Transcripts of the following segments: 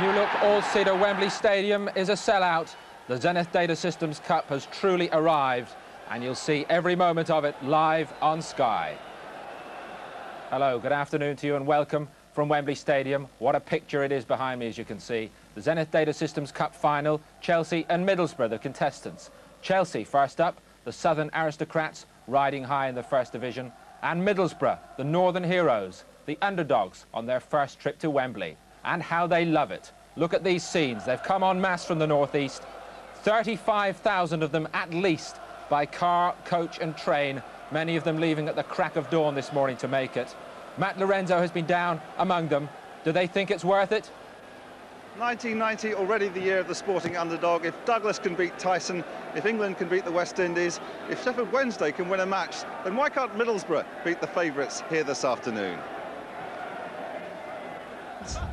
you look all-seater, Wembley Stadium is a sellout. The Zenith Data Systems Cup has truly arrived, and you'll see every moment of it live on Sky. Hello, good afternoon to you and welcome from Wembley Stadium. What a picture it is behind me, as you can see. The Zenith Data Systems Cup final, Chelsea and Middlesbrough, the contestants. Chelsea first up, the Southern Aristocrats riding high in the First Division, and Middlesbrough, the Northern Heroes, the underdogs on their first trip to Wembley. And how they love it. Look at these scenes. They've come en masse from the northeast. 35,000 of them at least by car, coach and train, many of them leaving at the crack of dawn this morning to make it. Matt Lorenzo has been down among them. Do they think it's worth it? 1990, already the year of the sporting underdog. If Douglas can beat Tyson, if England can beat the West Indies, if Sheffield Wednesday can win a match, then why can't Middlesbrough beat the favourites here this afternoon?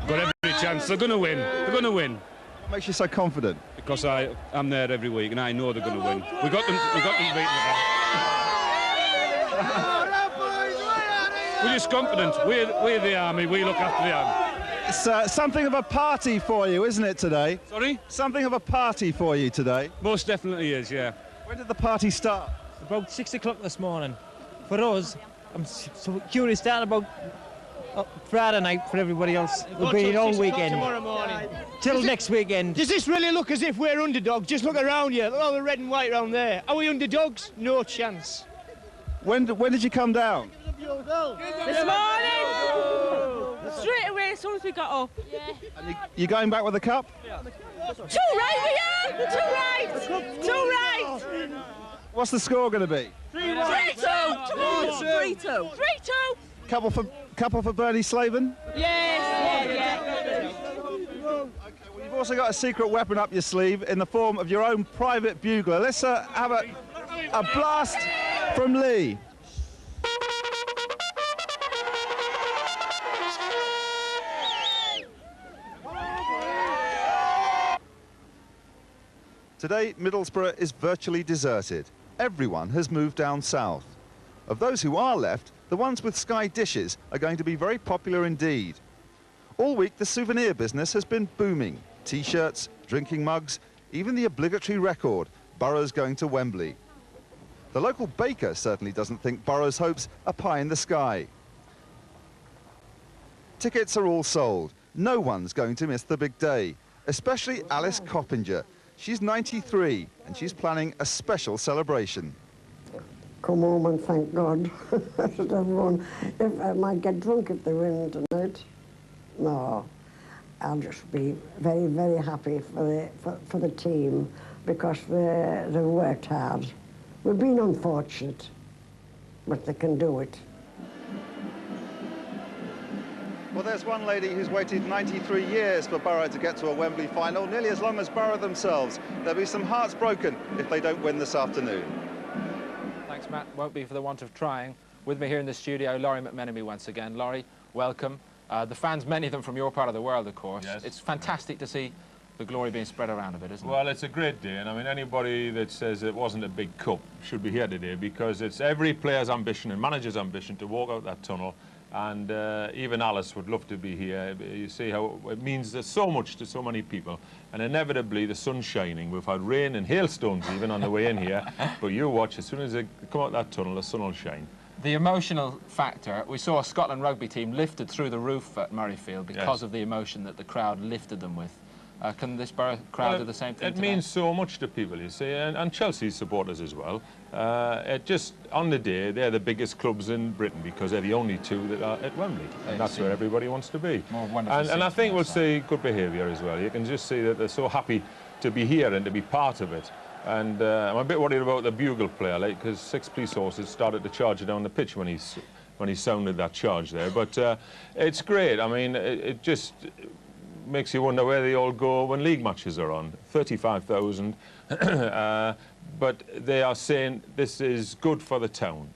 Got every chance. They're going to win. They're going to win. What makes you so confident? Because I'm there every week and I know they're going to win. We got them beaten. We're just confident. We're the army. We look after the army. It's something of a party for you, isn't it, today? Sorry? Something of a party for you today. Most definitely is, yeah. When did the party start? About 6 o'clock this morning. For us, I'm so curious, down about Friday night for everybody else. We'll be here all weekend. Tomorrow morning. Till next weekend. Does this really look as if we're underdogs? Just look around you. Look at all the red and white around there. Are we underdogs? No chance. When did you come down? This morning! Straight away, as soon as we got up. Yeah. And you going back with the cup? Too right we are! Too right! Too right! What's the score going to be? 3-2! 3-2! 3-2! Couple for Bernie Slaven? Yes! Yeah. Okay, well, you've also got a secret weapon up your sleeve in the form of your own private bugler. Let's have a blast from Lee. Today, Middlesbrough is virtually deserted. Everyone has moved down south. Of those who are left, the ones with Sky dishes are going to be very popular indeed. All week, the souvenir business has been booming. T-shirts, drinking mugs, even the obligatory record, Borough's going to Wembley. The local baker certainly doesn't think Borough's hopes are pie in the sky. Tickets are all sold. No one's going to miss the big day, especially Alice Coppinger. She's 93 and she's planning a special celebration. Come home and thank God. Should everyone, if I might get drunk if they win tonight. No, I'll just be very, very happy for the team because they've worked hard. We've been unfortunate, but they can do it. Well, there's one lady who's waited 93 years for Borough to get to a Wembley final, nearly as long as Borough themselves. There'll be some hearts broken if they don't win this afternoon. Thanks, Matt. Won't be for the want of trying. With me here in the studio, Laurie McMenemy once again. Laurie, welcome. The fans, many of them from your part of the world, of course. Yes. It's fantastic to see the glory being spread around a bit, isn't it? Well, it's a great day, and I mean, anybody that says it wasn't a big cup should be here today, because it's every player's ambition and manager's ambition to walk out that tunnel, and even Alice would love to be here. You see how it means there's so much to so many people, and inevitably the sun's shining. We've had rain and hailstones even on the way in here, but you watch, as soon as they come out that tunnel, the sun will shine. The emotional factor, we saw a Scotland rugby team lifted through the roof at Murrayfield because of the emotion that the crowd lifted them with. Can this Borough crowd do the same thing It today? means so much to people, you see, and Chelsea supporters as well. It just, on the day, they're the biggest clubs in Britain because they're the only two that are at Wembley. And that's where everybody wants to be. And I think we'll see good behaviour as well. You can just see that they're so happy to be here and to be part of it. And I'm a bit worried about the bugle player, like, because 6 police horses started to charge down the pitch when he sounded that charge there. But it's great. I mean, it just makes you wonder where they all go when league matches are on. 35,000, but they are saying this is good for the town.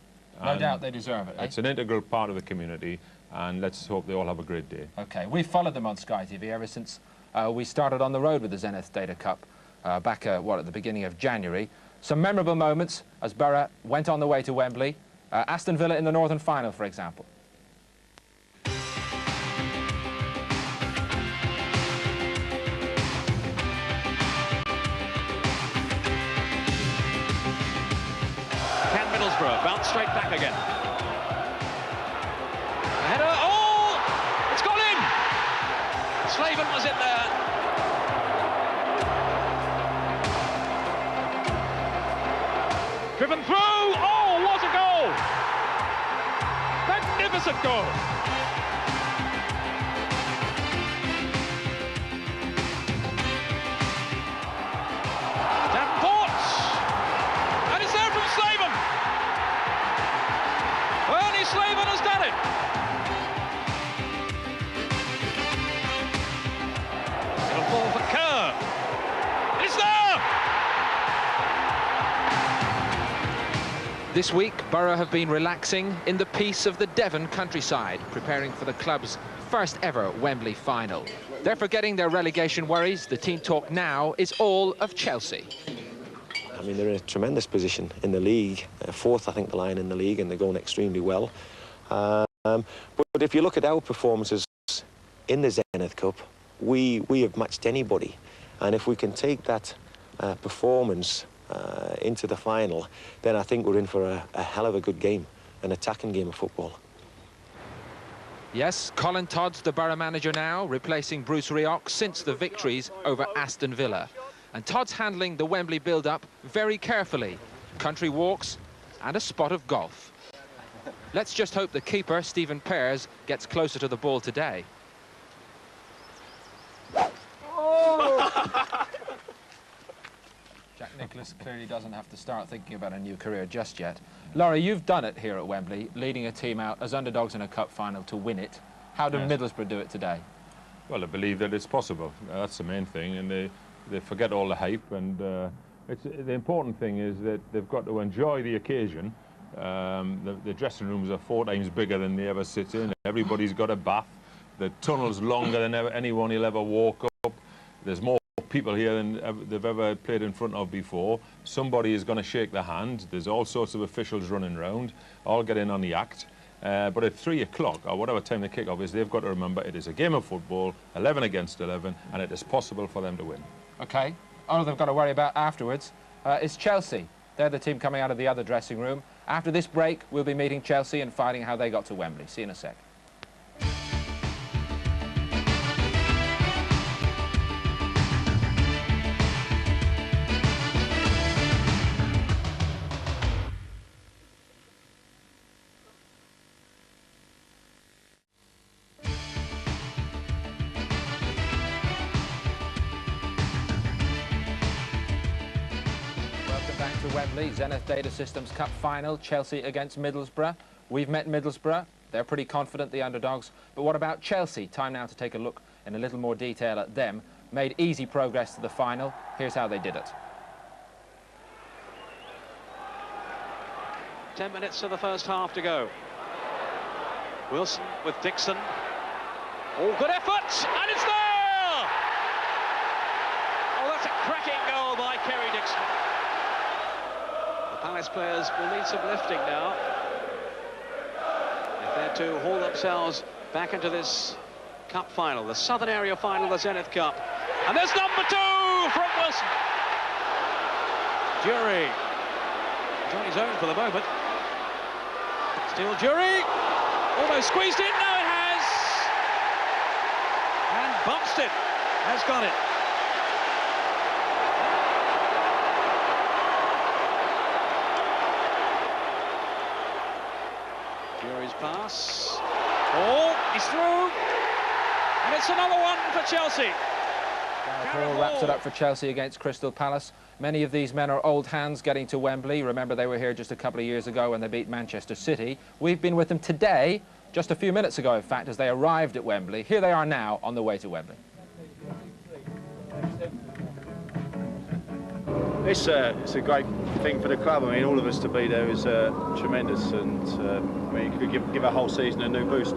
No doubt they deserve it, eh? It's an integral part of the community, and let's hope they all have a great day. OK, we've followed them on Sky TV ever since we started on the road with the Zenith Data Cup back, at the beginning of January. Some memorable moments as Borough went on the way to Wembley. Aston Villa in the Northern Final, for example. Bounce straight back again. The header, oh! It's gone in! Slaven was in there. Driven through, oh, what a goal! Magnificent goal! Slaven has done it. It'll fall for Kerr. It's there! This week, Borough have been relaxing in the peace of the Devon countryside, preparing for the club's first ever Wembley final. They're forgetting their relegation worries. The team talk now is all of Chelsea. I mean, they're in a tremendous position in the league. Fourth, I think, the line in the league, and they're going extremely well. But if you look at our performances in the Zenith Cup, we have matched anybody. And if we can take that performance into the final, then I think we're in for a hell of a good game, an attacking game of football. Yes, Colin Todd's the Borough manager now, replacing Bruce Rioch since the victories over Aston Villa. And Todd's handling the Wembley build-up very carefully. Country walks and a spot of golf. Let's just hope the keeper, Stephen Pears, gets closer to the ball today. Oh! Jack Nicklaus clearly doesn't have to start thinking about a new career just yet. Laurie, you've done it here at Wembley, leading a team out as underdogs in a cup final to win it. How did Middlesbrough do it today? Well, I believe that it's possible. That's the main thing, and they forget all the hype, and the important thing is that they've got to enjoy the occasion. The dressing rooms are 4 times bigger than they ever sit in. Everybody's got a bath. The tunnel's longer than anyone will ever walk up. There's more people here than they've ever played in front of before. Somebody is going to shake the hand. There's all sorts of officials running around, all get in on the act. But at 3 o'clock, or whatever time the kick-off is, they've got to remember it is a game of football, 11 against 11, and it is possible for them to win. OK. All they've got to worry about afterwards is Chelsea. They're the team coming out of the other dressing room. After this break, we'll be meeting Chelsea and finding how they got to Wembley. See you in a sec. Wembley, Zenith Data Systems Cup final, Chelsea against Middlesbrough. We've met Middlesbrough. They're pretty confident, the underdogs. But what about Chelsea? Time now to take a look in a little more detail at them. Made easy progress to the final. Here's how they did it. 10 minutes to the first half to go. Wilson with Dixon. Oh, good effort, and it's there! Oh, that's a cracking goal by Kerry Dixon. Palace players will need some lifting now if they're to haul themselves back into this cup final, the Southern Area final of the Zenith Cup. And there's number 2 from Wilson. Jury. He's on his own for the moment. Still Jury. Almost squeezed in. Now it has. And Bumstead has got it. Jury's pass. Oh, he's through. And it's another one for Chelsea. Paul wraps it up for Chelsea against Crystal Palace. Many of these men are old hands getting to Wembley. Remember, they were here just a couple of years ago when they beat Manchester City. We've been with them today, just a few minutes ago, in fact, as they arrived at Wembley. Here they are now on the way to Wembley. It's a great thing for the club. I mean, all of us to be there is tremendous, and I mean, you could give a whole season a new boost.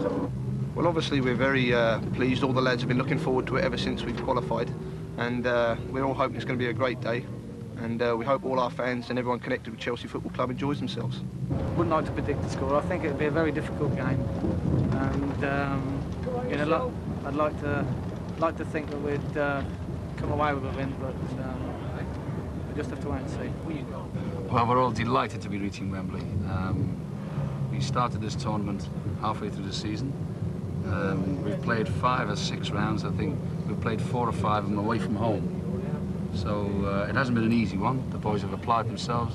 Well, obviously we're very pleased. All the lads have been looking forward to it ever since we've qualified, and we're all hoping it's going to be a great day, and we hope all our fans and everyone connected with Chelsea Football Club enjoys themselves. Wouldn't like to predict the score. I think it would be a very difficult game, and you know, I'd like to think that we'd come away with a win, but we just have to wait and see. Well, we're all delighted to be reaching Wembley. We started this tournament halfway through the season. We've played 5 or 6 rounds. I think we've played 4 or 5 of them away from home. So it hasn't been an easy one. The boys have applied themselves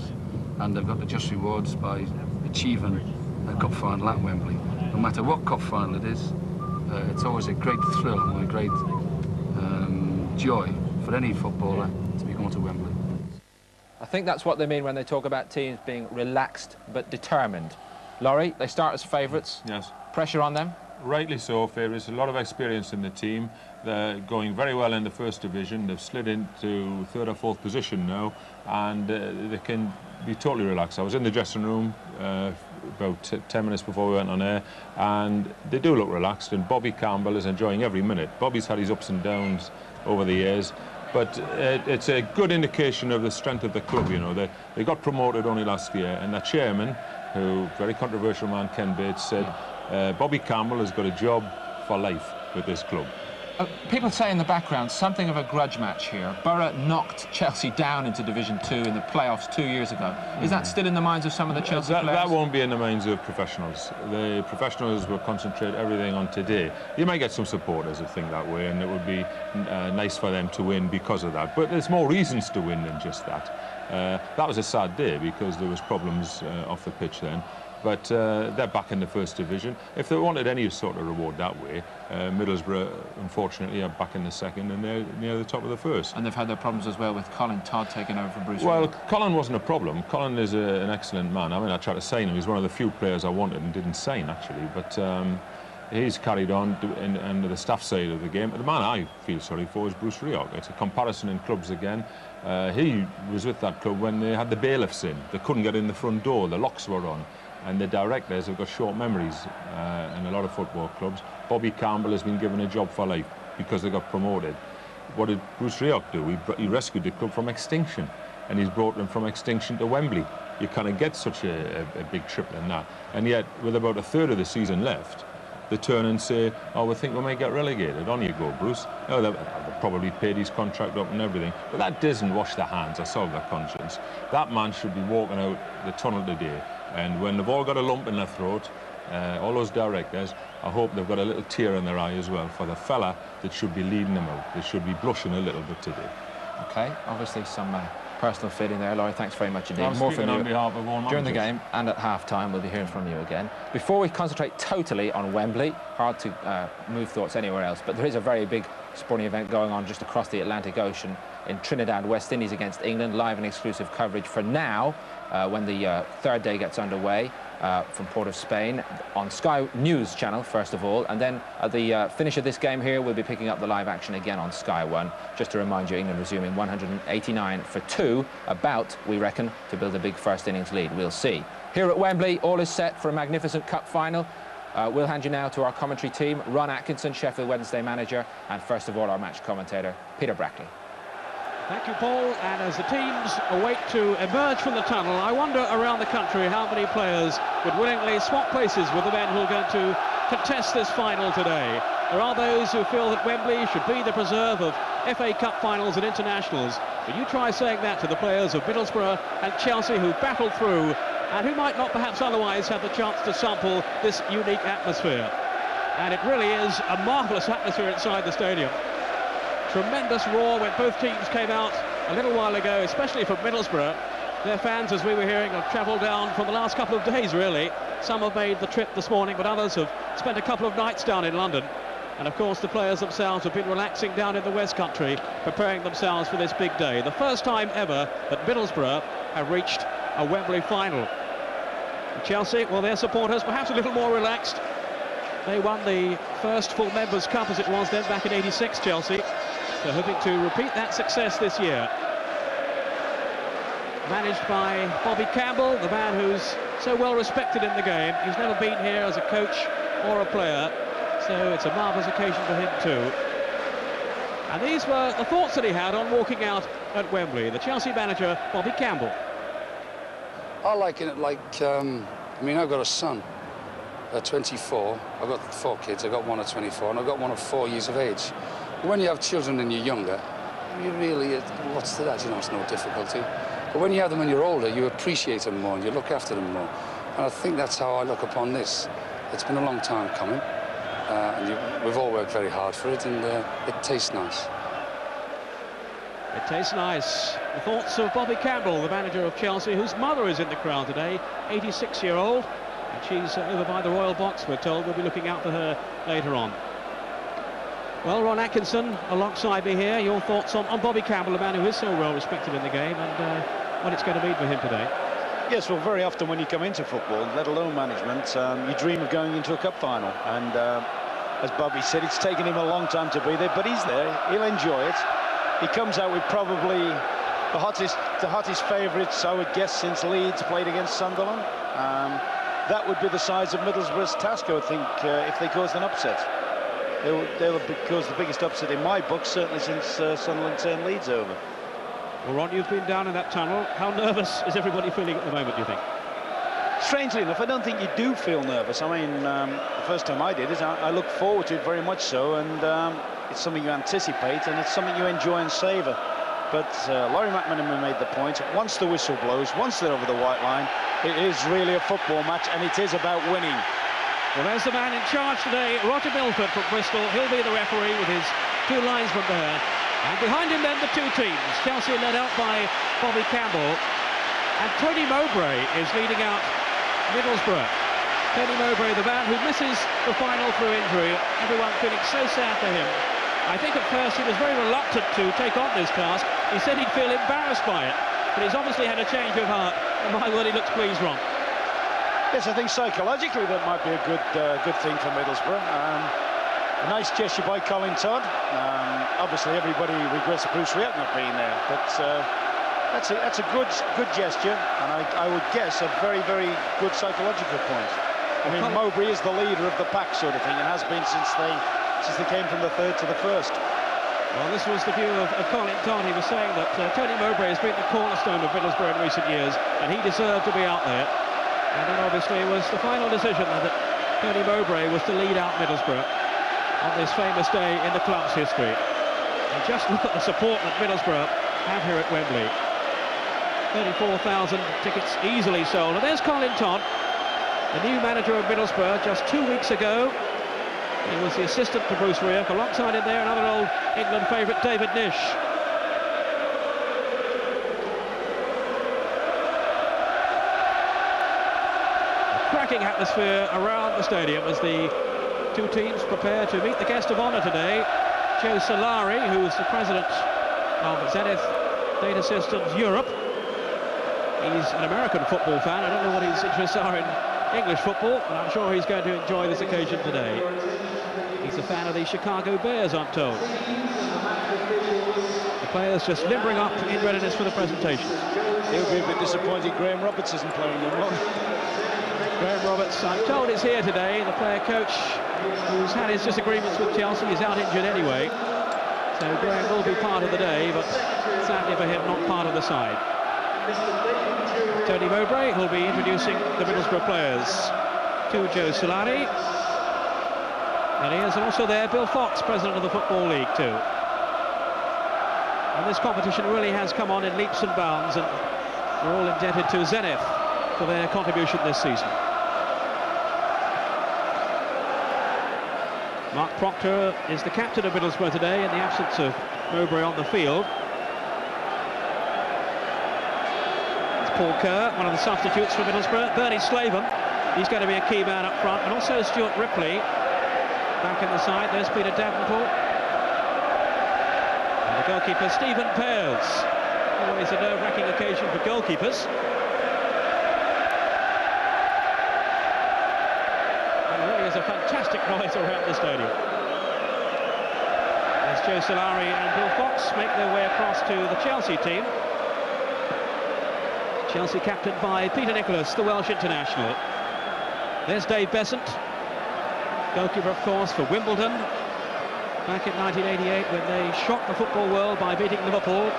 and they've got the just rewards by achieving a cup final at Wembley. No matter what cup final it is, it's always a great thrill and a great joy for any footballer to be going to Wembley. I think that's what they mean when they talk about teams being relaxed but determined. Laurie, they start as favourites. Yes. Pressure on them? Rightly so, favourites. A lot of experience in the team. They're going very well in the first division. They've slid into 3rd or 4th position now, and they can be totally relaxed. I was in the dressing room about 10 minutes before we went on air, and they do look relaxed, and Bobby Campbell is enjoying every minute. Bobby's had his ups and downs over the years, but it's a good indication of the strength of the club. You know, they got promoted only last year, and the chairman, who, very controversial man, Ken Bates, said Bobby Campbell has got a job for life with this club. People say in the background something of a grudge match here. Borough knocked Chelsea down into Division 2 in the playoffs 2 years ago. Is that still in the minds of some of the Chelsea players? That won't be in the minds of professionals. The professionals will concentrate everything on today. You might get some supporters that think that way, and it would be nice for them to win because of that. But there's more reasons to win than just that. That was a sad day because there was problems off the pitch then. But they're back in the 1st division. If they wanted any sort of reward that way, Middlesbrough, unfortunately, are back in the 2nd and they're near the top of the 1st. And they've had their problems as well with Colin Todd taking over for Bruce. Well, Colin wasn't a problem. Colin is an excellent man. I mean, I tried to sign him. He's one of the few players I wanted and didn't sign, actually. But he's carried on and the staff side of the game. The man I feel sorry for is Bruce Rioch. It's a comparison in clubs again. He was with that club when they had the bailiffs in. They couldn't get in the front door. The locks were on. And the directors have got short memories in a lot of football clubs. Bobby Campbell has been given a job for life because they got promoted. What did Bruce Rioch do? He rescued the club from extinction, and he's brought them from extinction to Wembley. You can't get such a big trip than that. And yet, with about a 1/3 of the season left, they turn and say, oh, we think we might get relegated. On you go, Bruce. Oh, they've probably paid his contract up and everything. But that doesn't wash their hands or solve their conscience. That man should be walking out the tunnel today. And when they've all got a lump in their throat, all those directors, I hope they've got a little tear in their eye as well for the fella that should be leading them out. They should be blushing a little bit today. OK, obviously some personal feeling there. Laurie, thanks very much indeed. More from you on behalf of all during the game and at half-time. We'll be hearing from you again. Before we concentrate totally on Wembley, hard to move thoughts anywhere else, but there is a very big sporting event going on just across the Atlantic Ocean in Trinidad, West Indies against England. Live and exclusive coverage for now when the 3rd day gets underway from Port of Spain on Sky News channel, first of all, and then at the finish of this game here, we'll be picking up the live action again on Sky 1. Just to remind you, England resuming 189 for 2, about, we reckon, to build a big first innings lead. We'll see. Here at Wembley, all is set for a magnificent cup final. We'll hand you now to our commentary team, Ron Atkinson, Sheffield Wednesday manager, and first of all, our match commentator, Peter Brackley. Thank you, Paul. And as the teams await to emerge from the tunnel, I wonder around the country how many players would willingly swap places with the men who are going to contest this final today. There are those who feel that Wembley should be the preserve of FA Cup finals and internationals. But you try saying that to the players of Middlesbrough and Chelsea who battled through and who might not perhaps otherwise have the chance to sample this unique atmosphere. And it really is a marvellous atmosphere inside the stadium. Tremendous roar when both teams came out a little while ago, especially from Middlesbrough. Their fans, as we were hearing, have travelled down from the last couple of days, really. Some have made the trip this morning, but others have spent a couple of nights down in London. And, of course, the players themselves have been relaxing down in the West Country, preparing themselves for this big day. The first time ever that Middlesbrough have reached a Wembley final. And Chelsea, well, their supporters perhaps a little more relaxed. They won the first full Members' Cup, as it was then, back in '86, Chelsea. They're hoping to repeat that success this year. Managed by Bobby Campbell, the man who's so well respected in the game. He's never been here as a coach or a player, so it's a marvellous occasion for him too. And these were the thoughts that he had on walking out at Wembley. The Chelsea manager, Bobby Campbell. I liken it like, I mean, I've got a son at 24. I've got 4 kids. I've got one at 24 and I've got one at 4 years of age. When you have children and you're younger, you really, what's to that? You know, it's no difficulty. But when you have them when you're older, you appreciate them more and you look after them more. And I think that's how I look upon this. It's been a long time coming, and we've all worked very hard for it, and it tastes nice. It tastes nice. The thoughts of Bobby Campbell, the manager of Chelsea, whose mother is in the crowd today, 86-year-old, and she's over by the Royal Box, we're told. We'll be looking out for her later on. Well, Ron Atkinson alongside me here. Your thoughts on Bobby Campbell, a man who is so well respected in the game, and what it's going to mean for him today. Yes, well, very often when you come into football, let alone management, you dream of going into a cup final. And as Bobby said, it's taken him a long time to be there, but he's there. He'll enjoy it. He comes out with probably the hottest favourites, I would guess, since Leeds played against Sunderland. That would be the size of Middlesbrough's task, I would think, if they caused an upset. They'll cause the biggest upset in my book, certainly since Sunderland turned Leeds over. Well, Ron, you've been down in that tunnel. How nervous is everybody feeling at the moment, do you think? Strangely enough, I don't think you do feel nervous. I mean, the first time I did it, I look forward to it very much so, and it's something you anticipate, and it's something you enjoy and savour. But Laurie McManaman made the point, once the whistle blows, once they're over the white line, it is really a football match, and it is about winning. Well, there's the man in charge today, Roger Milford from Bristol. He'll be the referee with his two linesmen there. And behind him then the two teams. Chelsea led out by Bobby Campbell. And Tony Mowbray is leading out Middlesbrough. Tony Mowbray, the man who misses the final through injury. Everyone feeling so sad for him. I think at first he was very reluctant to take on this task. He said he'd feel embarrassed by it. But he's obviously had a change of heart. And my word, he looks pleased, Ron. Yes, I think psychologically that might be a good thing for Middlesbrough. A nice gesture by Colin Todd. Obviously, everybody regrets Bruce Rioch not being there, but that's a good gesture, and I would guess a very, very good psychological point. I mean, Mowbray is the leader of the pack, sort of thing, and has been since they came from the third to the first. Well, this was the view of Colin Todd. He was saying that Tony Mowbray has been the cornerstone of Middlesbrough in recent years, and he deserved to be out there. And then obviously it was the final decision that Tony Mowbray was to lead out Middlesbrough on this famous day in the club's history. And just look at the support that Middlesbrough have here at Wembley. 34,000 tickets easily sold. And there's Colin Todd, the new manager of Middlesbrough, just 2 weeks ago. He was the assistant to Bruce Rioch. Alongside him there, another old England favourite, David Nish. Cracking atmosphere around the stadium as the two teams prepare to meet the guest of honour today, Joe Solari, who is the president of Zenith Data Systems Europe. He's an American football fan. I don't know what his interests are in English football, but I'm sure he's going to enjoy this occasion today. He's a fan of the Chicago Bears, I'm told. The players just limbering up in readiness for the presentation. He'll be a bit disappointed Graham Roberts isn't playing them well. Graham Roberts, I'm told, is here today, the player coach who's had his disagreements with Chelsea. He's out injured anyway, so Graham will be part of the day, but sadly for him, not part of the side. Tony Mowbray will be introducing the Middlesbrough players to Joe Solari, and he is also there Bill Fox, president of the Football League too. And this competition really has come on in leaps and bounds, and we're all indebted to Zenith for their contribution this season. Mark Proctor is the captain of Middlesbrough today in the absence of Mowbray on the field. It's Paul Kerr, one of the substitutes for Middlesbrough. Bernie Slaven, he's going to be a key man up front, and also Stuart Ripley back in the side. There's Peter Davenport. And the goalkeeper, Stephen Pears. Always a nerve-wracking occasion for goalkeepers. There's a fantastic noise around the stadium. As Joe Solari and Bill Fox make their way across to the Chelsea team. Chelsea captained by Peter Nicholas, the Welsh international. There's Dave Besant, goalkeeper, of course, for Wimbledon back in 1988 when they shocked the football world by beating Liverpool.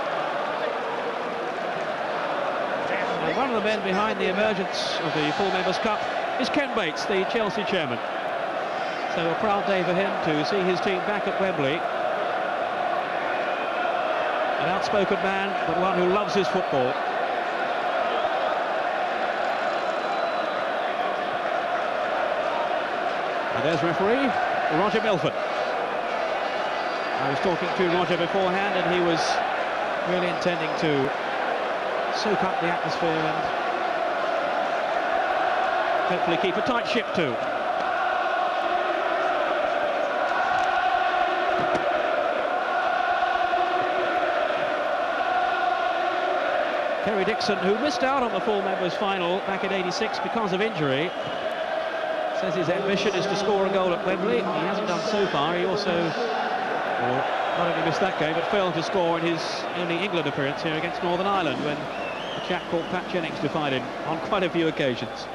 And one of the men behind the emergence of the Full Members Cup is Ken Bates, the Chelsea chairman. So a proud day for him to see his team back at Wembley. An outspoken man, but one who loves his football. And there's referee Roger Milford. I was talking to Roger beforehand, and he was really intending to soak up the atmosphere and hopefully keep a tight ship too. Kerry Dixon, who missed out on the full members final back in '86 because of injury, says his ambition is to score a goal at Wembley. He hasn't done so far. He also not only missed that game, but failed to score in his only England appearance here against Northern Ireland, when a chap called Pat Jennings defied him on quite a few occasions.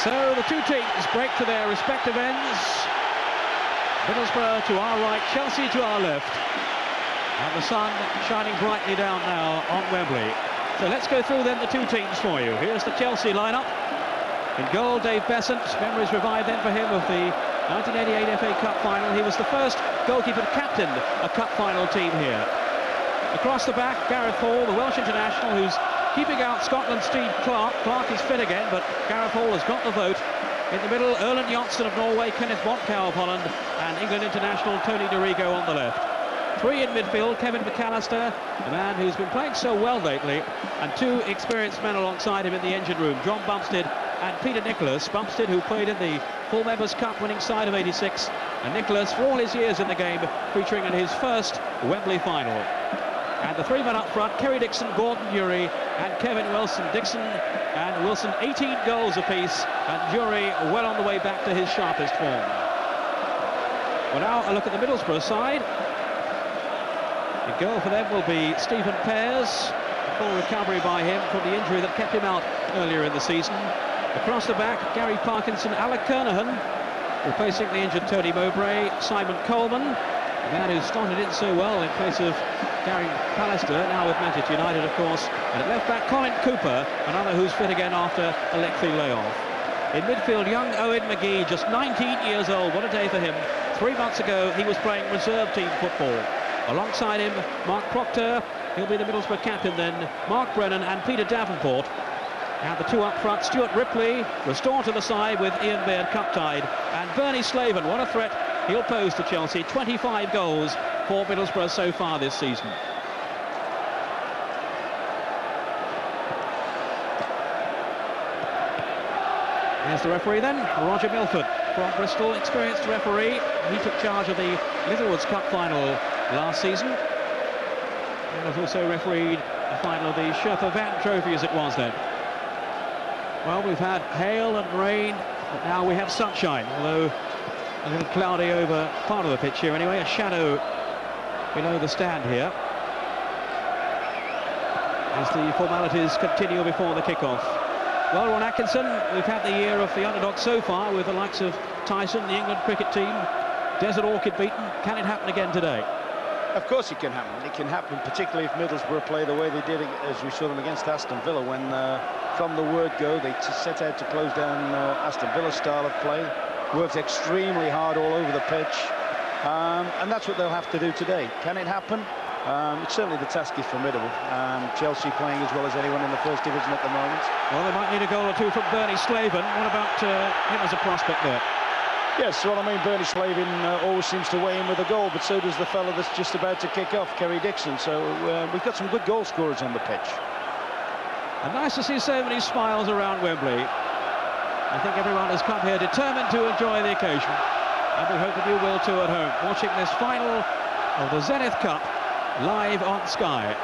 So the two teams break to their respective ends. Middlesbrough to our right, Chelsea to our left. And the sun shining brightly down now on Wembley. So let's go through then the two teams for you. Here's the Chelsea lineup. In goal, Dave Besant. Memories revived then for him of the 1988 FA Cup final. He was the first goalkeeper to captain a cup final team here. Across the back, Gareth Hall, the Welsh international, who's keeping out Scotland's Steve Clarke. Clarke is fit again, but Gareth Hall has got the vote. In the middle, Erland Johnsen of Norway, Kenneth Botkow of Holland, and England international Tony Dorigo on the left. Three in midfield, Kevin McAllister, the man who's been playing so well lately, and two experienced men alongside him in the engine room, John Bumstead and Peter Nicholas. Bumstead, who played in the Full Members Cup winning side of '86, and Nicholas, for all his years in the game, featuring in his first Wembley final. And the three men up front, Kerry Dixon, Gordon Durie and Kevin Wilson. Dixon and Wilson 18 goals apiece, and Durie well on the way back to his sharpest form. Well, now a look at the Middlesbrough side. The goal for them will be Stephen Pears. A full recovery by him from the injury that kept him out earlier in the season. Across the back, Gary Parkinson, Alec Kernahan, replacing the injured Tony Mowbray, Simon Coleman, the man who started in so well in place of Gary Pallister, now with Manchester United, of course. And at left back, Colin Cooper, another who's fit again after a lengthy layoff. In midfield, young Owen McGee, just 19 years old. What a day for him. 3 months ago, he was playing reserve team football. Alongside him, Mark Proctor. He'll be the Middlesbrough captain then. Mark Brennan and Peter Davenport. And the two up front, Stuart Ripley, restored to the side with Ian Baird cup-tied. And Bernie Slaven, what a threat he'll pose to Chelsea. 25 goals for Middlesbrough so far this season. Here's the referee then, Roger Milford from Bristol, experienced referee. He took charge of the Littlewoods Cup final last season. And has also refereed the final of the Sherpa Van Trophy as it was then. Well, we've had hail and rain, but now we have sunshine, although a little cloudy over part of the pitch here anyway, a shadow below the stand here as the formalities continue before the kick-off. Well, Ron Atkinson, we've had the year of the underdog so far with the likes of Tyson, the England cricket team, Desert Orchid beaten. Can it happen again today? Of course it can happen. It can happen, particularly if Middlesbrough play the way they did as we saw them against Aston Villa, when from the word go they set out to close down Aston Villa's style of play, worked extremely hard all over the pitch, and that's what they'll have to do today. Can it happen? It's certainly the task is formidable. Chelsea playing as well as anyone in the first division at the moment. Well, they might need a goal or two from Bernie Slaven. What about him as a prospect there? Yes, well, I mean, Bernie Slaven always seems to weigh in with a goal, but so does the fellow that's just about to kick off, Kerry Dixon. So we've got some good goal scorers on the pitch. And nice to see so many smiles around Wembley. I think everyone has come here determined to enjoy the occasion, and we hope that you will too at home, watching this final of the Zenith Cup live on Sky.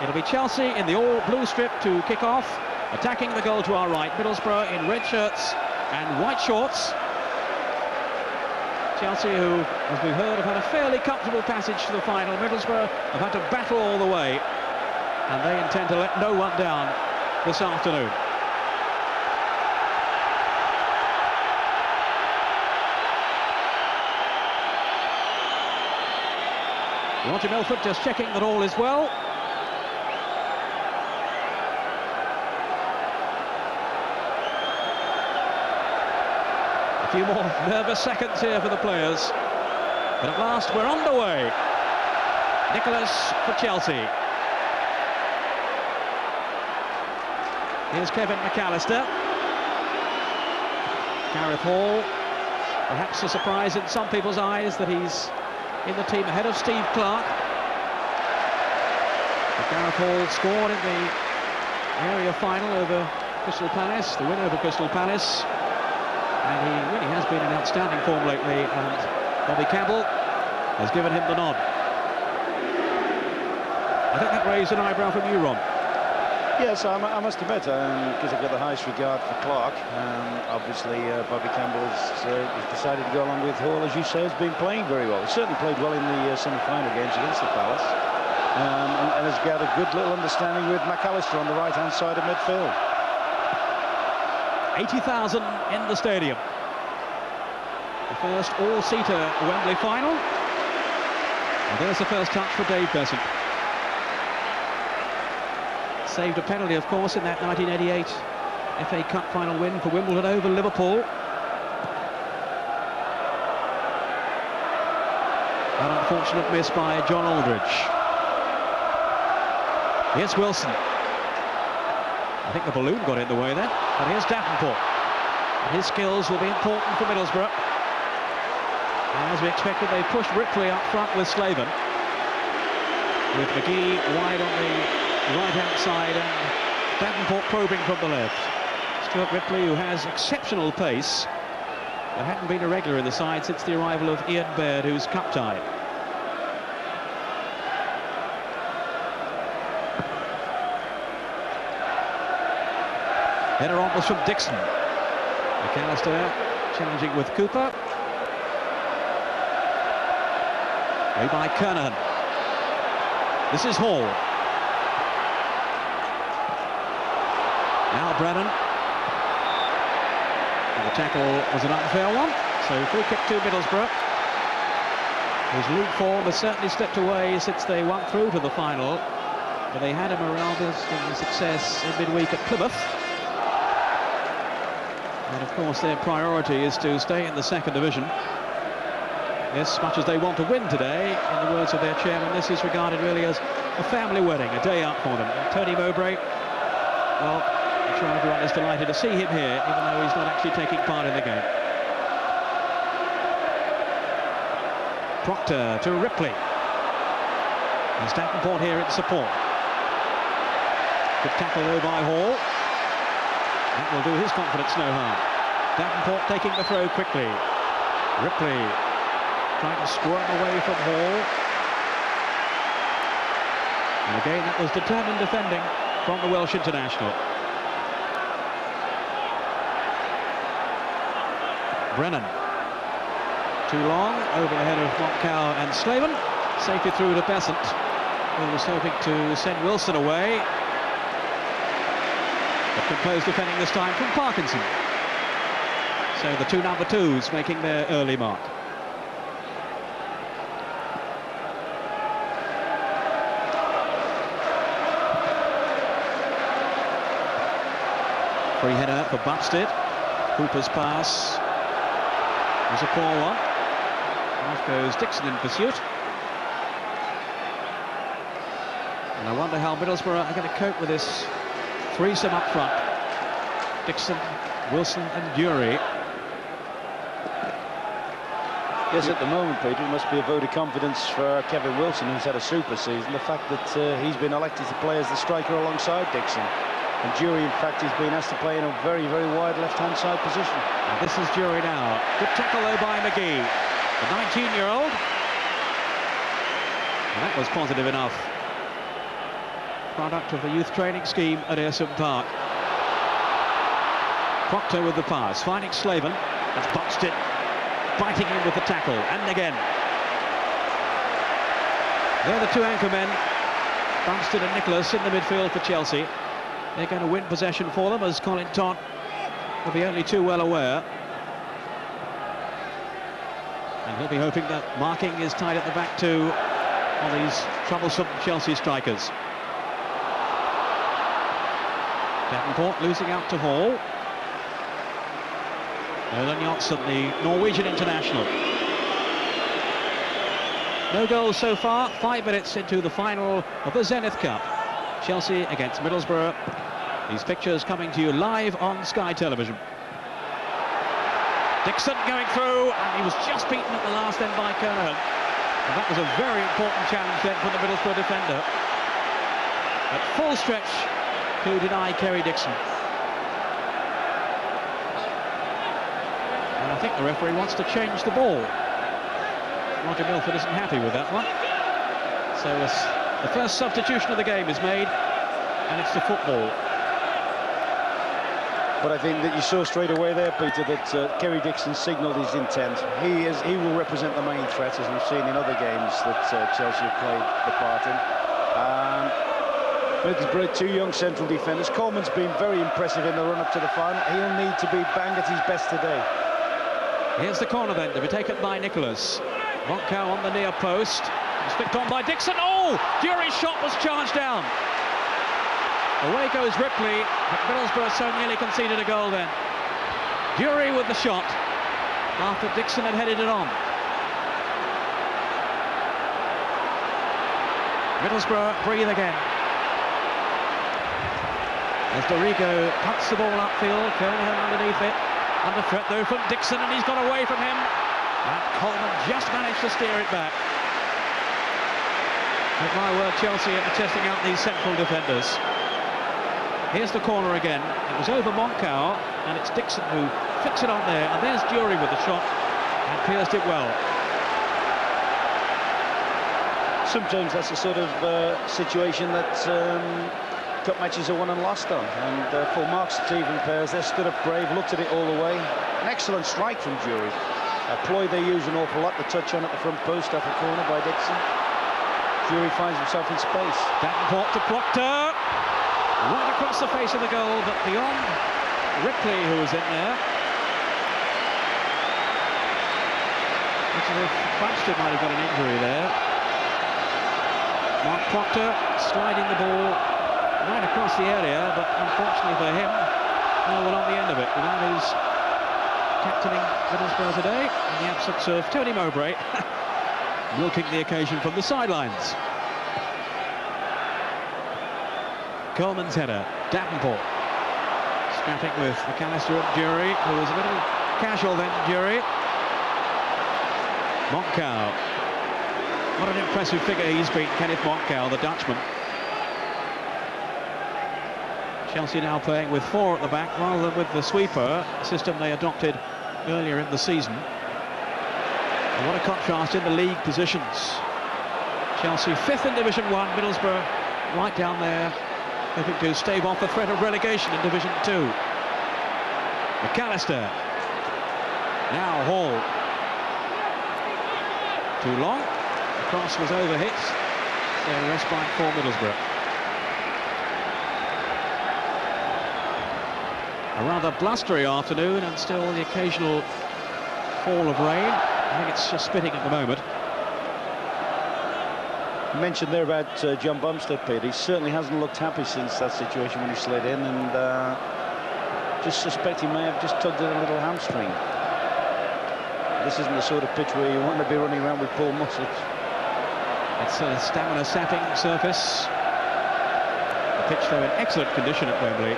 It'll be Chelsea in the all-blue strip to kick off, attacking the goal to our right. Middlesbrough in red shirts and white shorts. Chelsea, who, as we've heard, have had a fairly comfortable passage to the final. Middlesbrough have had to battle all the way, and they intend to let no one down this afternoon. Roger Milford just checking that all is well. A few more nervous seconds here for the players, but at last we're underway. Nicholas for Chelsea. Here's Kevin McAllister. Gareth Hall, perhaps a surprise in some people's eyes that he's in the team ahead of Steve Clarke. But Gareth Hall scored in the area final over Crystal Palace, the win over Crystal Palace. And he really has been in outstanding form lately, and Bobby Campbell has given him the nod. I think that raised an eyebrow from you, Ron. Yes, I must admit, because I've got the highest regard for Clarke. Obviously, Bobby Campbell has decided to go along with Hall, as you say, has been playing very well. He certainly played well in the semi-final games against the Palace, and has got a good little understanding with McAllister on the right-hand side of midfield. 80,000 in the stadium. The first all-seater Wembley final. And there's the first touch for Dave Besant. Saved a penalty, of course, in that 1988 FA Cup final win for Wimbledon over Liverpool. An unfortunate miss by John Aldridge. Here's Wilson. I think the balloon got in the way there. But here's Davenport. And his skills will be important for Middlesbrough. And as we expected, they pushed Ripley up front with Slaven, with McGee wide on the right-hand side and Davenport probing from the left. Stuart Ripley, who has exceptional pace, but hadn't been a regular in the side since the arrival of Ian Baird, who's cup-tied. Header on was from Dixon. McAllister challenging with Cooper. Way by Kernahan. This is Hall. Now Brennan. And the tackle was an unfair one. So free kick to Middlesbrough. His league form has certainly stepped away since they won through to the final. But they had him around this success in midweek at Plymouth. And of course their priority is to stay in the second division. Yes, much as they want to win today, in the words of their chairman, this is regarded really as a family wedding, a day out for them. And Tony Mowbray, well, I'm sure everyone is delighted to see him here, even though he's not actually taking part in the game. Proctor to Ripley. And Davenport here in support. Good tackle though by Hall. That will do his confidence no harm. Davenport taking the throw quickly. Ripley trying to squirm away from Hall. And again, that was determined defending from the Welsh international. Brennan. Too long, over the head of Montcow and Slaven. Safely through to Besant, who was hoping to send Wilson away. But composed defending this time from Parkinson. So the two number twos making their early mark. Free header for Bupstead. Hooper's pass was a poor one. Off goes Dixon in pursuit. And I wonder how Middlesbrough are going to cope with this threesome up front. Dixon, Wilson and Dury. Yes, at the moment, Peter, it must be a vote of confidence for Kevin Wilson, who's had a super season. The fact that he's been elected to play as the striker alongside Dixon. And Dury, in fact, he's been asked to play in a very, very wide left-hand side position. And this is Dury now. Good tackle, though, by McGee. The 19-year-old. And that was positive enough. Product of the youth training scheme at Ayresome Park. Proctor with the pass, finding Slaven. That's Buxton. biting in with the tackle, and again. They're the two anchor men, Bumstead and Nicholas, in the midfield for Chelsea. They're going to win possession for them, as Colin Todd will be only too well aware. And he'll be hoping that marking is tied at the back too on these troublesome Chelsea strikers. Davenport losing out to Hall. Erland Johnsen, the Norwegian international. No goals so far, 5 minutes into the final of the Zenith Cup. Chelsea against Middlesbrough. These pictures coming to you live on Sky Television. Dixon going through, and he was just beaten at the last end by Kernahan. And that was a very important challenge then for the Middlesbrough defender. At full stretch to deny Kerry Dixon. And I think the referee wants to change the ball. Roger Milford isn't happy with that one. So the first substitution of the game is made, and it's the football. But I think that you saw straight away there, Peter, that Kerry Dixon signalled his intent. He will represent the main threat, as we've seen in other games that Chelsea have played the part in. Middlesbrough, 2 young central defenders. Coleman's been very impressive in the run-up to the final. He'll need to be bang at his best today. Here's the corner then, to be taken by Nicholas. Monkow on the near post. It's flicked on by Dixon. Oh! Dury's shot was charged down. Away goes Ripley, but Middlesbrough so nearly conceded a goal then. Dury with the shot after Dixon had headed it on. Middlesbrough breathe again. As Dorigo cuts the ball upfield, Kernahan underneath it. Under threat though from Dixon, and he's got away from him. And Coleman just managed to steer it back. With my word, Chelsea are testing out these central defenders. Here's the corner again. It was over Monkow, and it's Dixon who flicks it on there. And there's Dury with the shot, and pierced it well. Sometimes that's the sort of situation that cup matches are won and lost on. And for Mark Stephen pairs, they stood up brave, looked at it all the way. An excellent strike from Dury. A ploy they use an awful lot. The touch on at the front post off a corner by Dixon. Dury finds himself in space. Davenport to Proctor. Right across the face of the goal, but beyond Ripley, who was in there. Looks as if Bumstead might have got an injury there. Mark Proctor sliding the ball right across the area, but unfortunately for him, no one on the end of it. Without his captaining Middlesbrough today, in the absence of Tony Mowbray, milking the occasion from the sidelines. Coleman's header, Davenport scrapping with McAllister and Dury, who was a little casual then, Dury. Monkow. What an impressive figure he's been, Kenneth Monkow, the Dutchman. Chelsea now playing with 4 at the back rather than with the sweeper system they adopted earlier in the season. And what a contrast in the league positions. Chelsea 5th in Division 1, Middlesbrough right down there, hoping to stave off the threat of relegation in Division 2. McAllister. Now Hall. Too long. The cross was overhit. So respite for Middlesbrough. A rather blustery afternoon, and still the occasional fall of rain. I think it's just spitting at the moment. You mentioned there about John Bumstead, Peter. He certainly hasn't looked happy since that situation when he slid in, and just suspect he may have just tugged at a little hamstring. This isn't the sort of pitch where you want to be running around with pulled muscles. It's a stamina sapping surface. The pitch, though, in excellent condition at Wembley.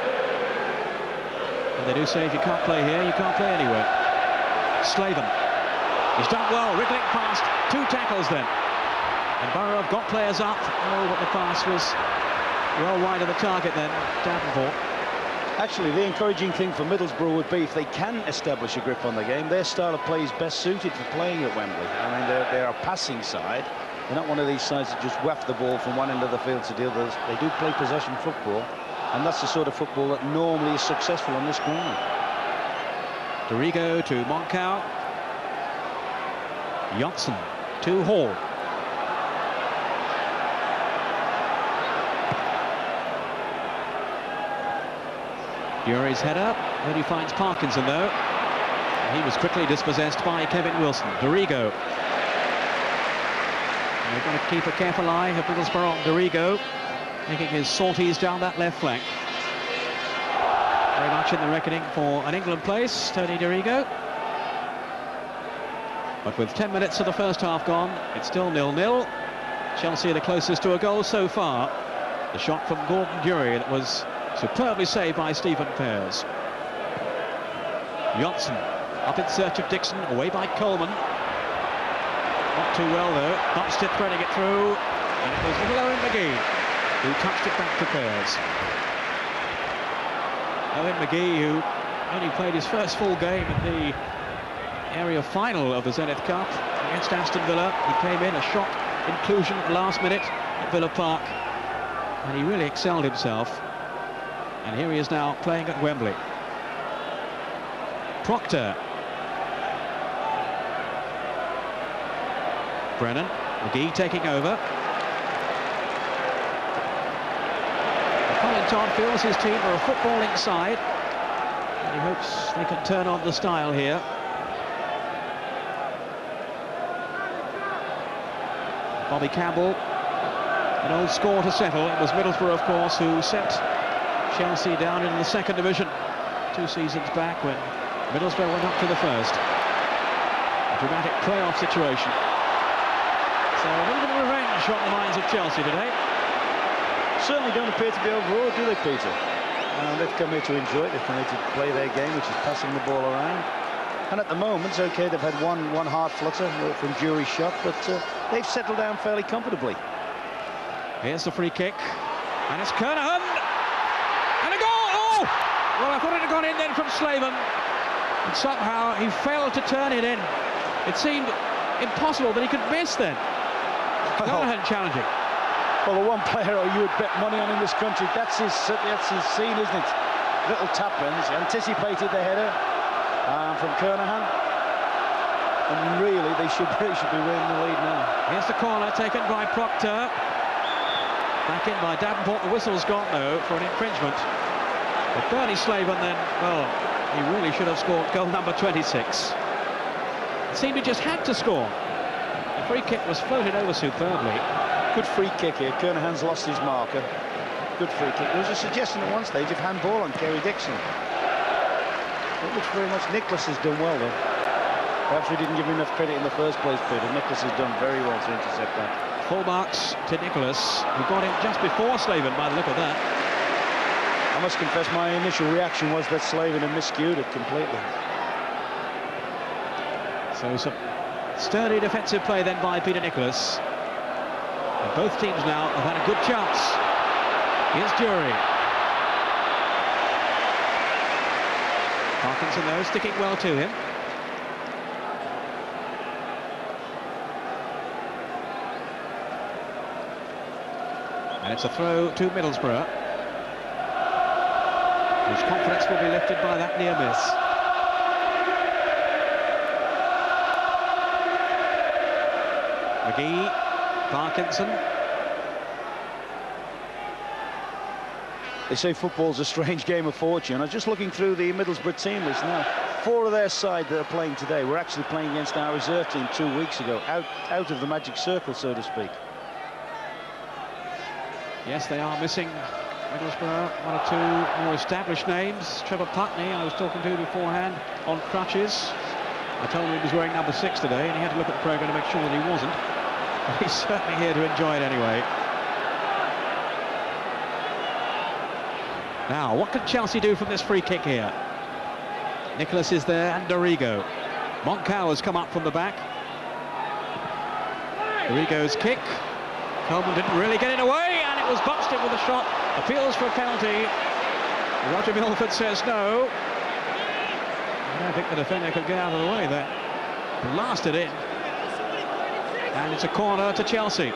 And they do say if you can't play here, you can't play anywhere. Slaven. He's done well, wriggling past. 2 tackles then. And Borough have got players up. Oh, but the pass was well wide of the target then, Davenport. Actually, the encouraging thing for Middlesbrough would be if they can establish a grip on the game. Their style of play is best suited for playing at Wembley. I mean, they're a passing side. They're not one of these sides that just waft the ball from one end of the field to the others. They do play possession football, and that's the sort of football that normally is successful on this corner. Dorigo to Monkow. Johnson to Hall. Fury's header, only finds Parkinson though. He was quickly dispossessed by Kevin Wilson. Dorigo. And they're going to keep a careful eye of Middlesbrough on Dorigo, making his sorties down that left flank. Very much in the reckoning for an England place, Tony Dorigo. But with 10 minutes of the first half gone, it's still 0-0. Chelsea are the closest to a goal so far. The shot from Gordon Durie that was superbly saved by Stephen Pears. Johnson up in search of Dixon, away by Coleman. Not too well though, Buxted threading it through, and it was little Owen McGee who touched it back to Pears. Owen McGee, who only played his first full game in the area final of the Zenith Cup against Aston Villa. He came in, a shot inclusion at the last minute at Villa Park, and he really excelled himself. And here he is now playing at Wembley. Proctor. Brennan. McGee taking over. Colin Todd feels his team are a footballing side, and he hopes they can turn on the style here. Bobby Campbell, an old score to settle. It was Middlesbrough, of course, who sent Chelsea down in the second division 2 seasons back when Middlesbrough went up to the first. A dramatic playoff situation. So a little bit of revenge on the minds of Chelsea today. Certainly don't appear to be overawed, do they, Peter? They've come here to enjoy it. They've come here to play their game, which is passing the ball around. And at the moment, okay, they've had one hard flutter from Durie's shot, but they've settled down fairly comfortably. Here's the free kick, and it's Kernahan, and a goal! Oh! Well, I thought it had gone in then from Slaven, and somehow he failed to turn it in. It seemed impossible that he could miss then. Kernahan challenging. Well, the one player you would bet money on in this country, that's his scene, isn't it? Little tap-ins, anticipated the header from Kernahan. And really, they should be winning the lead now. Here's the corner taken by Proctor. Back in by Davenport. The whistle's gone, though, for an infringement. But Bernie Slaven then, well, he really should have scored goal number 26. It seemed he just had to score. The free kick was floated over superbly. Good free kick here. Kernahan's lost his marker. Good free kick. There was a suggestion at one stage of handball on Kerry Dixon. It looks very much. Nicholas has done well, though. Perhaps we didn't give him enough credit in the first place, Peter. Nicholas has done very well to intercept that. Full marks to Nicholas, who got him just before Slaven by the look of that. I must confess my initial reaction was that Slaven had miscued it completely. So some sturdy defensive play then by Peter Nicholas. And both teams now have had a good chance. Here's Durie. Parkinson, though, sticking well to him. And it's a throw to Middlesbrough, whose confidence will be lifted by that near miss. McGee, Parkinson. They say football's a strange game of fortune. I was just looking through the Middlesbrough team list now. 4 of their side that are playing today were actually playing against our reserve team 2 weeks ago, out of the magic circle, so to speak. Yes, they are missing Middlesbrough, 1 or 2 more established names. Trevor Putney, I was talking to beforehand, on crutches. I told him he was wearing number 6 today, and he had to look at the programme to make sure that he wasn't. But he's certainly here to enjoy it anyway. Now, what can Chelsea do from this free kick here? Nicholas is there, and Dorigo. Moncau has come up from the back. Dorigo's kick. Coleman didn't really get it away, and it was Buxted with a shot. Appeals for a penalty. Roger Milford says no. I don't think the defender could get out of the way there. Blasted in. And it's a corner to Chelsea.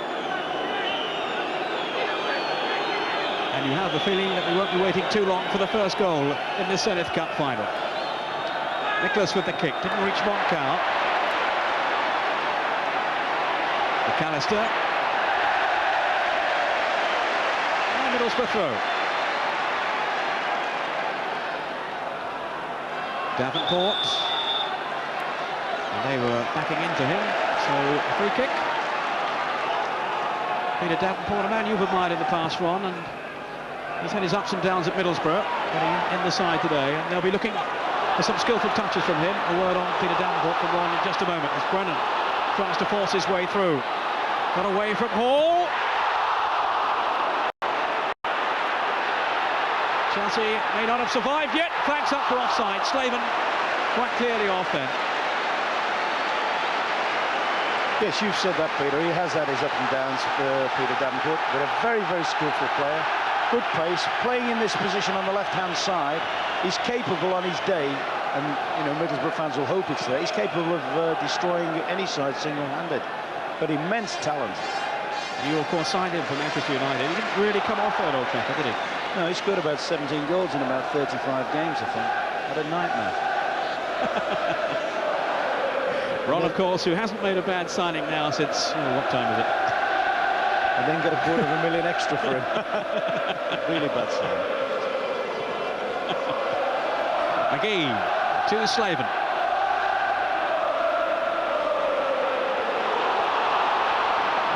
And you have the feeling that we won't be waiting too long for the first goal in the Zenith Cup final. Nicholas with the kick, didn't reach Moncau. McAllister. And Middlesbrough throw. Davenport. And they were backing into him, so a free kick. Peter Davenport, a man you've admired in the past, Ron, and he's had his ups and downs at Middlesbrough, but in the side today, and they'll be looking for some skillful touches from him. A word on Peter Davenport from Ron in just a moment as Brennan tries to force his way through. Got away from Hall. Chelsea may not have survived yet. Flags up for offside. Slaven quite clearly off then. Yes, you've said that, Peter. He has had his up and downs, Peter Davenport, but a very, very skillful player. Good pace, playing in this position on the left-hand side. He's capable on his day, and you know Middlesbrough fans will hope it's there. He's capable of destroying any side single-handed. But immense talent. You, of course, signed him from Manchester United. He didn't really come off at Old Trafford, did he? No, he scored about 17 goals in about 35 games, I think. What a nightmare. Ron, of course, who hasn't made a bad signing now since, what time is it? And then get $250,000 extra for him. Really bad signing. McGee to Slaven.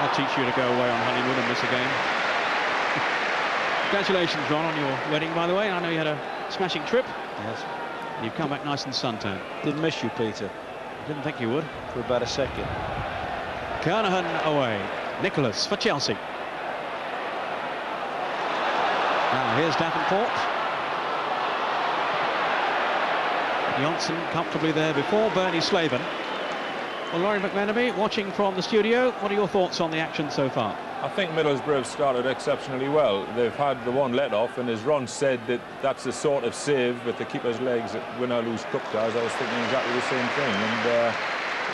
I'll teach you to go away on honeymoon and miss a game. Congratulations, Ron, on your wedding, by the way. I know you had a smashing trip. Yes. You've come back nice and suntanned. Didn't miss you, Peter. Didn't think you would. For about a second. Kernahan away. Nicholas for Chelsea. Now here's Davenport. Johnson comfortably there before Bernie Slaven. Well, Laurie McMenemy, watching from the studio, what are your thoughts on the action so far? I think Middlesbrough have started exceptionally well. They've had the one let off, and as Ron said, that's the sort of save with the keeper's legs that win or lose cup ties. I was thinking exactly the same thing, and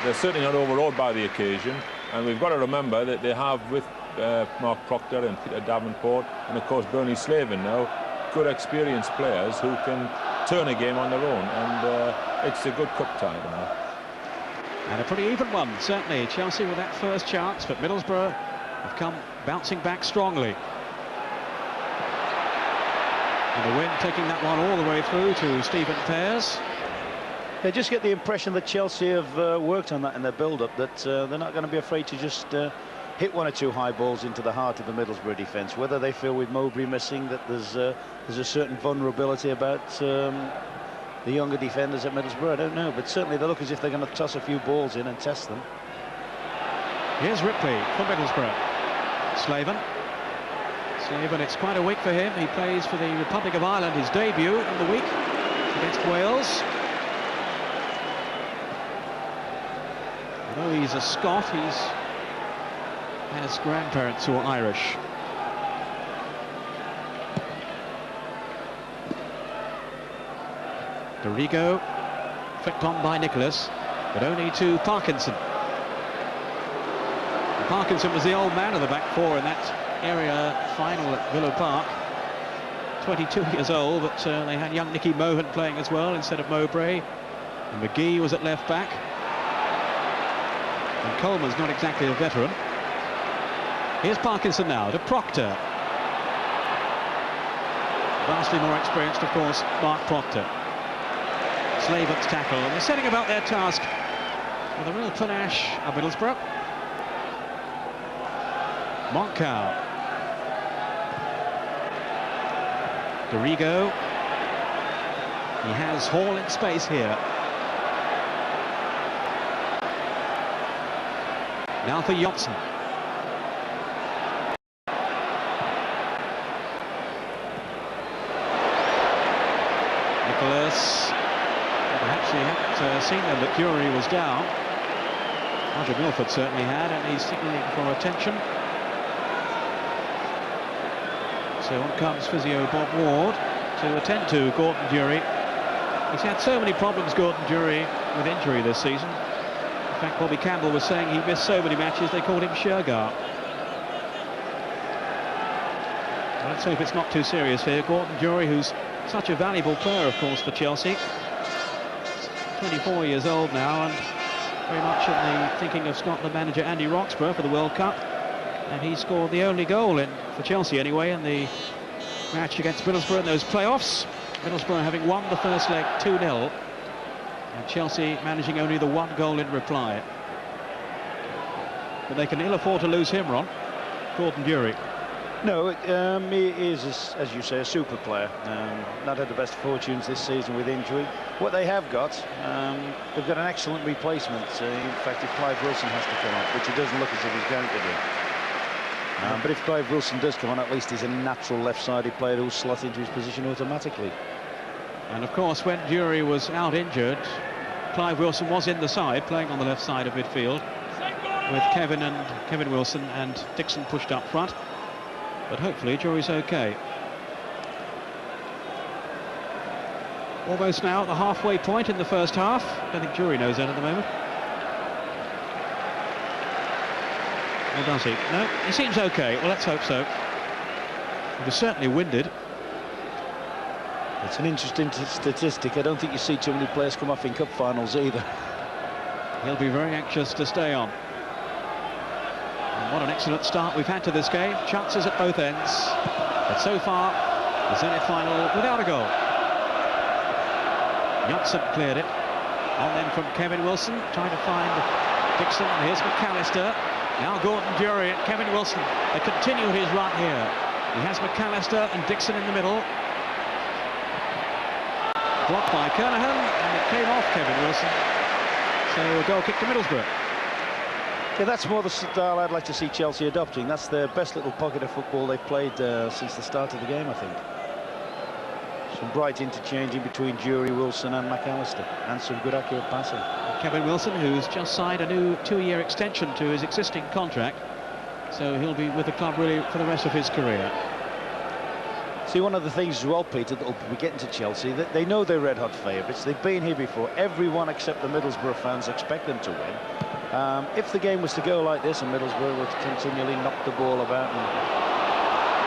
they're certainly not overawed by the occasion. And we've got to remember that they have, with Mark Proctor and Peter Davenport, and of course Bernie Slaven now, good experienced players who can turn a game on their own, and it's a good cup tie now. And a pretty even one, certainly. Chelsea with that first chance, but Middlesbrough have come bouncing back strongly. And the win taking that one all the way through to Stephen Pears. They just get the impression that Chelsea have worked on that in their build-up, that they're not going to be afraid to just hit one or two high balls into the heart of the Middlesbrough defence. Whether they feel with Mowbray missing that there's a certain vulnerability about the younger defenders at Middlesbrough, I don't know, but certainly they look as if they're going to toss a few balls in and test them. Here's Ripley for Middlesbrough. Slaven, it's quite a week for him. He plays for the Republic of Ireland, his debut in the week against Wales. Although he's a Scot, has grandparents who are Irish. Dorigo, flicked on by Nicholas, but only to Parkinson. And Parkinson was the old man of the back four in that area final at Villa Park. 22 years old, but they had young Nicky Mohan playing as well instead of Mowbray. And McGee was at left back. And Coleman's not exactly a veteran. Here's Parkinson now to Proctor. Vastly more experienced, of course, Mark Proctor. Slaven's tackle, and they're setting about their task with a real panache of Middlesbrough. Moncau. Dorigo. He has Hall in space here. Now for Johnson. Nicholas. Perhaps he hadn't seen them, but Dury was down. Roger Milford certainly had, and he's signaling for attention. So on comes physio Bob Ward to attend to Gordon Dury. He's had so many problems, Gordon Dury, with injury this season. In fact, Bobby Campbell was saying he missed so many matches they called him Shergar. Let's hope it's not too serious here. Gordon Dury, who's such a valuable player, of course, for Chelsea. 24 years old now, and very much in the thinking of Scotland manager Andy Roxburgh for the World Cup, and he scored the only goal for Chelsea anyway in the match against Middlesbrough in those playoffs. Middlesbrough having won the first leg 2-0, and Chelsea managing only the 1 goal in reply. But they can ill afford to lose him, Ron. Gordon Durie. No, he is, as you say, a super player. Not had the best fortunes this season with injury. What they have got, they've got an excellent replacement. In fact, if Clive Wilson has to come up, which it doesn't look as if he's going to do. But if Clive Wilson does come on, at least he's a natural left-sided player who'll slot into his position automatically. And of course, when Durie was out injured, Clive Wilson was in the side, playing on the left side of midfield, with Kevin Wilson and Dixon pushed up front. But hopefully Durie's okay. Almost now at the halfway point in the first half. I don't think Durie knows that at the moment. Or does he? No, he seems okay. Well, let's hope so. He was certainly winded. It's an interesting statistic. I don't think you see too many players come off in cup finals either. He'll be very anxious to stay on. And what an excellent start we've had to this game. Chances at both ends. But so far, the Zenith final without a goal. Johnson cleared it. On then from Kevin Wilson, trying to find Dixon. Here's McAllister. Now Gordon Durie and Kevin Wilson. They continue his run here. He has McAllister and Dixon in the middle. Blocked by Kernahan, and it came off Kevin Wilson. So a goal kick to Middlesbrough. Yeah, that's more the style I'd like to see Chelsea adopting. That's the best little pocket of football they've played since the start of the game, I think. Some bright interchanging between Durie, Wilson and McAllister, and some good accurate passing. Kevin Wilson, who's just signed a new 2-year extension to his existing contract, so he'll be with the club really for the rest of his career. See, one of the things as well, Peter, that will be getting to Chelsea, that they know they're red-hot favourites. They've been here before. Everyone except the Middlesbrough fans expect them to win. If the game was to go like this and Middlesbrough would continually knock the ball about and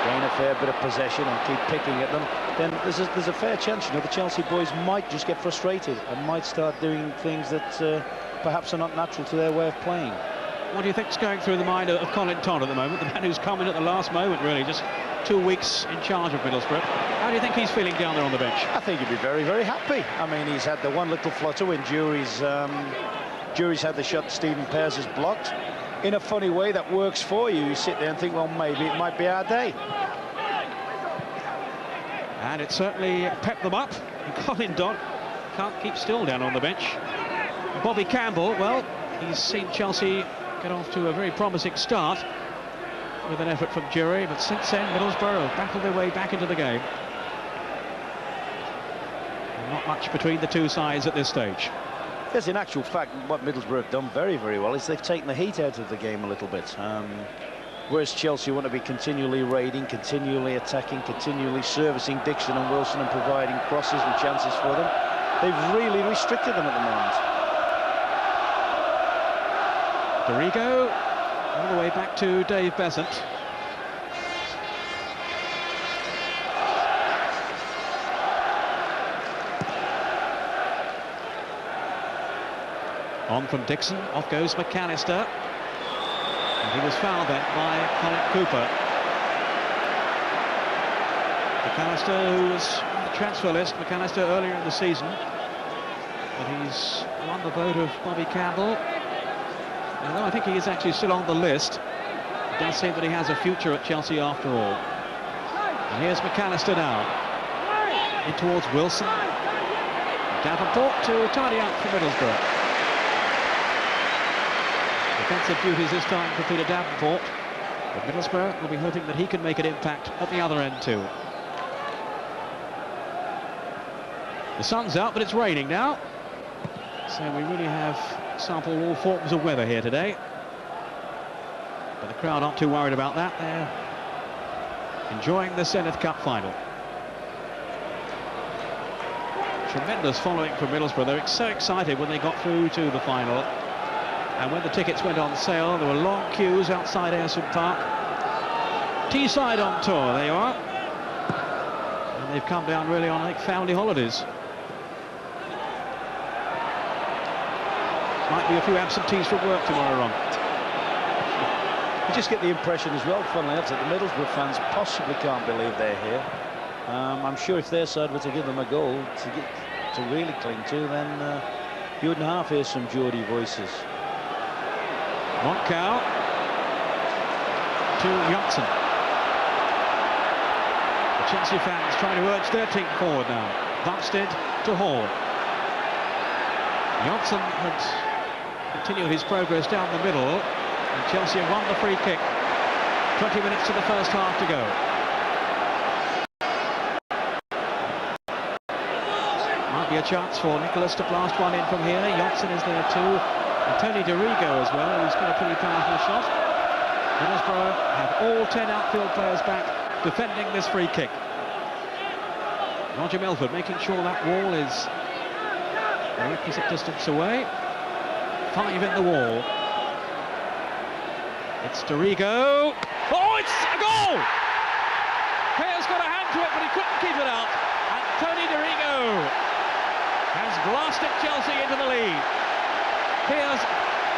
gain a fair bit of possession and keep picking at them, then there's a fair chance, you know, the Chelsea boys might just get frustrated and might start doing things that perhaps are not natural to their way of playing. What do you think's going through the mind of Colin Todd at the moment, the man who's come in at the last moment, really, just 2 weeks in charge of Middlesbrough? How do you think he's feeling down there on the bench? I think he'd be very, very happy. I mean, he's had the one little flutter when Durie's had the shot Stephen Pears has blocked. In a funny way, that works for you. You sit there and think, well, maybe it might be our day. And it certainly pepped them up. And Colin Todd can't keep still down on the bench. Bobby Campbell, well, he's seen Chelsea get off to a very promising start with an effort from Durie, but since then Middlesbrough battled their way back into the game. And not much between the two sides at this stage. Yes, in actual fact, what Middlesbrough have done very, very well is they've taken the heat out of the game a little bit. Whereas Chelsea want to be continually raiding, continually attacking, continually servicing Dixon and Wilson and providing crosses and chances for them. They've really restricted them at the moment. Dorigo, all the way back to Dave Besant. On from Dixon, off goes McAllister. And he was fouled then by Colin Cooper. McAllister, who was on the transfer list, McAllister earlier in the season. But he's won the vote of Bobby Campbell. Although I think he is actually still on the list, it does seem that he has a future at Chelsea after all. And here's McAllister now. In towards Wilson. Davenport to tidy up for Middlesbrough. Defensive duties this time for Peter Davenport. But Middlesbrough will be hoping that he can make an impact at the other end too. The sun's out, but it's raining now. So we really have sampled all forms of weather here today. But the crowd aren't too worried about that. They're enjoying the Zenith Cup final. Tremendous following from Middlesbrough. They were so excited when they got through to the final. And when the tickets went on sale, there were long queues outside Ayresome Park. Teesside on tour, there you are. And they've come down really on like family holidays. Might be a few absentees from work tomorrow, Ron. You just get the impression as well, funnily enough, that the Middlesbrough fans possibly can't believe they're here. I'm sure if their side were to give them a goal to really cling to, then you wouldn't half hear some Geordie voices. Montcow to Johnson. The Chelsea fans trying to urge their team forward now. Bumstead to Hall. Johnson had continued his progress down the middle, and Chelsea have won the free kick. 20 minutes to the first half to go. Might be a chance for Nicholas to blast one in from here. Johnson is there too. And Tony DeRigo as well, who's got a pretty powerful shot. Middlesbrough have all 10 outfield players back defending this free kick. Roger Milford making sure that wall is the requisite distance away. 5 in the wall. It's DeRigo. Oh, it's a goal! Pear's got a hand to it, but he couldn't keep it out. And Tony DeRigo has blasted Chelsea into the lead. Pears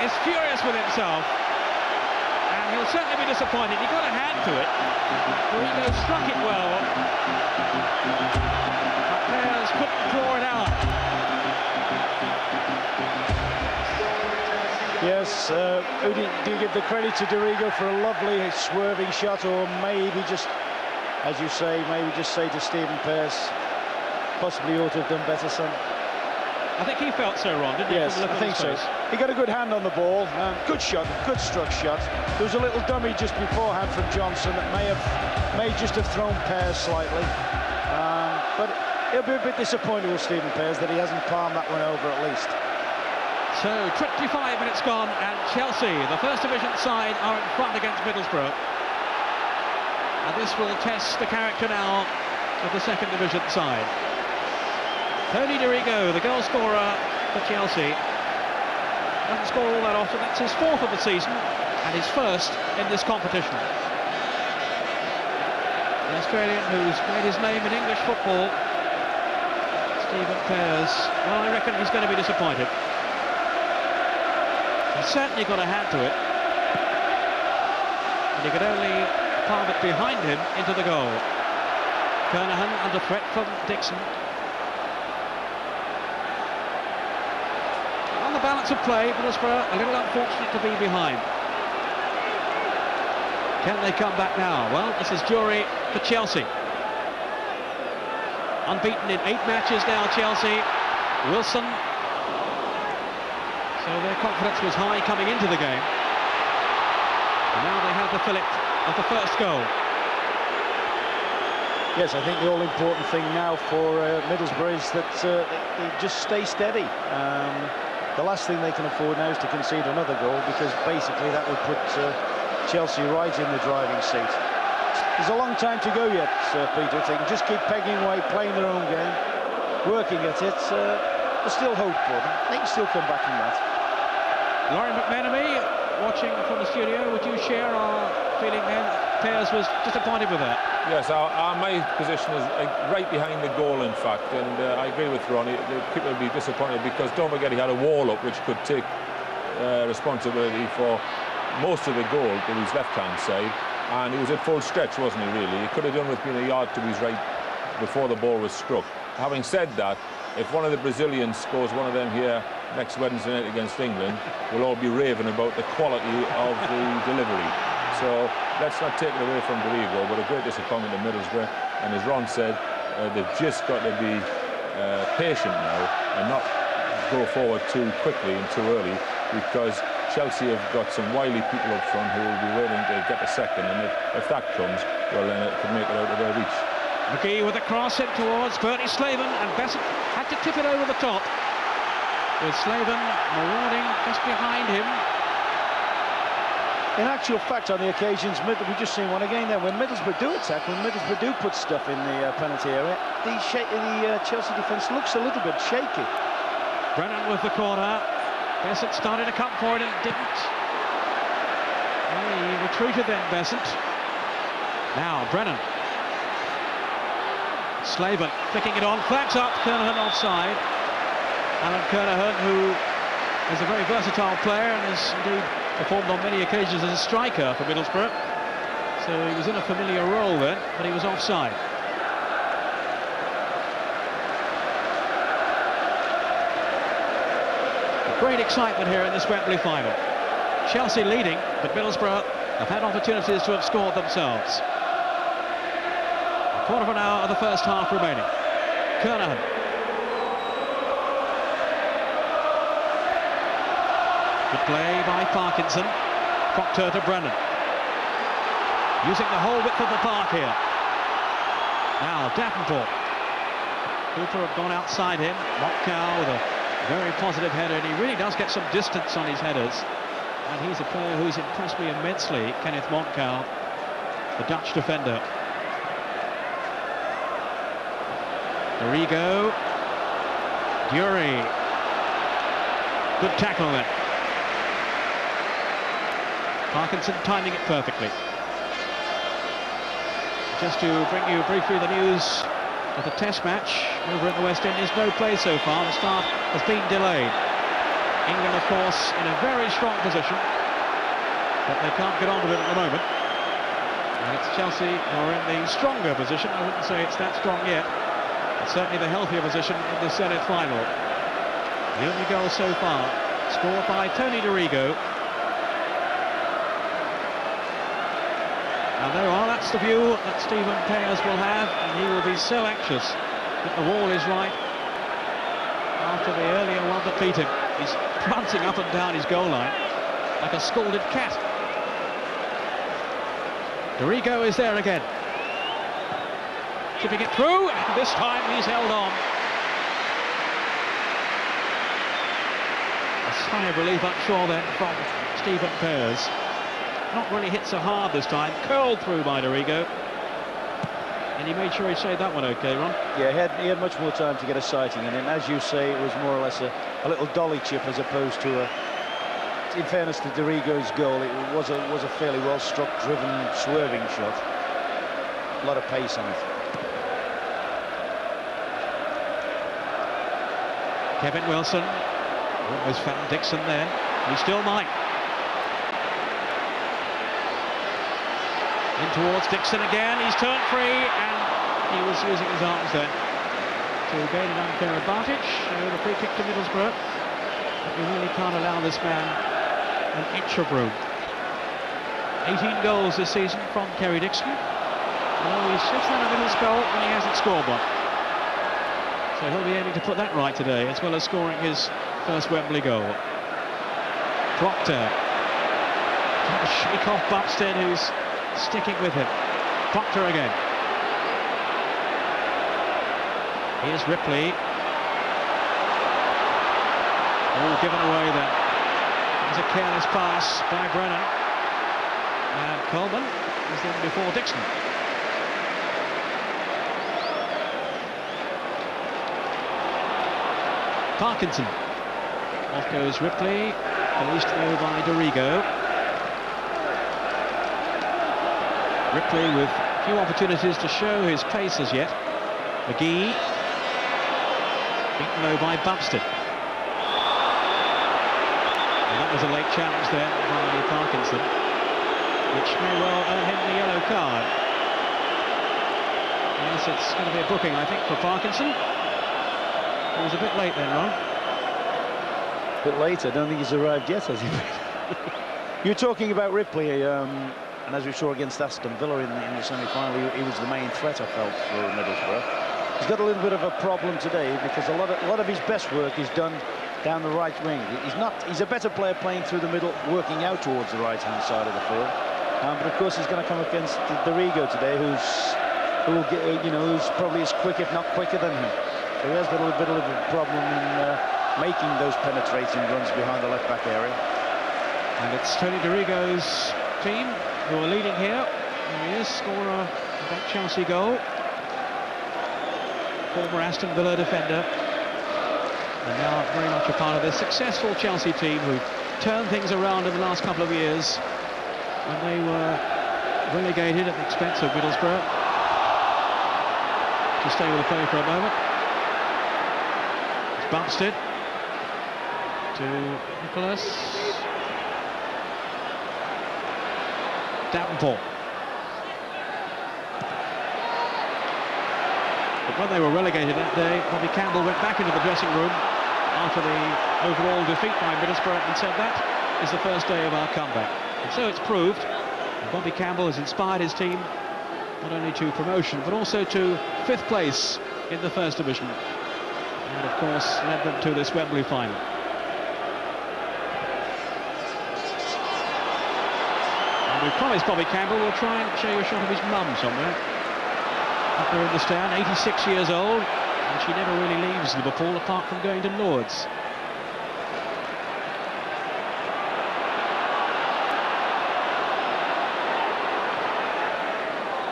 is furious with himself, and he'll certainly be disappointed. He got a hand to it. DeRigo struck it well, but Pears couldn't draw it out. Yes, who do you give the credit to DeRigo for a lovely swerving shot, or maybe just, as you say, maybe just say to Stephen Pearce, possibly ought to have done better, son? I think he felt so, Ron, didn't he? Yes, I think so. He got a good hand on the ball, good shot, good struck shot. There was a little dummy just beforehand from Johnson that may just have thrown Pearce slightly, but he'll be a bit disappointed with Stephen Pearce that he hasn't palmed that one over at least. So 25 minutes gone, and Chelsea, the first division side, are in front against Middlesbrough. And this will test the character now of the second division side. Tony DeRigo, the goal scorer for Chelsea, doesn't score all that often. That's his 4th of the season and his 1st in this competition. The Australian who's made his name in English football, Stephen Pearce, well, I reckon he's going to be disappointed. He certainly got a hand to it, and he could only palm it behind him into the goal. Kernahan under threat from Dixon. On the balance of play, Middlesbrough a little unfortunate to be behind. Can they come back now? Well, this is Jury for Chelsea. Unbeaten in 8 matches now, Chelsea. Wilson. So their confidence was high coming into the game. And now they have the fillip of the first goal. Yes, I think the all-important thing now for Middlesbrough is that they just stay steady. The last thing they can afford now is to concede another goal, because basically that would put Chelsea right in the driving seat. There's a long time to go yet, Peter. If they can just keep pegging away, playing their own game, working at it, there's still hope for them. They can still come back from that. Laurie McMenemy, watching from the studio, would you share our feeling then? Pearce was disappointed with that. Yes, my position is right behind the goal, in fact, and I agree with Ronnie. The people will be disappointed because don't forget he had a wall up which could take responsibility for most of the goal to his left-hand side, and he was at full stretch, wasn't he, really? He could have done with being a yard to his right before the ball was struck. Having said that, if one of the Brazilians scores one of them here next Wednesday night against England, we'll all be raving about the quality of the delivery. So let's not take it away from DeRigo, but a great disappointment to Middlesbrough. And as Ron said, they've just got to be patient now and not go forward too quickly and too early, because Chelsea have got some wily people up front who will be waiting to get the second, and if that comes, well, then it could make it out of their reach. McGee with a cross in towards Bernie Slaven, and Bessett had to tip it over the top, with Slaven marauding just behind him. In actual fact, on the occasions, we've just seen one again there, when Middlesbrough do attack, when Middlesbrough do put stuff in the penalty area, the Chelsea defence looks a little bit shaky. Brennan with the corner. Bessett started to come for it and didn't. He retreated then, Bessett. Now, Brennan. Slaven flicking it on, flags up, Kernahan offside. Alan Kernahan, who is a very versatile player and has indeed performed on many occasions as a striker for Middlesbrough. So he was in a familiar role then, but he was offside. Great excitement here in this Wembley final. Chelsea leading, but Middlesbrough have had opportunities to have scored themselves. A quarter of an hour of the first half remaining. Kernahan. Good play by Parkinson. Proctor to Brennan. Using the whole width of the park here. Now Davenport. Cooper had gone outside him. Montcow with a very positive header, and he really does get some distance on his headers. And he's a player who's impressed me immensely, Kenneth Montcow, the Dutch defender. Arrigo. Dury. Good tackle then. Parkinson timing it perfectly. Just to bring you briefly the news of the Test match over at the West Indies. No play so far. The start has been delayed. England, of course, in a very strong position, but they can't get on with it at the moment. And it's Chelsea who are in the stronger position. I wouldn't say it's that strong yet. It's certainly the healthier position in the Zenith final. The only goal so far scored by Tony Dorigo. And there are, that's the view that Stephen Pears will have, and he will be so anxious that the wall is right after the earlier one that beat him. He's prancing up and down his goal line like a scalded cat. Dorigo is there again. Chipping it through, and this time he's held on. A sigh of relief, I'm sure, then, from Stephen Pears. Not really hit so hard this time, curled through by Dorigo. And he made sure he saved that one okay, Ron? Yeah, he had much more time to get a sighting in, and as you say, it was more or less a little dolly chip as opposed to a... In fairness to Dorigo's goal, it was a fairly well-struck, driven, swerving shot. A lot of pace on it. Kevin Wilson almost found Dixon then. He still might. In towards Dixon again, he's turned free, and he was using his arms then to gain an unfair advantage. So the free kick to Middlesbrough. But we really can't allow this man an inch of room. 18 goals this season from Kerry Dixon. Although he's just had a little spell when he hasn't scored one. So he'll be aiming to put that right today, as well as scoring his first Wembley goal. Proctor. Trying to shake off Bumstead, who's sticking with him. Proctor again. Here's Ripley. All given away then. It was a careless pass by Brennan. And Coleman is in before Dixon. Parkinson. Off goes Ripley. Released though by Dorigo. Ripley with few opportunities to show his pace as yet. McGee. Beaten low by Bumstead. And that was a late challenge there by Parkinson, which may well earn him the yellow card. Yes, it's going to be a booking, I think, for Parkinson. It was a bit late then, Ron. A bit late, I don't think he's arrived yet, has he? You're talking about Ripley, and as we saw against Aston Villa in the semi-final, he was the main threat, I felt, for Middlesbrough. He's got a little bit of a problem today because a lot of his best work is done down the right wing. He's a better player playing through the middle, working out towards the right-hand side of the field. But of course, he's going to come against Dorigo today, who's probably as quick, if not quicker, than him. So he has got a little bit of a problem in making those penetrating runs behind the left-back area. And it's Tony Dorigo's team who are leading here. There he is, scorer of that Chelsea goal. Former Aston Villa defender. And now very much a part of this successful Chelsea team who turned things around in the last couple of years when they were relegated at the expense of Middlesbrough. To stay with the play for a moment. It's Bumstead. to Nicholas. Davenport. But when they were relegated that day, Bobby Campbell went back into the dressing room after the overall defeat by Middlesbrough and said that is the first day of our comeback. And so it's proved. And Bobby Campbell has inspired his team not only to promotion but also to 5th place in the First Division. And of course led them to this Wembley final. And we promised Bobby Campbell we'll try and show you a shot of his mum somewhere. Up there in the stand, 86 years old, and she never really leaves Liverpool apart from going to Lourdes.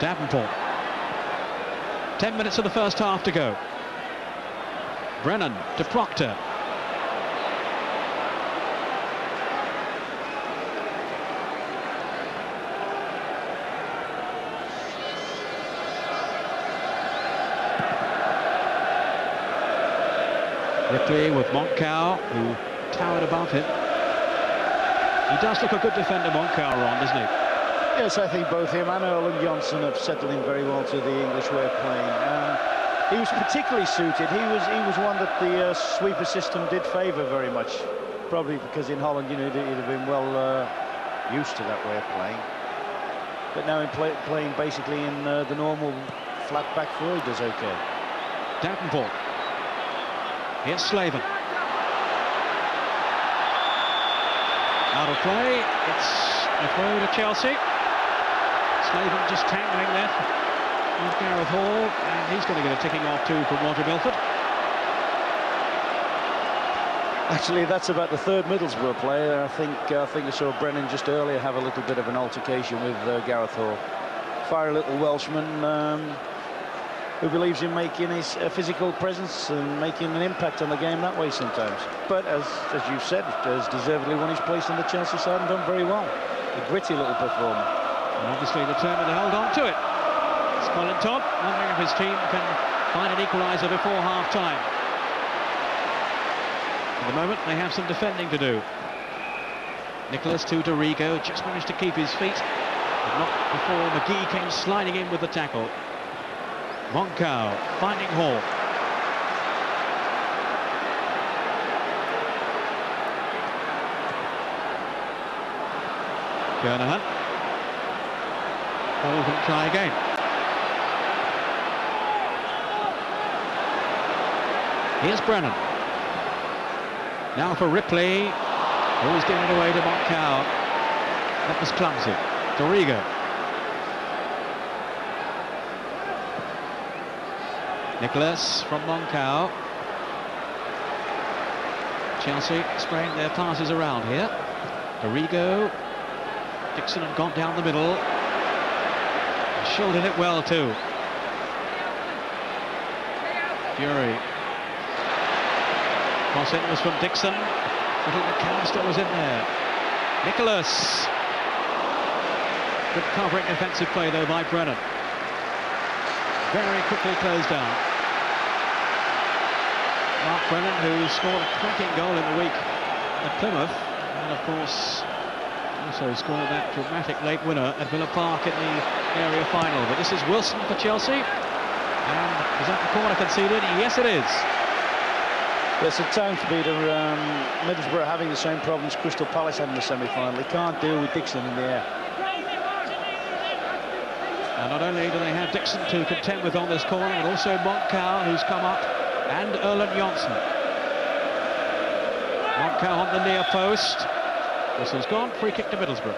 Davenport. 10 minutes of the first half to go. Brennan to Proctor. Ripley with Montcow, who towered above him. He does look a good defender, Montcow, Ron, doesn't he? Yes, I think both him and Erland Johnson have settled in very well to the English way of playing. He was particularly suited. He was one that the sweeper system did favour very much, probably because in Holland, you know, he'd have been well used to that way of playing. But now in playing basically in the normal flat back four, he does okay. Davenport. Here's Slaven. Out of play. It's a throw to Chelsea. Slaven just tangling there with Gareth Hall, and he's going to get a ticking off too from Roger Milford. Actually, that's about the 3rd Middlesbrough player. I think I saw Brennan just earlier have a little bit of an altercation with Gareth Hall. Fiery little Welshman who believes in making his physical presence and making an impact on the game that way sometimes. But as you've said, has deservedly won his place on the Chelsea side and done very well. A gritty little performer. And obviously determined to hold on to it. Colin Todd wondering if his team can find an equaliser before half-time. At the moment, they have some defending to do. Nicholas to Dorigo, just managed to keep his feet, but not before McGee came sliding in with the tackle. Montcow finding Hall. Kernahan. Hall can try again. Here's Brennan. Now for Ripley. Always giving it away to Montcow. That was clumsy. Dorigo. Nicholas from Montcow. Chelsea spraying their passes around here. Dorigo. Dixon had gone down the middle. Shouldered it well too. Fury. Cross in was from Dixon. Little McAllister was in there. Nicholas. Good covering offensive play though by Brennan. Very quickly closed down. Mark Brennan, who scored a cracking goal in the week at Plymouth, and of course also scored that dramatic late winner at Villa Park in the area final. But this is Wilson for Chelsea, and is that the corner conceded? Yes, it is. Yes, at times, Peter, Middlesbrough having the same problems Crystal Palace had in the semi-final. They can't deal with Dixon in the air. And not only do they have Dixon to contend with on this corner, but also Montcow, who's come up, and Erland Johnsen. Montcow on the near post. This has gone, free kick to Middlesbrough.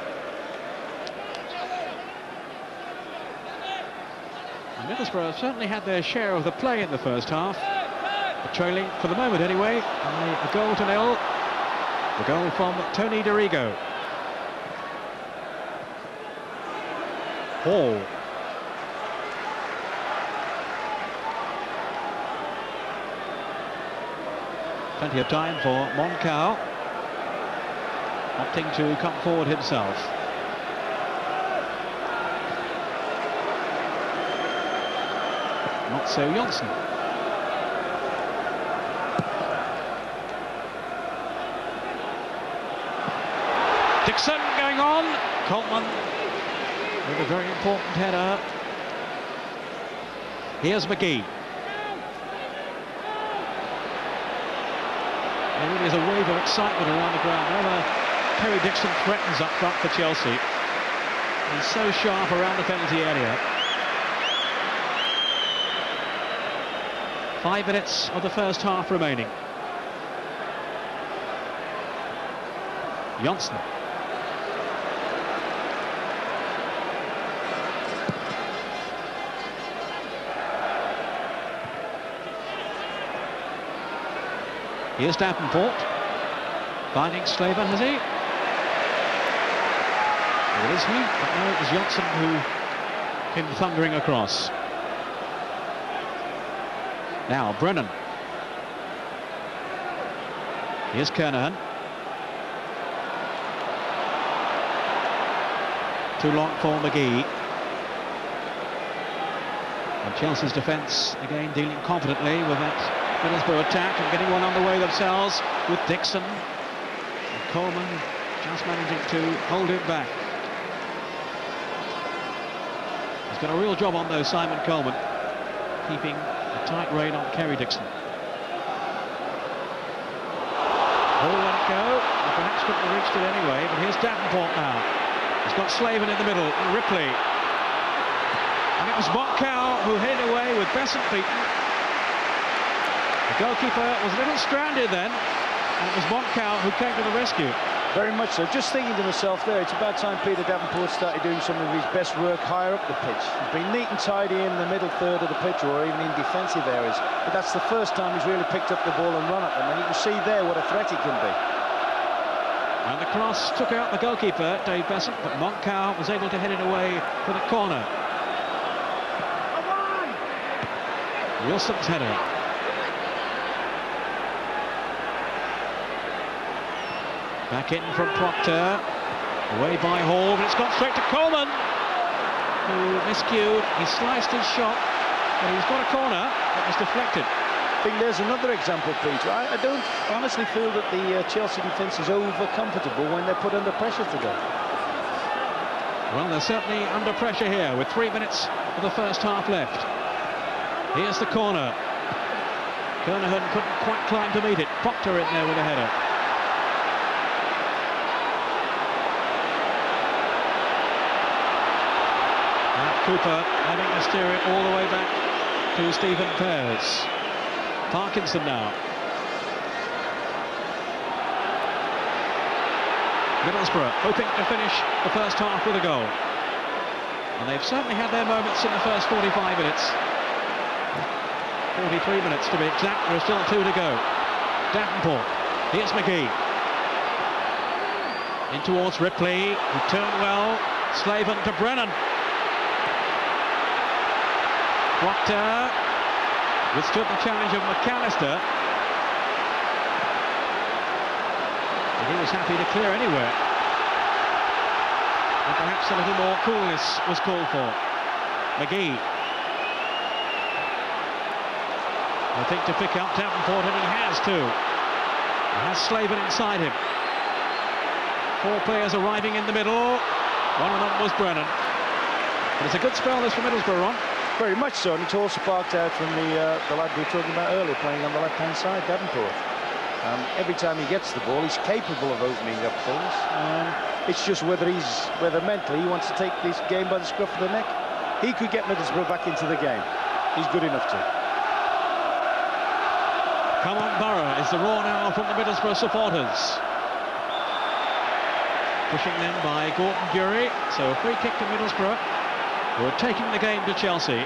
And Middlesbrough certainly had their share of the play in the first half. But trailing, for the moment anyway, a goal to nil. The goal from Tony Dorigo. Hall. Plenty of time for Montcow, wanting to come forward himself. Not so Johnsen. Dixon going on. Coleman with a very important header. Here's McGee. There really is a wave of excitement around the ground whenever Kerry Dixon threatens up front for Chelsea. He's so sharp around the penalty area. 5 minutes of the first half remaining. Johnson. Here's Davenport. Finding Slaven, has he? Or is he? But no, it was Johnson who came thundering across. Now, Brennan. Here's Kernahan. Too long for McGee. And Chelsea's defence again dealing confidently with that Middlesbrough attack and getting one underway themselves with Dixon. And Coleman just managing to hold it back. He's got a real job on though, Simon Coleman, keeping a tight rein on Kerry Dixon. Ball let it go, and perhaps couldn't have reached it anyway, but here's Davenport now. He's got Slaven in the middle, and Ripley. And it was Montcow who hit it away with Besant beaten. The goalkeeper was a little stranded then, and it was Montcow who came to the rescue. Very much so. Just thinking to myself there, it's about time Peter Davenport started doing some of his best work higher up the pitch. He's been neat and tidy in the middle third of the pitch or even in defensive areas, but that's the first time he's really picked up the ball and run at them, and you can see there what a threat he can be. And the cross took out the goalkeeper, Dave Besant, but Montcow was able to head it away for the corner. Wilson's header. Back in from Proctor, away by Hall, but it's gone straight to Coleman, who miscued. He sliced his shot, but he's got a corner that was deflected. I think there's another example, Peter. I don't honestly feel that the Chelsea defence is over-comfortable when they're put under pressure today. Well, they're certainly under pressure here with 3 minutes of the first half left. Here's the corner. Kernahan couldn't quite climb to meet it. Proctor in there with a header. Cooper having to steer it all the way back to Stephen Pears. Parkinson now. Middlesbrough hoping to finish the first half with a goal. And they've certainly had their moments in the first 45 minutes. 43 minutes to be exact, there are still 2 to go. Davenport, here's McGee. In towards Ripley, who turned well. Slaven to Brennan. Proctor withstood the challenge of McAllister. And he was happy to clear anywhere. And perhaps a little more coolness was called for. McGee. I think to pick up Davenport, and he has too. He has Slaven inside him. 4 players arriving in the middle. One of them was Brennan. But it's a good spell this for Middlesbrough, Ron. Very much so, and it's all sparked out from the lad we were talking about earlier, playing on the left-hand side, Davenport. Every time he gets the ball, he's capable of opening up things. It's just whether mentally he wants to take this game by the scruff of the neck. He could get Middlesbrough back into the game. He's good enough to. Come on, Borough is the roar now from the Middlesbrough supporters. Pushing them by Gordon Dury. So a free kick to Middlesbrough, who are taking the game to Chelsea.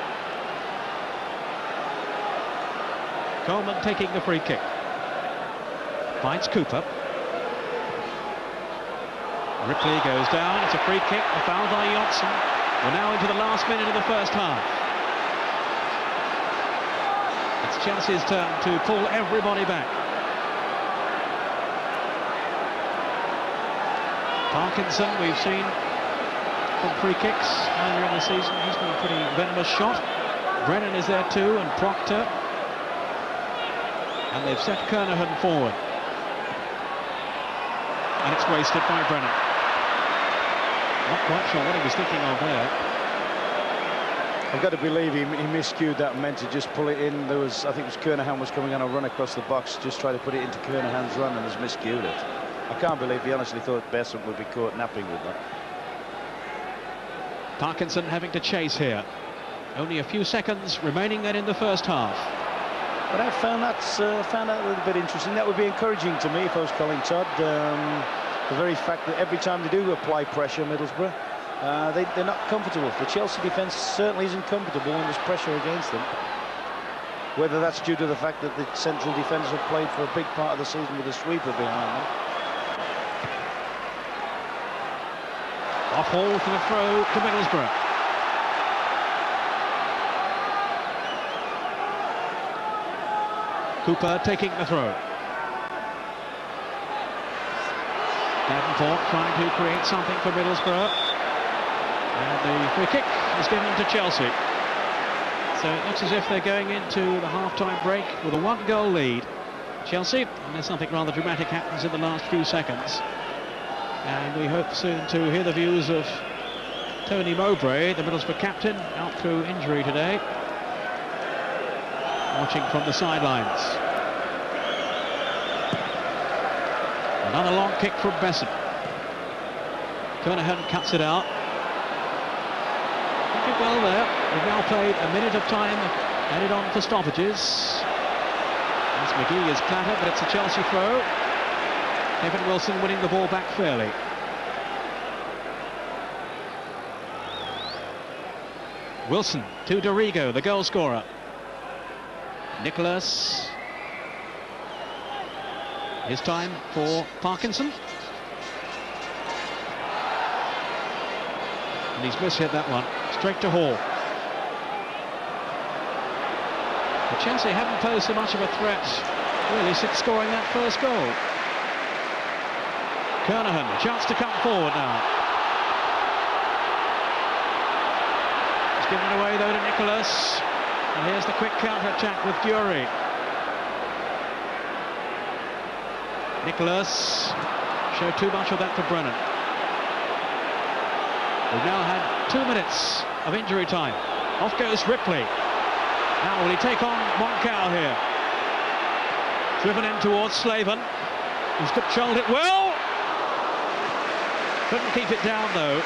Coleman taking the free kick. Finds Cooper. Ripley goes down. It's a free kick. A foul by Johnson. We're now into the last minute of the first half. It's Chelsea's turn to pull everybody back. Parkinson, we've seen from free kicks earlier in the season. He's got a pretty venomous shot. Brennan is there too, and Proctor. And they've set Kernahan forward. And it's wasted by Brennan. Not quite sure what he was thinking of there. I've got to believe he miscued that and meant to just pull it in. There was, I think it was Kernahan was coming on a run across the box, just try to put it into Kernahan's run and has miscued it. I can't believe he honestly thought Besant would be caught napping with that. Parkinson having to chase here. Only a few seconds remaining then in the first half. But I found that a little bit interesting. That would be encouraging to me if I was Colin Todd. The very fact that every time they do apply pressure, Middlesbrough, they're not comfortable. The Chelsea defence certainly isn't comfortable when there's pressure against them. Whether that's due to the fact that the central defenders have played for a big part of the season with a sweeper behind them. Off ball for the throw to Middlesbrough. Cooper taking the throw. Davenport trying to create something for Middlesbrough. And the free kick is given to Chelsea. So it looks as if they're going into the half-time break with a one-goal lead. Chelsea, unless something rather dramatic happens in the last few seconds. And we hope soon to hear the views of Tony Mowbray, the Middlesbrough captain, out through injury today. Watching from the sidelines. Another long kick from Besant. Kernahan cuts it out. Did well there. We've now played a minute of time, headed on for stoppages. As McGee is clattered, but it's a Chelsea throw. Kevin Wilson winning the ball back fairly. Wilson to Dorigo, the goal scorer. Nicholas. His time for Parkinson. And he's mishit that one. Straight to Hall. But Chelsea haven't posed so much of a threat, really, since scoring that first goal. Kernahan, a chance to come forward now. It's given away though to Nicholas. And here's the quick counter-attack with Dury. Nicholas showed too much of that for Brennan. We've now had 2 minutes of injury time. Off goes Ripley. Now will he take on Moncau here? Driven in towards Slaven. He's controlled it well. Couldn't keep it down though.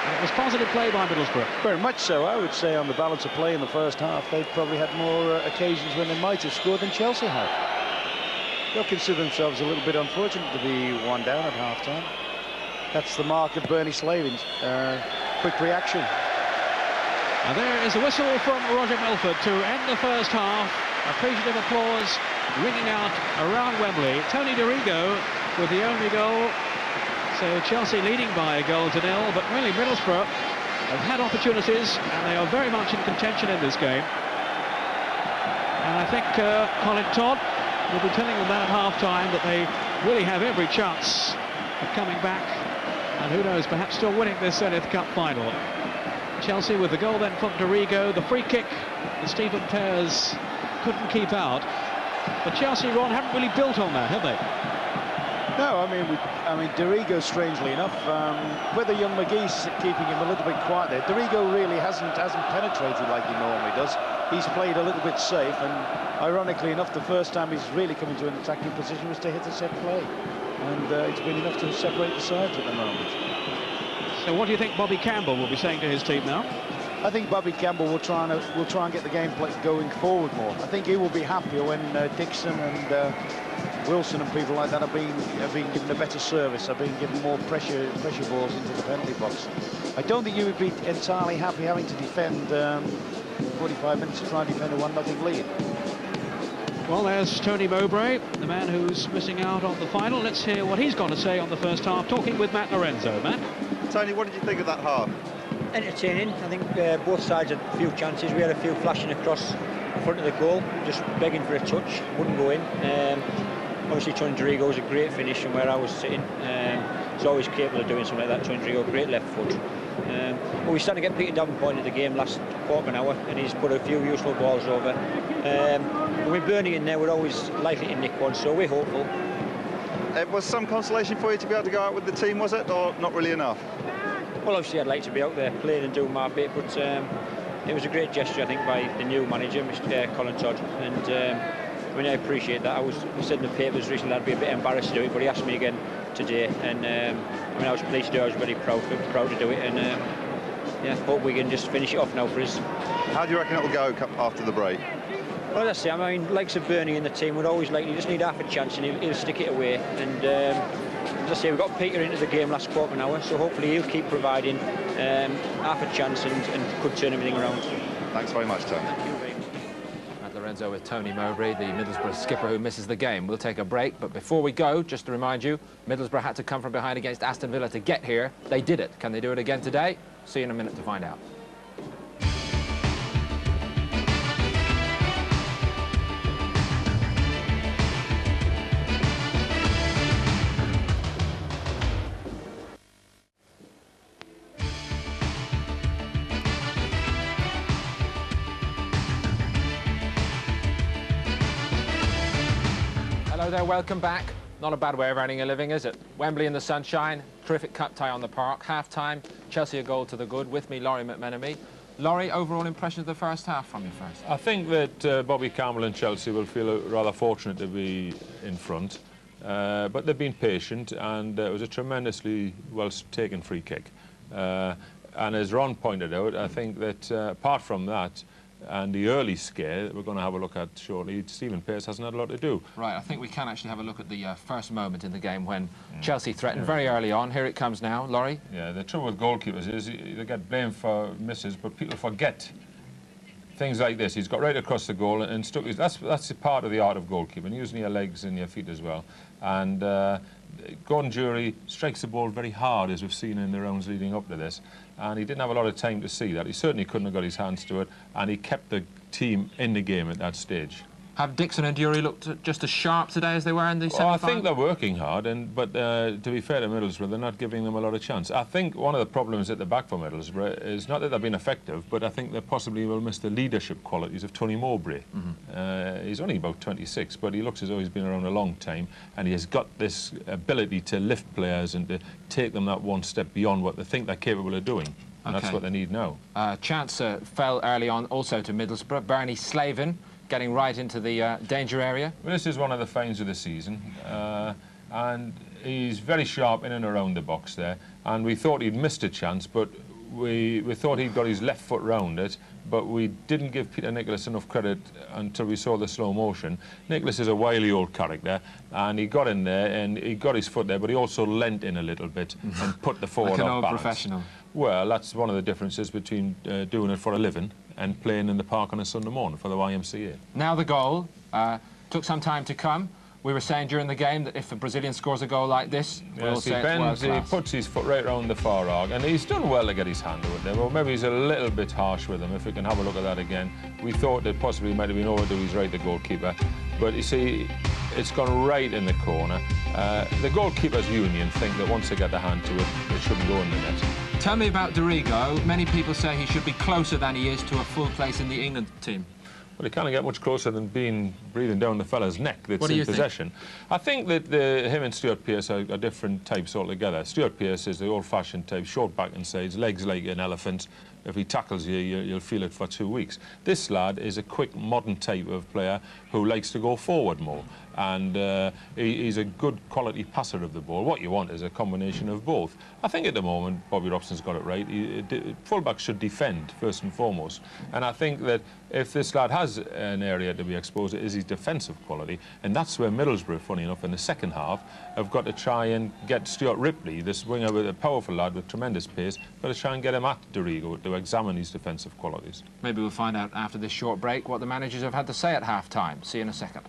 And it was positive play by Middlesbrough. Very much so, I would say, on the balance of play in the first half. They've probably had more occasions when they might have scored than Chelsea had. They'll consider themselves a little bit unfortunate to be one down at half-time. That's the mark of Bernie Slavin's quick reaction. And there is a whistle from Roger Milford to end the first half. Appreciative applause ringing out around Wembley. Tony Dorigo with the only goal. So Chelsea leading by a goal to nil, but really Middlesbrough have had opportunities and they are very much in contention in this game. And I think Colin Todd will be telling them that at half-time that they really have every chance of coming back and who knows, perhaps still winning this Zenith Cup final. Chelsea with the goal then from Dorigo, the free kick that Stephen Pears couldn't keep out. But Chelsea, Ron, haven't really built on that, have they? No, I mean, Dorigo, strangely enough, whether young McGee's keeping him a little bit quiet there, Dorigo really hasn't penetrated like he normally does. He's played a little bit safe, and ironically enough, the first time he's really come into an attacking position was to hit a set play, and it's been enough to separate the sides at the moment. So what do you think Bobby Campbell will be saying to his team now? I think Bobby Campbell will try and get the game going forward more. I think he will be happier when Dixon and Wilson and people like that are being given a better service, are being given more pressure balls into the penalty box. I don't think you would be entirely happy having to defend 45 minutes to try and defend a 1-0 lead. Well, there's Tony Mowbray, the man who's missing out on the final. Let's hear what he's got to say on the first half, talking with Matt Lorenzo. Matt? Tony, what did you think of that half? Entertaining. I think both sides had a few chances. We had a few flashing across the front of the goal, just begging for a touch, wouldn't go in. Obviously, Tony Dorigo's a great finish from where I was sitting. He's always capable of doing something like that. Tony Dorigo, great left foot. But we started to get Peter Davenport into the game last quarter of an hour, and he's put a few useful balls over. With Bernie in there, we're always likely to nick one, so we're hopeful. It was some consolation for you to be able to go out with the team, was it, or not really enough? Well, obviously I'd like to be out there playing and doing my bit, but it was a great gesture, I think, by the new manager, Mr. Colin Todd, and I mean, I appreciate that. He said in the papers recently I'd be a bit embarrassed to do it, but he asked me again today, and I mean, I was pleased to do it. I was very proud to do it, and yeah, hope we can just finish it off now for us. How do you reckon it will go after the break? Well, that's it. I mean, likes of Bernie in the team would always like, you just need half a chance and he'll stick it away. And as I say, we got Peter into the game last quarter of an hour, so hopefully he'll keep providing half a chance and could turn everything around. Thanks very much, Tony. Thank you very much. At Lorenzo with Tony Mowbray, the Middlesbrough skipper who misses the game. We'll take a break, but before we go, just to remind you, Middlesbrough had to come from behind against Aston Villa to get here. They did it. Can they do it again today? See you in a minute to find out. Hello there, welcome back. Not a bad way of earning a living, is it? Wembley in the sunshine, terrific cup tie on the park, half-time, Chelsea a goal to the good. With me, Laurie McMenemy. Laurie, overall impressions of the first half from you first? I think that Bobby Campbell and Chelsea will feel rather fortunate to be in front, but they've been patient, and it was a tremendously well-taken free kick. And as Ron pointed out, I think that apart from that, and the early scare that we're going to have a look at shortly, Stephen Pearce hasn't had a lot to do. Right, I think we can actually have a look at the first moment in the game when Chelsea threatened very early on. Here it comes now. Laurie? Yeah, the trouble with goalkeepers is they get blamed for misses, but people forget things like this. He's got right across the goal and stuck his... That's a part of the art of goalkeeping, using your legs and your feet as well. And Gordon Jury strikes the ball very hard, as we've seen in the rounds leading up to this. And he didn't have a lot of time to see that. He certainly couldn't have got his hands to it, and he kept the team in the game at that stage. Have Dixon and Dury looked just as sharp today as they were in the semi-final? I think they're working hard, but to be fair to Middlesbrough, they're not giving them a lot of chance. I think one of the problems at the back for Middlesbrough is not that they've been effective, but I think they possibly will miss the leadership qualities of Tony Mowbray. He's only about 26, but he looks as though he's been around a long time, and he has got this ability to lift players and to take them that one step beyond what they think they're capable of doing. And that's what they need now. Chance fell early on also to Middlesbrough. Bernie Slavin getting right into the danger area. Well, this is one of the finds of the season, and he's very sharp in and around the box there, and we thought he'd missed a chance, but we thought he'd got his left foot round it, but we didn't give Peter Nicholas enough credit until we saw the slow motion. Nicholas is a wily old character, and he got in there and he got his foot there, but he also leant in a little bit and put the forward like an off old balance. professional. Well, that's one of the differences between doing it for a living and playing in the park on a Sunday morning for the YMCA. Now the goal took some time to come. We were saying during the game that if a Brazilian scores a goal like this, we'll say it's world class. He puts his foot right round the far arc, and he's done well to get his hand to it there. Well, maybe he's a little bit harsh with him. If we can have a look at that again, we thought that possibly he might have been over to his right, the goalkeeper. But you see, it's gone right in the corner. The goalkeepers' union think that once they get the hand to it, it shouldn't go in the net. Tell me about Dorigo. Many people say he should be closer than he is to a full place in the England team. Well, he can't get much closer than breathing down the fella's neck that's in possession. I think that him and Stuart Pearce are different types altogether. Stuart Pearce is the old-fashioned type, short back and sides, legs like an elephant. If he tackles you, you'll feel it for 2 weeks. This lad is a quick, modern type of player who likes to go forward more. And he's a good quality passer of the ball. What you want is a combination of both. I think at the moment, Bobby Robson's got it right. Fullbacks should defend, first and foremost. And I think that if this lad has an area to be exposed, it is his defensive quality. And that's where Middlesbrough, funny enough, in the second half, have got to try and get Stuart Ripley, this winger with a powerful lad with tremendous pace, got to try and get him at Dorigo to examine his defensive qualities. Maybe we'll find out after this short break what the managers have had to say at half-time. See you in a second.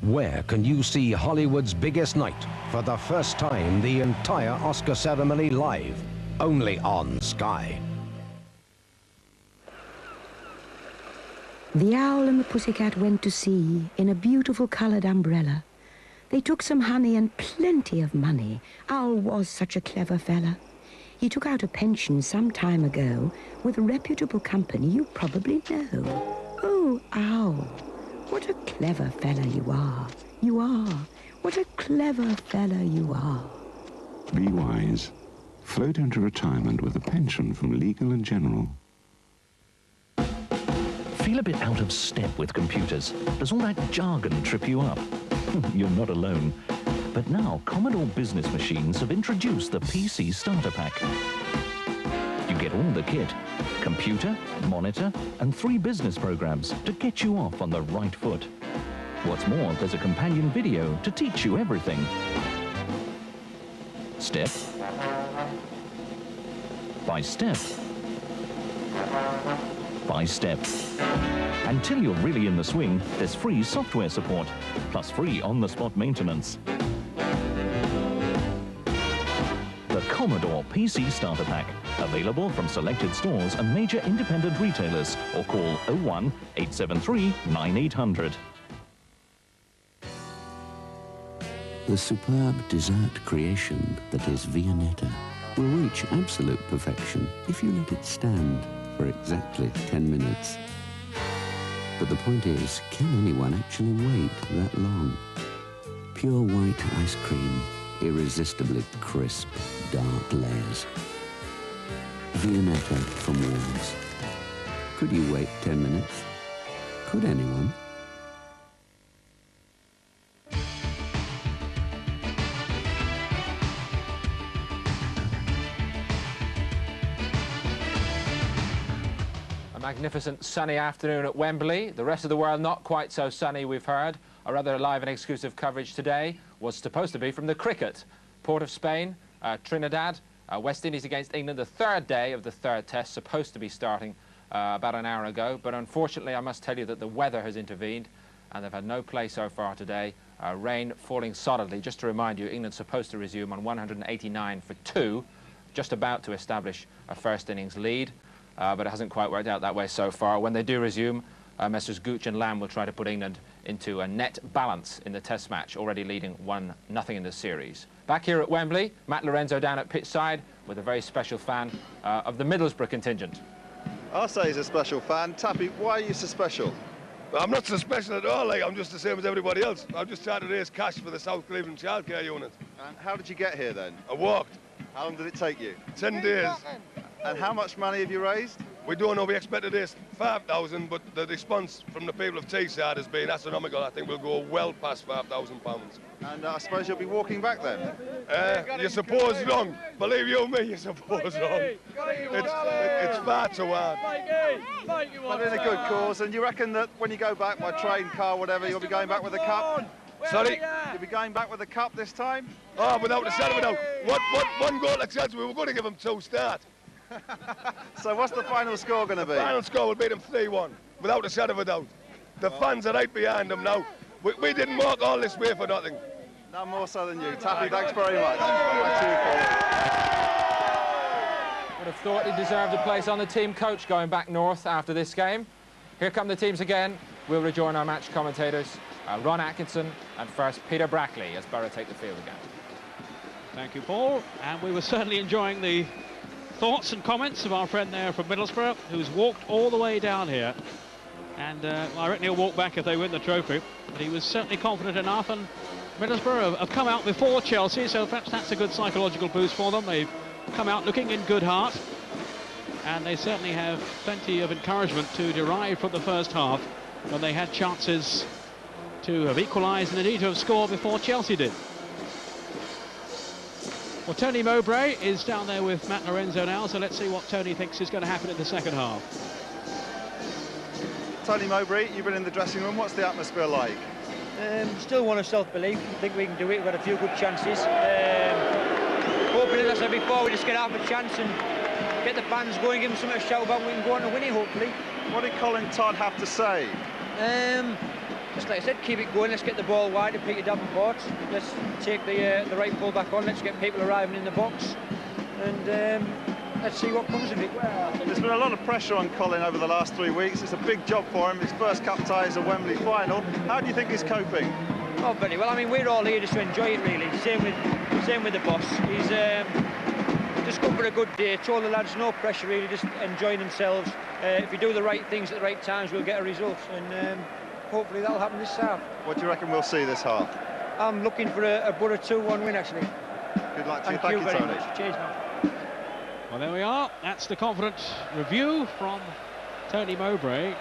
Where can you see Hollywood's biggest night for the first time, the entire Oscar ceremony live? Only on Sky. The owl and the pussycat went to sea in a beautiful coloured umbrella. They took some honey and plenty of money. Owl was such a clever fella. He took out a pension some time ago with a reputable company you probably know. Oh, Owl, what a clever fella you are. You are. What a clever fella you are. Be wise. Float into retirement with a pension from Legal & General. Feel a bit out of step with computers? Does all that jargon trip you up? You're not alone. But now Commodore business machines have introduced the PC Starter Pack. You get all the kit, computer, monitor, and 3 business programs to get you off on the right foot. What's more, there's a companion video to teach you everything. Step by step by step. Until you're really in the swing, there's free software support, plus free on-the-spot maintenance. The Commodore PC Starter Pack, available from selected stores and major independent retailers, or call 01 873 9800. The superb dessert creation that is Viennetta will reach absolute perfection if you let it stand for exactly 10 minutes. But the point is, can anyone actually wait that long? Pure white ice cream, irresistibly crisp, dark layers. Viennetta from Wolves. Could you wait 10 minutes? Could anyone? Magnificent sunny afternoon at Wembley. The rest of the world not quite so sunny, we've heard. Our other live and exclusive coverage today was supposed to be from the cricket. Port of Spain, Trinidad, West Indies against England, the 3rd day of the 3rd test, supposed to be starting about an hour ago. But unfortunately, I must tell you that the weather has intervened and they've had no play so far today. Rain falling solidly. Just to remind you, England's supposed to resume on 189 for 2, just about to establish a first innings lead. But it hasn't quite worked out that way so far. When they do resume, Messrs Gooch and Lamb will try to put England into a net balance in the test match, already leading 1-0 in the series. Back here at Wembley, Matt Lorenzo down at pitch side with a very special fan of the Middlesbrough contingent. I'll say he's a special fan. Tappy, why are you so special? I'm not so special at all, I'm just the same as everybody else. I'm just trying to raise cash for the South Cleveland childcare unit. And how did you get here then? I walked. How long did it take you? 10 days. And how much money have you raised? We don't know. We expected this 5,000, but the response from the people of Teesside has been astronomical. I think we'll go well past £5,000. And I suppose you'll be walking back then? You suppose wrong. Believe you me, you suppose wrong. It's far too hard. But in a good cause, and you reckon that when you go back by train, car, whatever, you'll be going back with a cup? Sorry? You'll be going back with a cup this time? Oh, without a shadow of a doubt. One goal to chance, we were going to give them 2 start. So what's the final score going to be? The final score will beat them 3-1, without a shadow of a doubt. The fans are right behind them now. We didn't walk all this way for nothing. None more so than you. Tappy, thanks very much. Would have thought he deserved a place on the team coach going back north after this game. Here come the teams again. We'll rejoin our match commentators, Ron Atkinson and first Peter Brackley as Borough take the field again. Thank you, Paul. And we were certainly enjoying the thoughts and comments of our friend there from Middlesbrough, who's walked all the way down here. And I reckon he'll walk back if they win the trophy. But he was certainly confident enough, and Middlesbrough have come out before Chelsea, so perhaps that's a good psychological boost for them. They've come out looking in good heart, and they certainly have plenty of encouragement to derive from the first half, when they had chances to have equalised and indeed to have scored before Chelsea did. Well, Tony Mowbray is down there with Matt Lorenzo now, so let's see what Tony thinks is going to happen in the second half. Tony Mowbray, you've been in the dressing room. What's the atmosphere like? Still one of self-belief. I think we can do it. We've got a few good chances. Hoping, as I said before, we just get half a chance and get the fans going, give them something to shout about, and we can go on to winning, hopefully. What did Colin Todd have to say? Just like I said, keep it going. Let's get the ball wide to Peter Davenport. Let's take the right full back on. Let's get people arriving in the box, and let's see what comes of it. There's been a lot of pressure on Colin over the last 3 weeks. It's a big job for him. His first cup tie is a Wembley final. How do you think he's coping? Not very well. I mean, we're all here just to enjoy it, really. Same with the boss. He's just come for a good day. Told the lads no pressure, really, just enjoying themselves. If we do the right things at the right times, we'll get a result, and hopefully that'll happen this half. What do you reckon we'll see this half? I'm looking for a Borough 2-1 win, actually. Good luck to you. Thank you very Tony. much. Cheers, man. Well, there we are. That's the confident review from Tony Mowbray.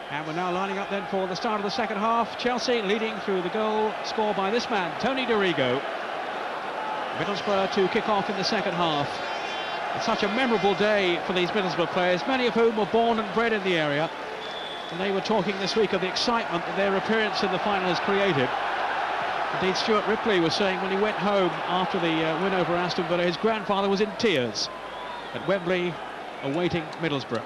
And we're now lining up then for the start of the second half. Chelsea leading through the goal scored by this man, Tony Dorigo. Middlesbrough to kick off in the second half. It's such a memorable day for these Middlesbrough players, many of whom were born and bred in the area. And they were talking this week of the excitement that their appearance in the final has created. Indeed, Stuart Ripley was saying when he went home after the win over Aston Villa, his grandfather was in tears at Wembley awaiting Middlesbrough.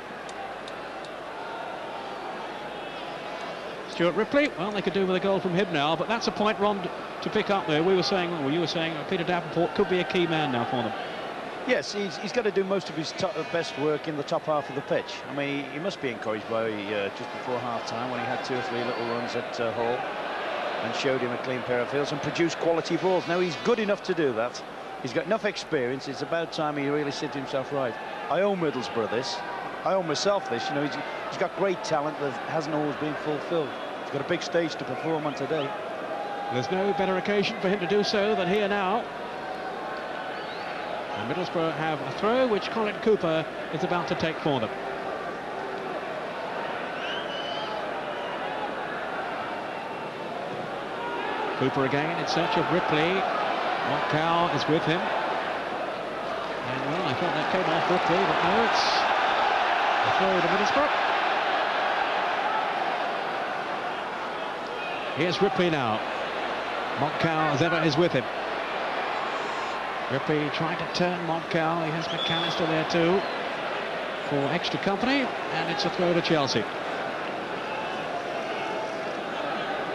Stuart Ripley, well, they could do with a goal from him now, but that's a point, Ron, to pick up there. We were saying, well, you were saying Peter Davenport could be a key man now for them. Yes, he's got to do most of his best work in the top half of the pitch. I mean, he must be encouraged by just before half-time when he had 2 or 3 little runs at Hall and showed him a clean pair of heels and produced quality balls. Now, he's good enough to do that. He's got enough experience. It's about time he really set himself right. I owe Middlesbrough this. I owe myself this. You know, he's got great talent that hasn't always been fulfilled. He's got a big stage to perform on today. There's no better occasion for him to do so than here now. And Middlesbrough have a throw which Colin Cooper is about to take for them. Cooper again in search of Ripley. Montcow is with him. And well, I thought that came off Ripley, but no, it's a throw to Middlesbrough. Here's Ripley now. Montcow, as ever, is with him. Ripley trying to turn Montcow. He has McAllister there too for extra company, and it's a throw to Chelsea.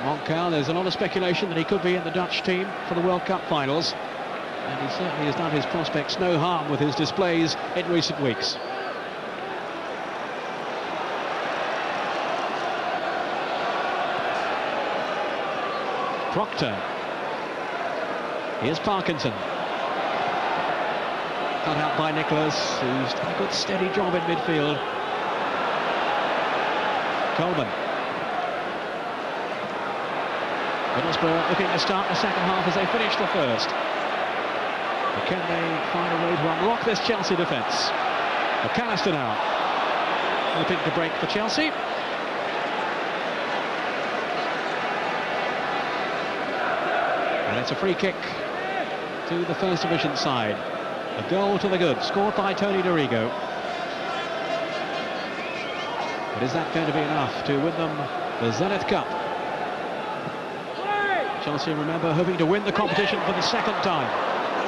Montcow, there's a lot of speculation that he could be in the Dutch team for the World Cup finals, and he certainly has done his prospects no harm with his displays in recent weeks. Proctor. Here's Parkinson. Cut out by Nicholas, who's done a good steady job in midfield. Coleman. Middlesbrough looking to start the second half as they finish the first. But can they find a way to unlock this Chelsea defence? McAllister now, hoping to break for Chelsea. And it's a free kick to the First Division side. A goal to the good, scored by Tony Dorigo. But is that going to be enough to win them the Zenith Cup? Chelsea, remember, hoping to win the competition for the second time.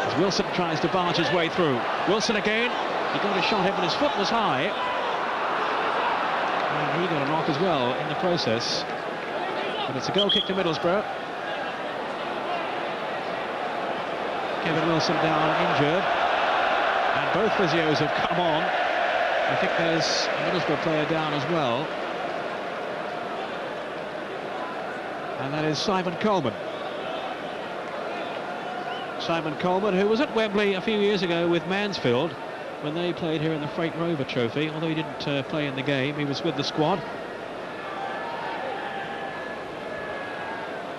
As Wilson tries to barge his way through. Wilson again, he got a shot in, but his foot was high. And he got a knock as well in the process. But it's a goal kick to Middlesbrough. Kevin Wilson down injured. And both physios have come on. I think there's a Middlesbrough player down as well. And that is Simon Coleman. Simon Coleman, who was at Wembley a few years ago with Mansfield when they played here in the Freight Rover Trophy. Although he didn't play in the game, he was with the squad.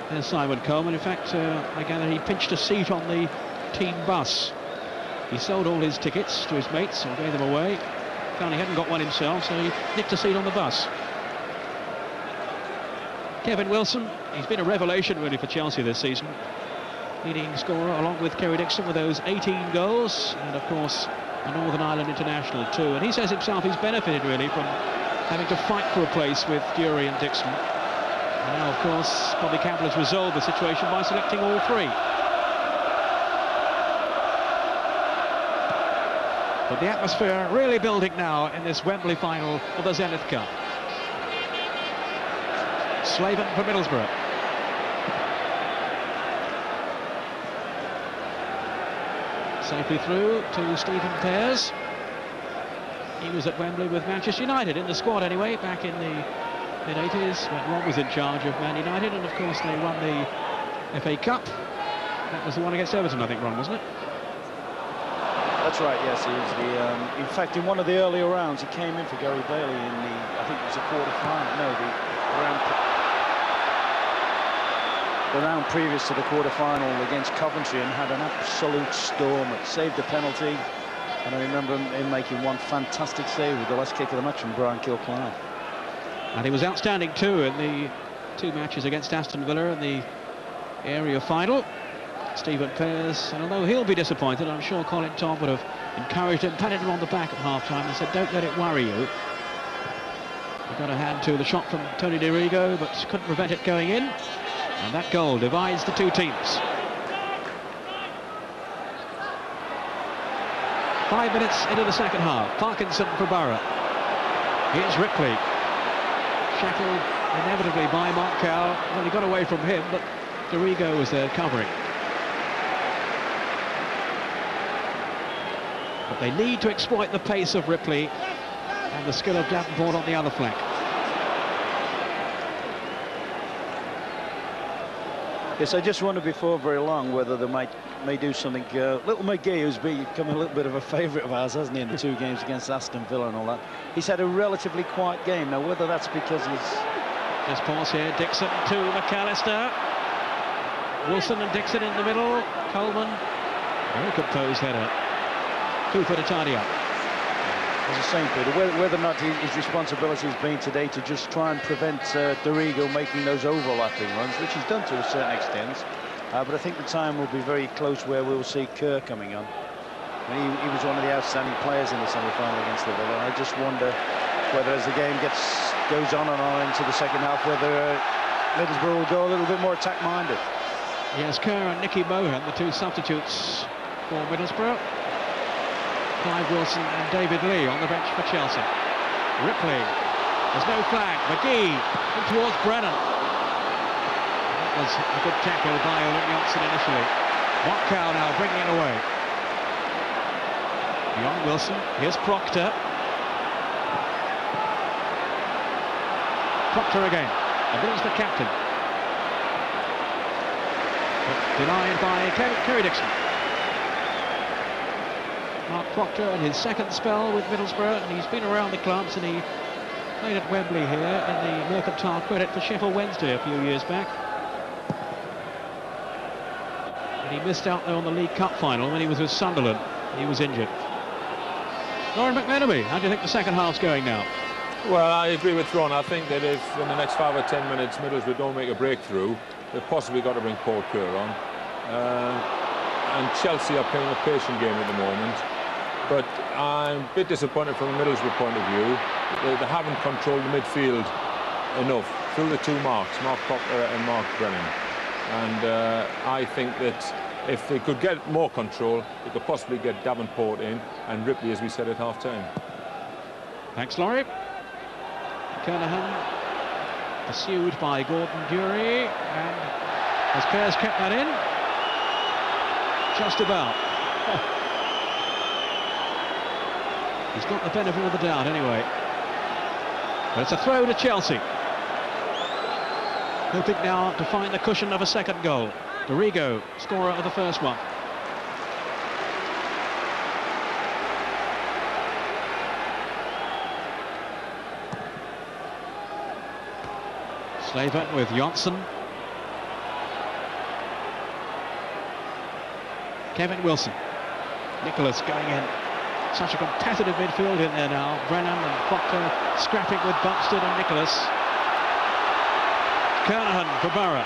There's Simon Coleman. In fact, I gather he pinched a seat on the team bus. He sold all his tickets to his mates or gave them away. Found he hadn't got one himself, so he nicked a seat on the bus. Kevin Wilson, he's been a revelation really for Chelsea this season. Leading scorer along with Kerry Dixon with those 18 goals, and of course a Northern Ireland international too. And he says himself he's benefited really from having to fight for a place with Dury and Dixon. And now of course Bobby Campbell has resolved the situation by selecting all three. But the atmosphere really building now in this Wembley final of the Zenith Cup. Slaven for Middlesbrough. Safely through to Stephen Pears. He was at Wembley with Manchester United, in the squad anyway, back in the mid-80s, when Ron was in charge of Man United, and of course they won the FA Cup. That was the one against Everton, I think, Ron, wasn't it? That's right, yes. He was in fact, in one of the earlier rounds, he came in for Gary Bailey in the, I think it was the quarter-final, no, the round previous to the quarter-final against Coventry, and had an absolute storm. It saved the penalty, and I remember him making one fantastic save with the last kick of the match from Brian Kilcline. And he was outstanding too in the 2 matches against Aston Villa in the area final. Stephen Pears, and although he'll be disappointed, I'm sure Colin Todd would have encouraged him, patted him on the back at half-time and said, don't let it worry you. He got a hand to the shot from Tony DeRigo, but couldn't prevent it going in. And that goal divides the 2 teams. 5 minutes into the second half. Parkinson for Borough. Here's Ripley. Shackled inevitably by Markel. Well, he got away from him, but DeRigo was there covering. But they need to exploit the pace of Ripley and the skill of Davenport on the other flank. Yes, I just wondered before very long whether they may do something. Little McGee, who's become a little bit of a favourite of ours, hasn't he, in the 2 games against Aston Villa and all that. He's had a relatively quiet game. Now, whether that's because he's... Just pause here. Dixon to McAllister. Wilson and Dixon in the middle. Coleman. Very composed header. 2 for to tidy up. As I was saying, Peter, whether or not his responsibility has been today to just try and prevent DeRigo making those overlapping runs, which he's done to a certain extent. But I think the time will be very close where we will see Kerr coming on. And he was one of the outstanding players in the semi-final against the Villa. I just wonder whether, as the game goes on and on into the second half, whether Middlesbrough will go a little bit more attack-minded. Yes, Kerr and Nicky Mohan, the 2 substitutes for Middlesbrough. Clive Wilson and David Lee on the bench for Chelsea. Ripley, there's no flag. McGee in towards Brennan. That was a good tackle by Olin Johnson initially. Markow now bringing it away. Beyond Wilson, here's Proctor. Proctor again, and there's the captain. But denied by Kerry Dixon. Mark Proctor in his 2nd spell with Middlesbrough, and he's been around the clubs, and he played at Wembley here in the Mercantile Credit for Sheffield Wednesday a few years back. And he missed out though on the League Cup final when he was with Sunderland. He was injured. Lauren McMenemy, how do you think the second half's going now? Well, I agree with Ron. I think that if in the next 5 or 10 minutes Middlesbrough don't make a breakthrough, they've possibly got to bring Paul Kerr on. And Chelsea are playing a patient game at the moment. But I'm a bit disappointed from a Middlesbrough point of view. They haven't controlled the midfield enough through the 2 marks, Mark Proctor and Mark Brennan. And I think that if they could get more control, they could possibly get Davenport in and Ripley, as we said at half-time. Thanks, Laurie. Kernahan pursued by Gordon Dury, and has Pears kept that in? Just about. He's got the benefit of the doubt anyway. But it's a throw to Chelsea. Hoping now to find the cushion of a second goal. DeRigo, scorer of the first one. Slaven with Johnson. Kevin Wilson. Nicholas going in. Such a competitive midfield in there now. Brennan and Proctor scrapping with Buxton and Nicholas. Kernahan for Borough.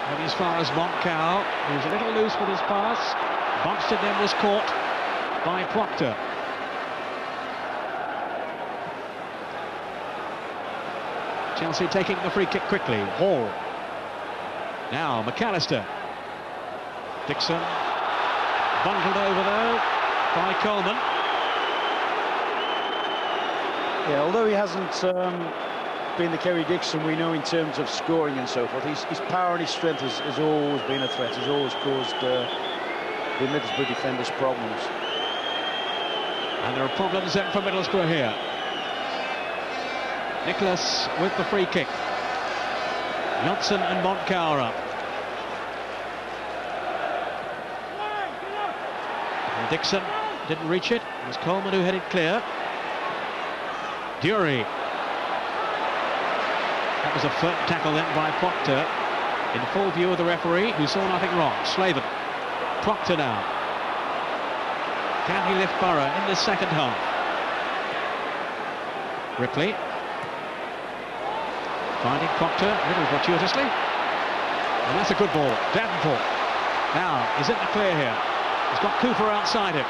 And as far as Montcow, he was a little loose with his pass. Buxton then was caught by Proctor. Chelsea taking the free kick quickly. Hall. Now McAllister. Dixon. Bundled over though by Coleman. Yeah, although he hasn't been the Kerry Dixon we know in terms of scoring and so forth, his power and his strength has always been a threat, has always caused the Middlesbrough defenders problems. And there are problems then for Middlesbrough here. Nicholas with the free kick. Johnson and Montcalm up. And Dixon didn't reach it. It was Coleman who headed clear. Dury. That was a firm tackle then by Proctor, in full view of the referee, who saw nothing wrong. Slaven. Proctor now. Can he lift Borough in this second half? Ripley. Finding Proctor a little fortuitously. And that's a good ball. Davenport. Now, he's in the clear here. He's got Cooper outside him.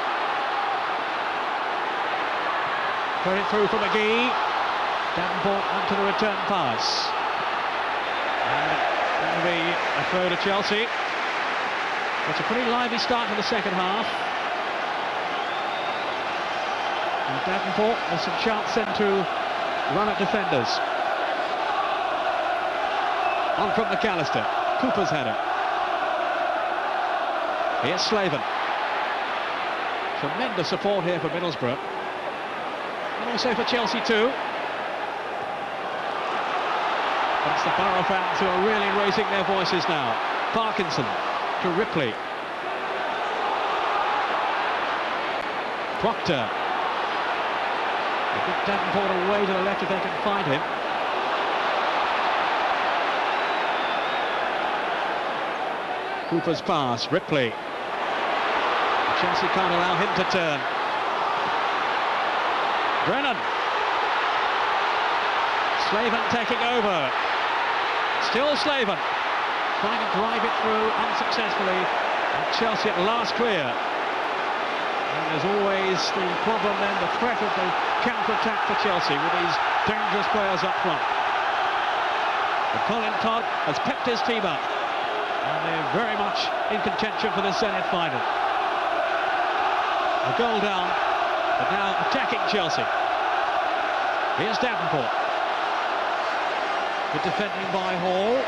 Put it through for McGee. Davenport onto the return pass. And that will be a throw to Chelsea. It's a pretty lively start to the second half. And Davenport has some chance then to run at defenders. On from McAllister. Cooper's had it. Here's Slaven. Tremendous support here for Middlesbrough. And also for Chelsea too. That's the Borough fans who are really raising their voices now. Parkinson to Ripley. Proctor. A good Davenport away to the left if they can find him. Cooper's pass, Ripley. Chelsea can't allow him to turn. Brennan. Slaven taking over. Still Slaven. Trying to drive it through unsuccessfully. And Chelsea at last clear. And there's always the problem then, the threat of the counter-attack for Chelsea with these dangerous players up front. But Colin Todd has pepped his team up. And they're very much in contention for this Zenith final. A goal down, but now attacking Chelsea. Here's Davenport. Good defending by Hall.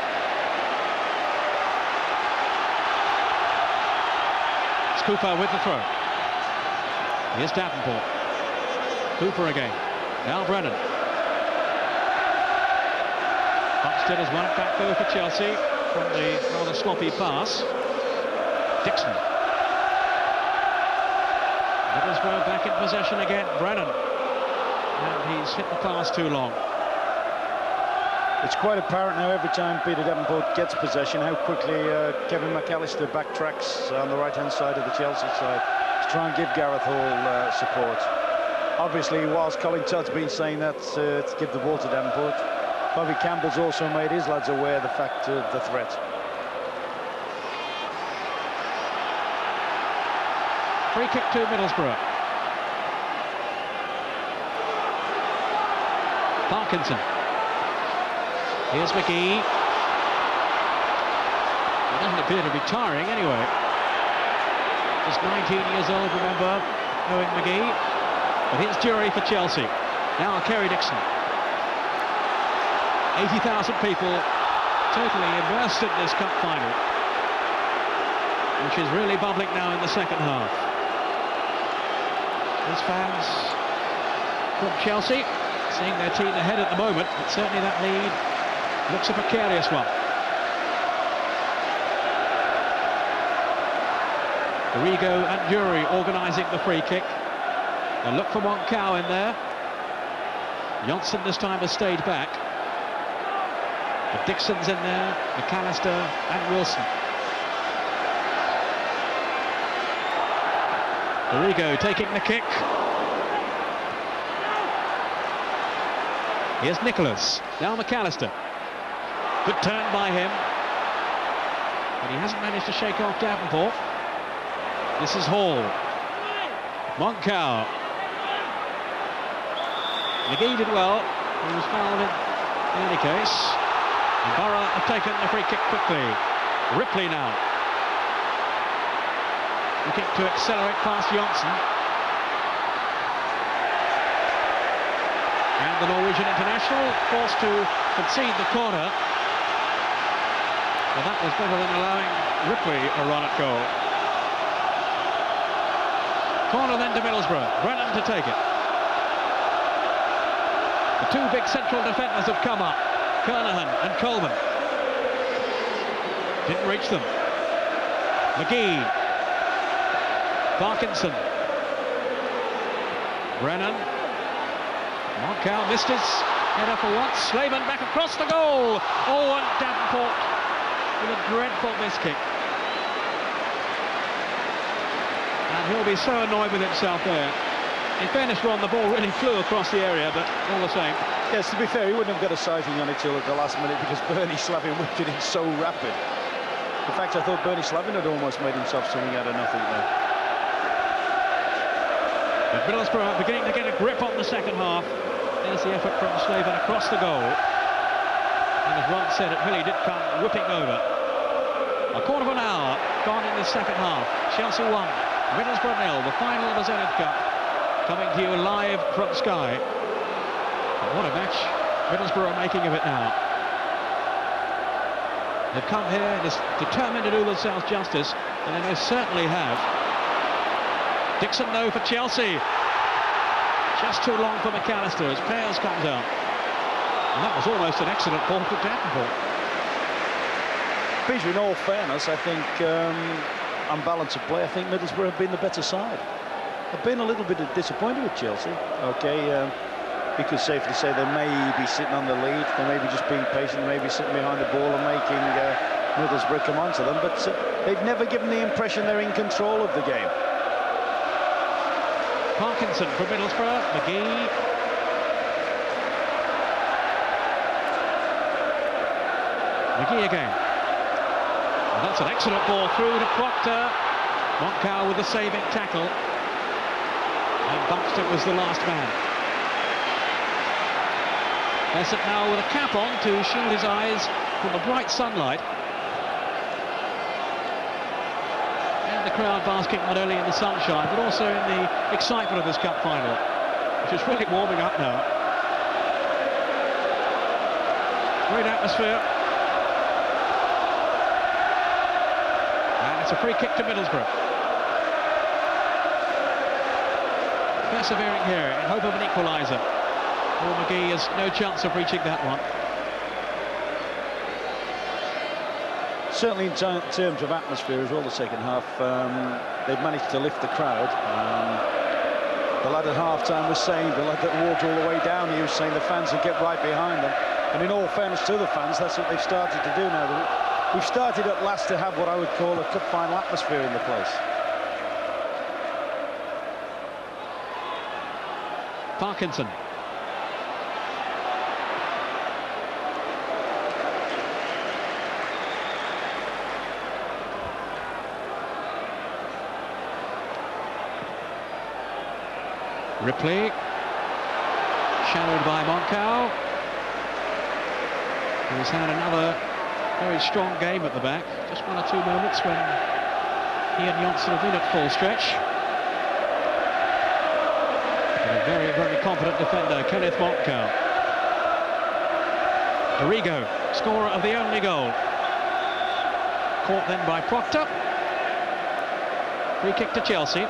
It's Cooper with the throw. Here's Davenport. Cooper again. Now Brennan. Buxton has won it back though for Chelsea from the rather sloppy pass. Dixon. Middlesbrough back in possession again. Brennan. And he's hit the pass too long. It's quite apparent now every time Peter Davenport gets possession how quickly Kevin McAllister backtracks on the right-hand side of the Chelsea side to try and give Gareth Hall support. Obviously, whilst Colin Todd's been saying that to give the ball to Davenport, Bobby Campbell's also made his lads aware of the fact of the threat. Free kick to Middlesbrough. Parkinson. Here's McGee. He doesn't appear to be tiring anyway. Just 19 years old, remember, knowing McGee. But here's Dury for Chelsea. Now Kerry Dixon. 80,000 people totally immersed in this cup final, which is really bubbling now in the second half. These fans from Chelsea seeing their team ahead at the moment, but certainly that lead looks a precarious one. Arrigo and Dury organising the free kick. A look for Montcalm in there. Johnson this time has stayed back. But Dixon's in there, McAllister and Wilson. Arrigo taking the kick. Here's Nicholas. Now McAllister. Good turn by him. But he hasn't managed to shake off Davenport. This is Hall. Montcalm. McGee did well. He was fouled in any case. And Borough have taken the free kick quickly. Ripley now. Looking to accelerate past Johnson. And the Norwegian international forced to concede the corner. Well, that was better than allowing Ripley a run at goal. Corner then to Middlesbrough. Brennan to take it. The two big central defenders have come up, Kernahan and Coleman. Didn't reach them. McGee. Parkinson. Brennan. Moncal missed his header for once. Slavin back across the goal. Oh, and Davenport with a dreadful miss kick. And he'll be so annoyed with himself there. In fairness, Ron, the ball really flew across the area, but all the same. Yes, to be fair, he wouldn't have got a sighting on it till at the last minute because Bernie Slavin whipped it in so rapid. In fact, I thought Bernie Slavin had almost made himself something out of nothing there. But Middlesbrough beginning to get a grip on the second half. There's the effort from Slavin across the goal. And as Ron said, it really did come whipping over. A quarter of an hour gone in the second half. Chelsea 1, Middlesbrough 0, the final of the Zenith Cup. Coming to you live from Sky. And what a match Middlesbrough are making of it now. They've come here and is determined to do themselves justice, and they most certainly have. Dixon though for Chelsea. Just too long for McAllister as Pears comes out. And that was almost an excellent ball to Davenport. Peter, in all fairness, I think on balance of play, I think Middlesbrough have been the better side. I've been a little bit disappointed with Chelsea. Okay, we could safely say they may be sitting on the lead, they may be just being patient, they may be sitting behind the ball and making Middlesbrough come onto them, but they've never given the impression they're in control of the game. Parkinson for Middlesbrough, McGee. McGee again. And that's an excellent ball through to Proctor. Moncal with the saving tackle. And Buxton was the last man. Bessett now with a cap on to shield his eyes from the bright sunlight. And the crowd basking not only in the sunshine, but also in the excitement of this cup final, which is really warming up now. Great atmosphere. And it's a free kick to Middlesbrough. Persevering here in hope of an equaliser. Paul McGee has no chance of reaching that one. Certainly in terms of atmosphere as well, the second half, they've managed to lift the crowd. The lad at half-time was saying, the lad that walked all the way down, he was saying the fans would get right behind them. And in all fairness to the fans, that's what they've started to do now. We've started at last to have what I would call a cup final atmosphere in the place. Parkinson. Ripley, shadowed by Moncal, who's had another very strong game at the back. Just one or two moments when he and Johnson have been at full stretch. And a very, very confident defender, Kenneth Moncal. Arrigo, scorer of the only goal. Caught then by Proctor. Free kick to Chelsea.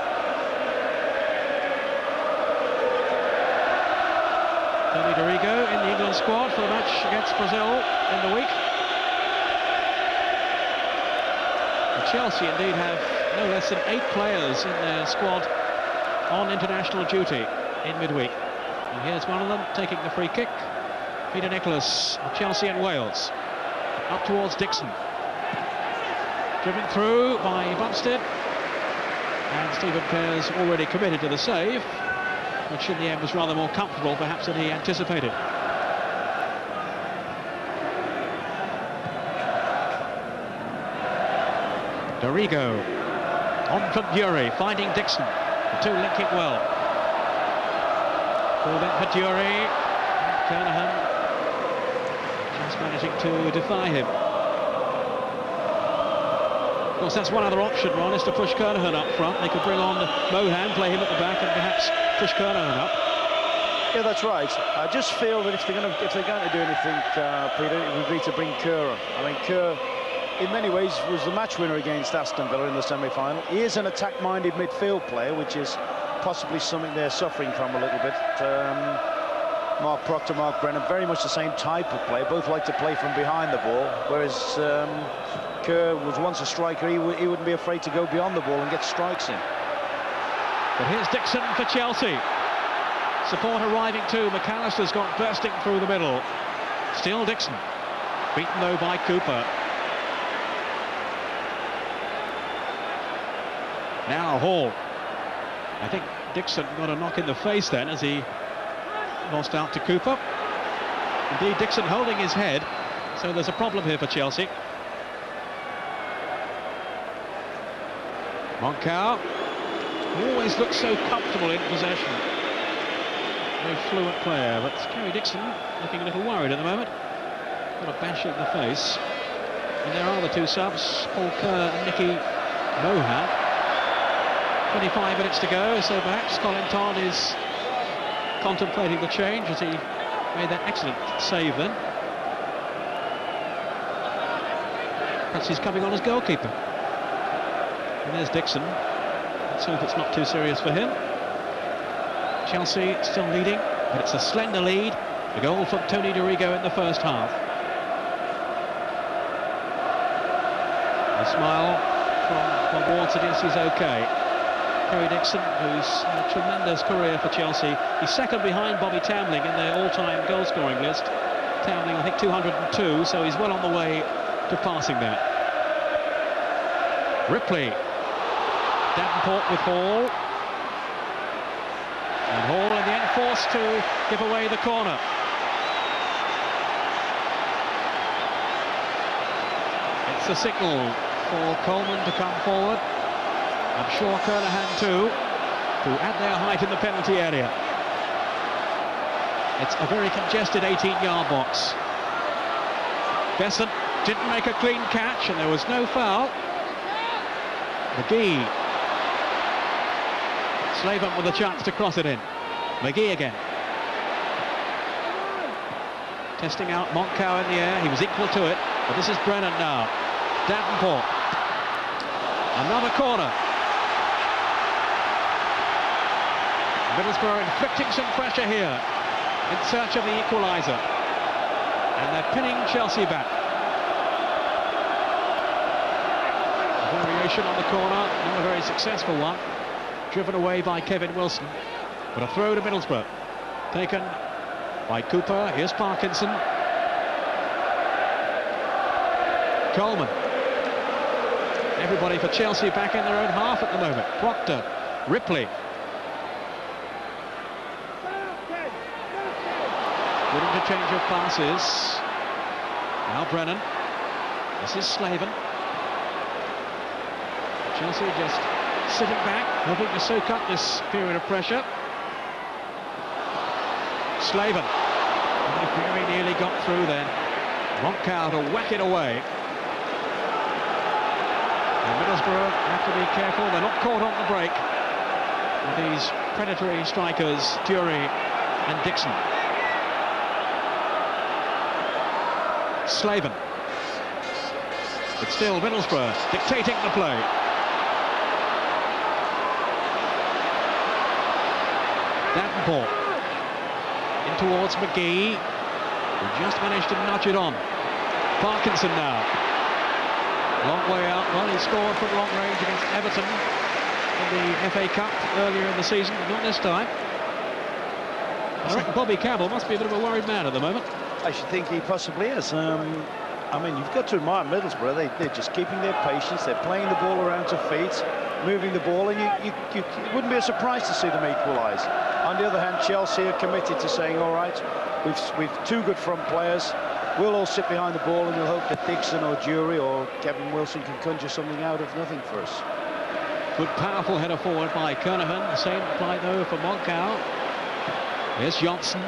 Tony Arrigo in the England squad for the match against Brazil in the week. And Chelsea indeed have no less than 8 players in their squad on international duty in midweek. And here's one of them taking the free kick. Peter Nicholas of Chelsea and Wales. Up towards Dixon. Driven through by Bumstead. And Stephen Pears already committed to the save, which in the end was rather more comfortable perhaps than he anticipated. Arrigo on from Dury, finding Dixon. The two linking well. Ball then for Dury. Kernahan just managing to defy him. Of course, that's one other option, Ron, is to push Kernahan up front. They could bring on Mohan, play him at the back, and perhaps push Kernahan up. Yeah, that's right. I just feel that if they're going to do anything, Peter, it would be to bring Kerr on. I mean, Kerr, in many ways, was the match winner against Aston Villa in the semi-final. He is an attack-minded midfield player, which is possibly something they're suffering from a little bit. Mark Proctor, Mark Brennan, very much the same type of player. Both like to play from behind the ball, whereas Kerr was once a striker. He wouldn't be afraid to go beyond the ball and get strikes in. But here's Dixon for Chelsea. Support arriving too. McAllister's got bursting through the middle. Still Dixon. Beaten though by Cooper. Now Hall. I think Dixon got a knock in the face then as he lost out to Cooper. Indeed, Dixon holding his head, so there's a problem here for Chelsea. Moncau always looks so comfortable in possession. Very fluent player, but Kerry Dixon looking a little worried at the moment. Got a bash in the face. And there are the two subs, Paul Kerr and Nicky Mohan. 25 minutes to go, so perhaps Colin Todd is contemplating the change as he made that excellent save then. Perhaps he's coming on as goalkeeper. And there's Dixon. Let's hope it's not too serious for him. Chelsea still leading, but it's a slender lead. A goal from Tony Dorigo in the first half. A smile from Ward suggests he's okay. Kerry Dixon, who's had a tremendous career for Chelsea. He's second behind Bobby Tambling in their all-time goal-scoring list. Tambling, I think, 202, so he's well on the way to passing that. Ripley. Davenport with Hall. And Hall in the end forced to give away the corner. It's a signal for Coleman to come forward. I'm sure Kernahan too, to add their height in the penalty area. It's a very congested 18-yard box. Besant didn't make a clean catch and there was no foul. McGee. Slavin with a chance to cross it in. McGee again. Testing out Moncau in the air, he was equal to it, but this is Brennan now. Davenport. Another corner. Middlesbrough inflicting some pressure here in search of the equaliser. And they're pinning Chelsea back. A variation on the corner, not a very successful one. Driven away by Kevin Wilson. But a throw to Middlesbrough. Taken by Cooper. Here's Parkinson. Coleman. Everybody for Chelsea back in their own half at the moment. Proctor. Ripley. Good interchange of passes. Now Brennan. This is Slavin. Chelsea just sitting back, hoping to soak up this period of pressure. Slavin. And they very nearly got through then. Moncau to whack it away. And Middlesbrough have to be careful. They're not caught on the break with these predatory strikers, Dury and Dixon. Slavin. But still Middlesbrough dictating the play. Davenport in towards McGee, who just managed to nudge it on. Parkinson now. Long way out. Well, he scored from long range against Everton in the FA Cup earlier in the season, but not this time. I reckon Bobby Campbell must be a bit of a worried man at the moment. I should think he possibly is. I mean, you've got to admire Middlesbrough. They're just keeping their patience. They're playing the ball around to feet, moving the ball, and it wouldn't be a surprise to see them equalise. On the other hand, Chelsea are committed to saying, all right, we've two good front players. We'll all sit behind the ball and we'll hope that Dixon or Dury or Kevin Wilson can conjure something out of nothing for us. Good, powerful header forward by Kernahan. The same applied, though, for Moncau. Here's Johnson.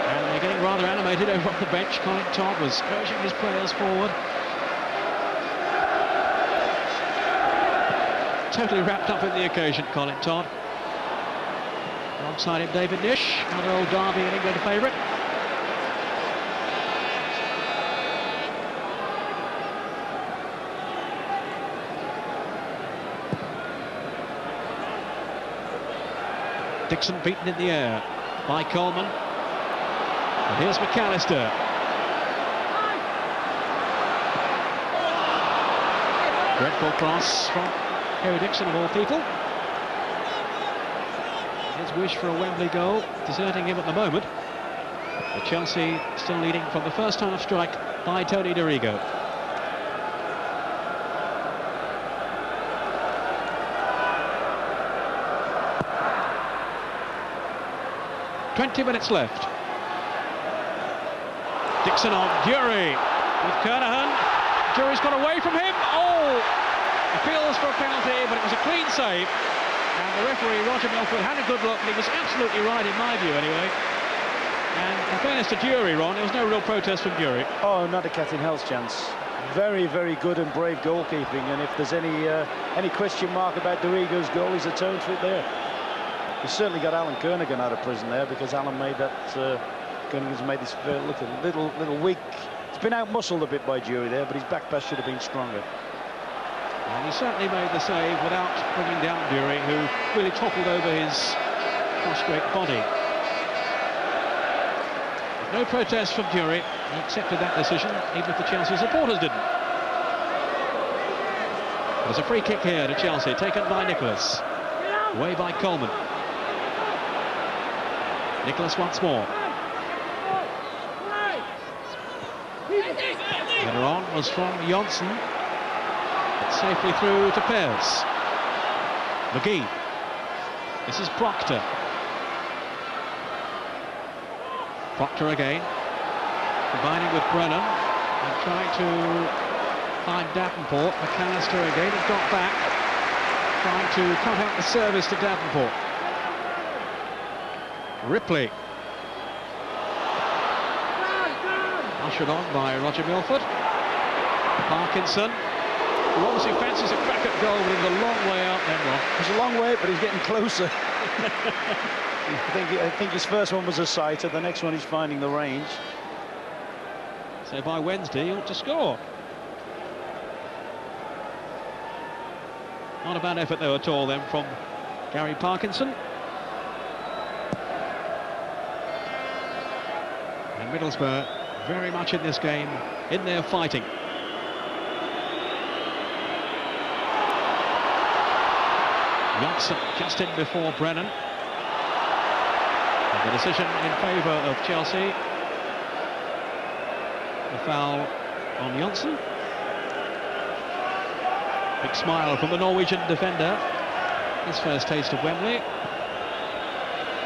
And they're getting rather animated over on the bench. Colin Todd was urging his players forward. Totally wrapped up in the occasion, Colin Todd. Alongside him, David Nish, another old Derby and England favourite. Dixon beaten in the air by Coleman. And here's McAllister. Dreadful cross from Harry Dixon, of all people. His wish for a Wembley goal, deserting him at the moment. But Chelsea still leading from the first half strike by Tony Dorigo. "20 minutes left. Dixon on Dury with Kernahan. Dury's got away from him. Oh! Appeals for a penalty, but it was a clean save. And the referee, Roger Milford, had a good look, and he was absolutely right, in my view, anyway. And in fairness to Dury, Ron, there was no real protest from Dury. Oh, not a cat in hell's chance. Very, very good and brave goalkeeping. And if there's any question mark about Dorigo's goal, he's atoned for it there. He certainly got Alan Kernigan out of prison there, because Alan made that. Kernigan's made this look a little weak. He's been out-muscled a bit by Dury there, but his back pass should have been stronger. And he certainly made the save without bringing down Dury, who really toppled over his prostrate body. No protest from Dury. He accepted that decision, even if the Chelsea supporters didn't. There's a free kick here to Chelsea, taken by Nicholas. Away by Coleman. Nicholas once more. Header on was from Johnson. It's safely through to Pears. McGee. This is Proctor. Proctor again, combining with Brennan and trying to find Davenport. McAllister again has got back, trying to cut out the service to Davenport. Ripley. Ushered on by Roger Milford. Parkinson, who obviously fancies a crack at goal, but he's a long way out then, Ron. It's a long way, but he's getting closer. I think his first one was a sighter, the next one he's finding the range. So by Wednesday, he ought to score. Not a bad effort, though, at all, then, from Gary Parkinson. And Middlesbrough very much in this game, in there fighting. Johnson just in before Brennan. And the decision in favour of Chelsea. The foul on Johnson. Big smile from the Norwegian defender. His first taste of Wembley.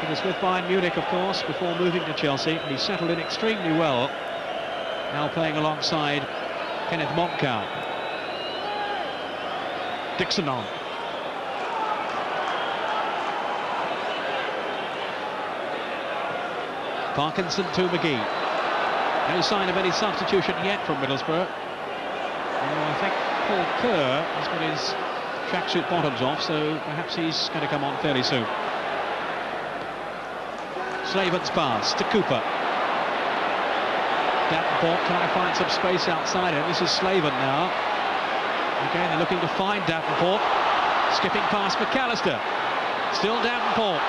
He was with Bayern Munich, of course, before moving to Chelsea, and he settled in extremely well. Now playing alongside Kenneth Montcalm. Dixon on. Parkinson to McGee. No sign of any substitution yet from Middlesbrough. I think Paul Kerr has got his tracksuit bottoms off, so perhaps he's going to come on fairly soon. Slaven's pass to Cooper. Davenport trying to find some space outside him. This is Slaven now. Again, they're looking to find Davenport. Skipping past McAllister. Still Davenport.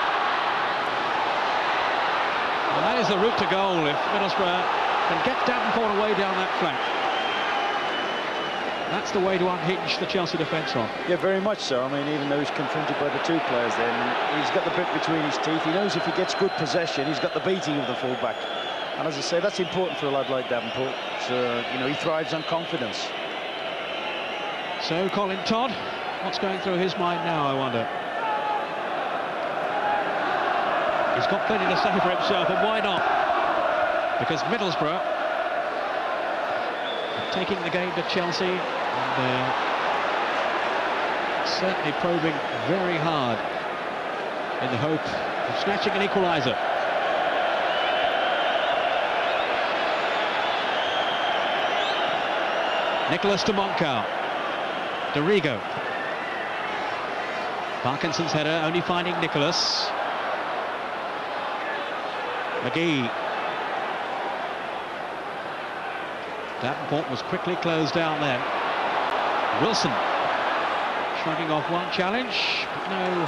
And that is the route to goal if Middlesbrough can get Davenport away down that flank. That's the way to unhinge the Chelsea defence on. Yeah, very much so. I mean, even though he's confronted by the two players then, he's got the bit between his teeth. He knows if he gets good possession, he's got the beating of the full-back. And as I say, that's important for a lad like Davenport. So, you know, he thrives on confidence. So, Colin Todd, what's going through his mind now, I wonder? He's got plenty to say for himself, and why not? Because Middlesbrough are taking the game to Chelsea, and they're certainly probing very hard in the hope of snatching an equaliser. Nicholas to Moncau. Dorigo. Parkinson's header only finding Nicholas. McGee. Davenport was quickly closed down then. Wilson shrugging off one challenge, but no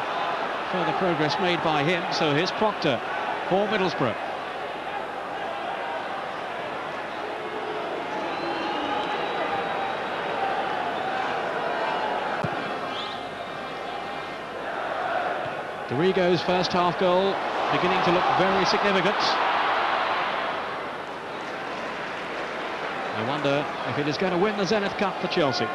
further progress made by him. So here's Proctor for Middlesbrough. Dorigo's first half goal beginning to look very significant. I wonder if it is going to win the Zenith Cup for Chelsea.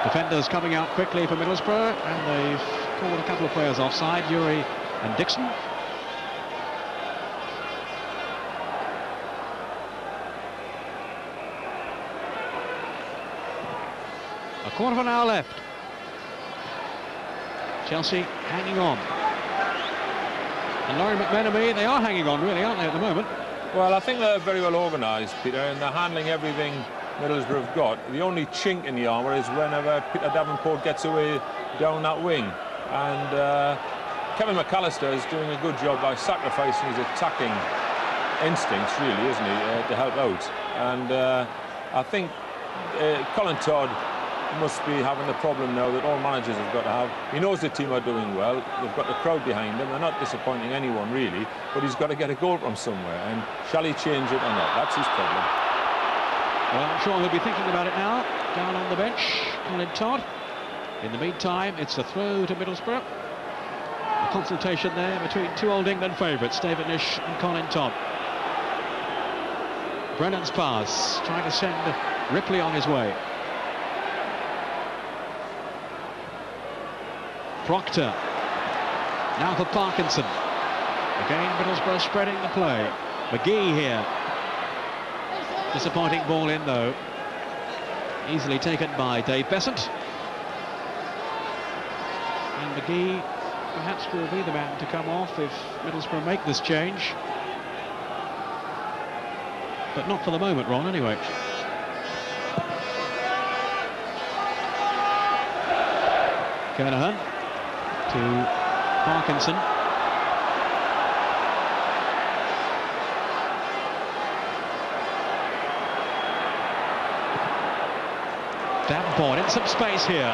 Defenders coming out quickly for Middlesbrough, and they've called a couple of players offside, Yuri and Dixon. A quarter of an hour left. Chelsea hanging on. And Laurie McMenemy, they are hanging on really, aren't they, at the moment? Well, I think they're very well organised, Peter, and they're handling everything Middlesbrough have got. The only chink in the armour is whenever Peter Davenport gets away down that wing. And Kevin McAllister is doing a good job by sacrificing his attacking instincts, really, isn't he, to help out. And I think Colin Todd must be having the problem now that all managers have got to have. He knows the team are doing well. They've got the crowd behind them. They're not disappointing anyone, really, but he's got to get a goal from somewhere. And shall he change it or not? That's his problem. Well, I'm sure he'll be thinking about it now. Down on the bench, Colin Todd. In the meantime, it's a throw to Middlesbrough. A consultation there between two Old England favourites, David Nish and Colin Todd. Brennan's pass, trying to send Ripley on his way. Proctor. Now for Parkinson. Again, Middlesbrough spreading the play. McGee here. Disappointing ball in, though. Easily taken by Dave Besant. And McGee perhaps will be the man to come off if Middlesbrough make this change. But not for the moment, Ron, anyway. Kernahan to Parkinson. Davenport in some space here.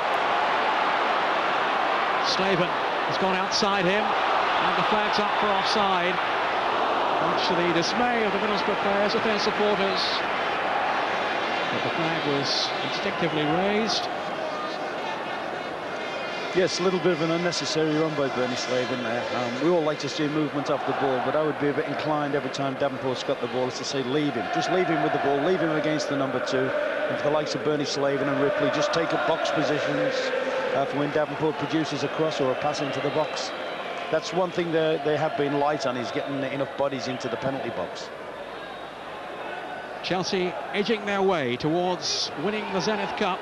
Slaven has gone outside him, and the flag's up for offside. Much to the dismay of the Middlesbrough players and their supporters. But the flag was instinctively raised. Yes, a little bit of an unnecessary run by Bernie Slaven there. We all like to see movement off the ball, but I would be a bit inclined every time Davenport's got the ball is to say leave him. Just leave him with the ball, leave him against the number 2. And for the likes of Bernie Slaven and Ripley, just take up box positions for when Davenport produces a cross or a pass into the box. That's one thing they have been light on, is getting enough bodies into the penalty box. Chelsea edging their way towards winning the Zenith Cup.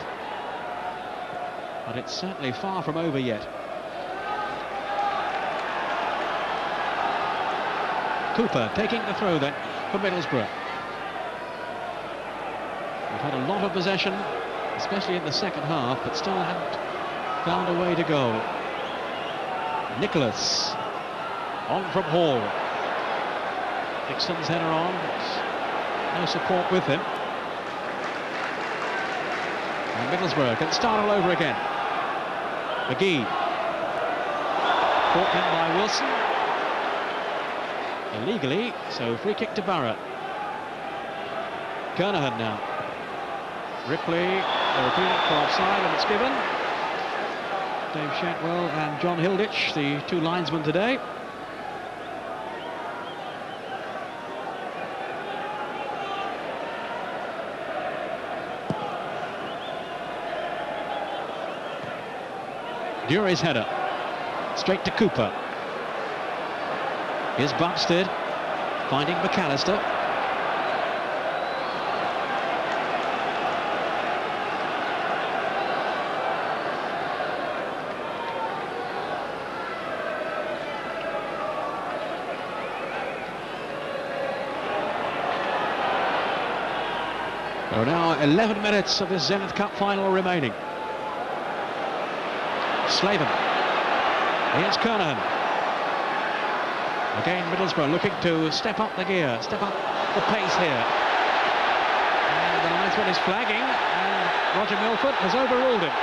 But it's certainly far from over yet. Cooper taking the throw then for Middlesbrough. We've had a lot of possession, especially in the second half, but still haven't found a way to go. Nicholas on from Hall. Dixon's header on, no support with him. And Middlesbrough can start all over again. McGee. Caught in by Wilson. Illegally, so free kick to Barrett. Kernahan now. Ripley, they repeat it for offside, and it's given. Dave Shatwell and John Hilditch, the two linesmen today. Dury's header, straight to Cooper. Here's Bumstead, finding McAllister. There are now 11 minutes of this Zenith Cup final remaining. Slaven. Here's Kernahan. Again, Middlesbrough looking to step up the gear, step up the pace here. And the linesman is flagging, and Roger Milford has overruled him.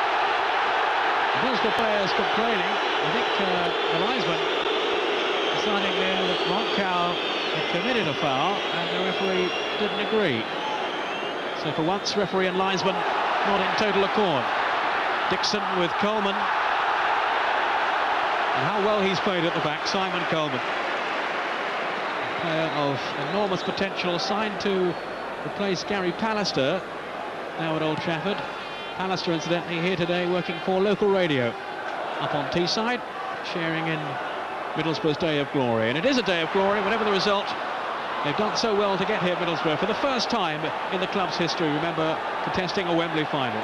Middlesbrough players complaining. I think the linesman deciding there that Montcal had committed a foul and the referee didn't agree. So for once, referee and linesman not in total accord. Dixon with Coleman. And how well he's played at the back, Simon Coleman. A player of enormous potential, signed to replace Gary Pallister now at Old Trafford. Pallister, incidentally, here today working for local radio up on Teesside, sharing in Middlesbrough's day of glory. And it is a day of glory, whatever the result. They've done so well to get here at Middlesbrough for the first time in the club's history, remember, contesting a Wembley final.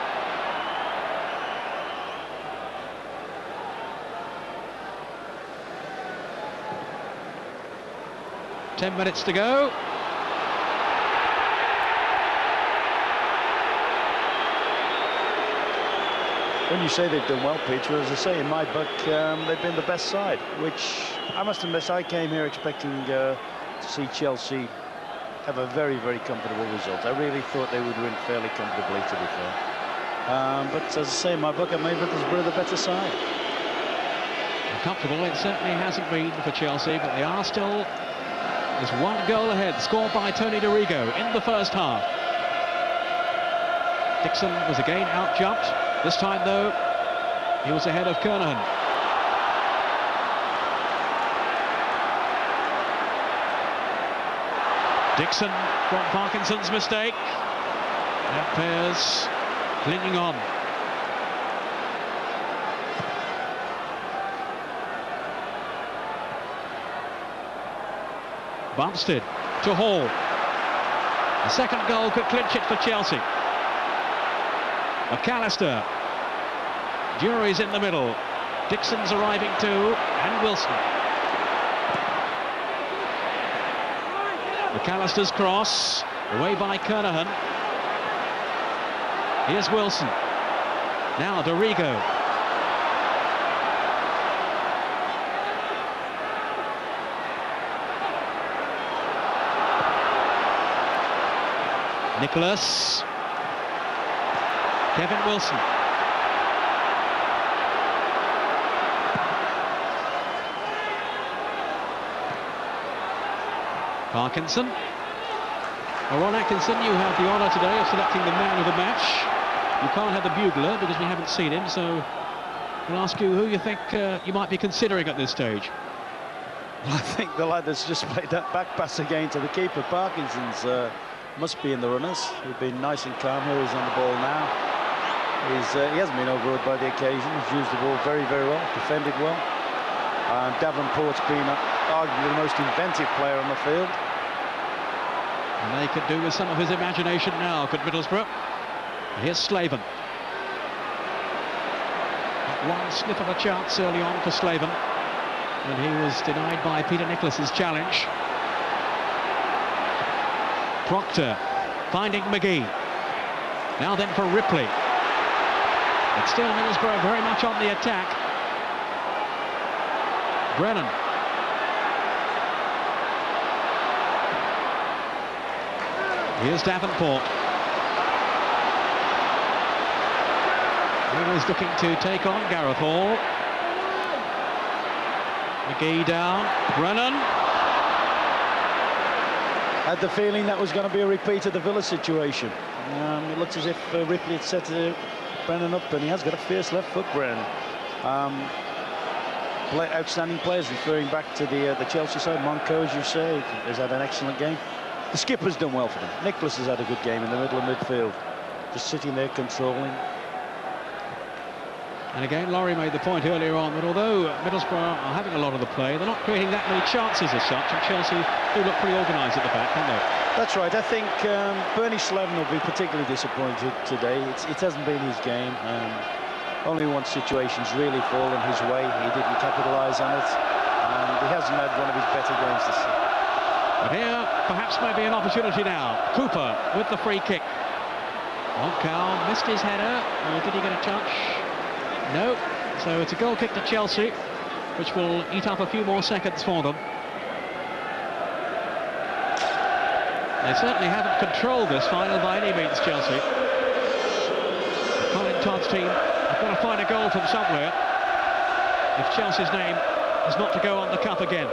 Ten minutes to go. When you say they've done well, Peter, as I say, in my book, they've been the best side, which I must admit, I came here expecting to see Chelsea have a very, very comfortable result. I really thought they would win fairly comfortably, to be fair. But as I say in my book, I made Middlesbrough the better side. Comfortable, it certainly hasn't been for Chelsea, but they are still... There's one goal ahead, scored by Tony Dorigo in the first half. Dixon was again out-jumped. This time, though, he was ahead of Kernahan. Dixon from Parkinson's mistake. And Pears clinging on. Bumstead to Hall. A second goal could clinch it for Chelsea. McAllister. Jury's in the middle. Dixon's arriving too, and Wilson. McAllister's cross, away by Kernahan. Here's Wilson. Now Dorigo. Nicholas. Kevin Wilson. Parkinson. Well, Ron Atkinson, you have the honour today of selecting the man of the match. You can't have the bugler because we haven't seen him, so we'll ask you who you think you might be considering at this stage. Well, I think the lad that's just played that back pass again to the keeper, Parkinson's, must be in the runners. He's been nice and calm here. He's on the ball now. He hasn't been overawed by the occasion. He's used the ball very, very well, defended well. Davenport's been arguably the most inventive player on the field. And they could do with some of his imagination now, could Middlesbrough. Here's Slaven. One sniff of a chance early on for Slaven, and he was denied by Peter Nicholas's challenge. Proctor finding McGee. Now then for Ripley. But still Middlesbrough very much on the attack. Brennan. Here's Davenport. He was looking to take on Gareth Hall. McGee down. Brennan. Had the feeling that was going to be a repeat of the Villa situation. It looks as if Ripley had set Brennan up, and he has got a fierce left foot, Brennan. Outstanding players, referring back to the Chelsea side. Monco, as you say, has had an excellent game. The skipper's done well for them. Nicholas has had a good game in the middle of midfield, just sitting there controlling. And again, Laurie made the point earlier on that although Middlesbrough are having a lot of the play, they're not creating that many chances as such, and Chelsea do look pretty organised at the back, don't they? That's right. I think Bernie Slaven will be particularly disappointed today. It hasn't been his game. Only one situation's really fallen his way. He didn't capitalise on it, and he hasn't had one of his better games this season. But here, perhaps maybe an opportunity now. Cooper with the free kick. Montcal missed his header. Or did he get a touch? No. So it's a goal kick to Chelsea, which will eat up a few more seconds for them. They certainly haven't controlled this final by any means, Chelsea. Todd's team have got to find a goal from somewhere if Chelsea's name is not to go on the cup again.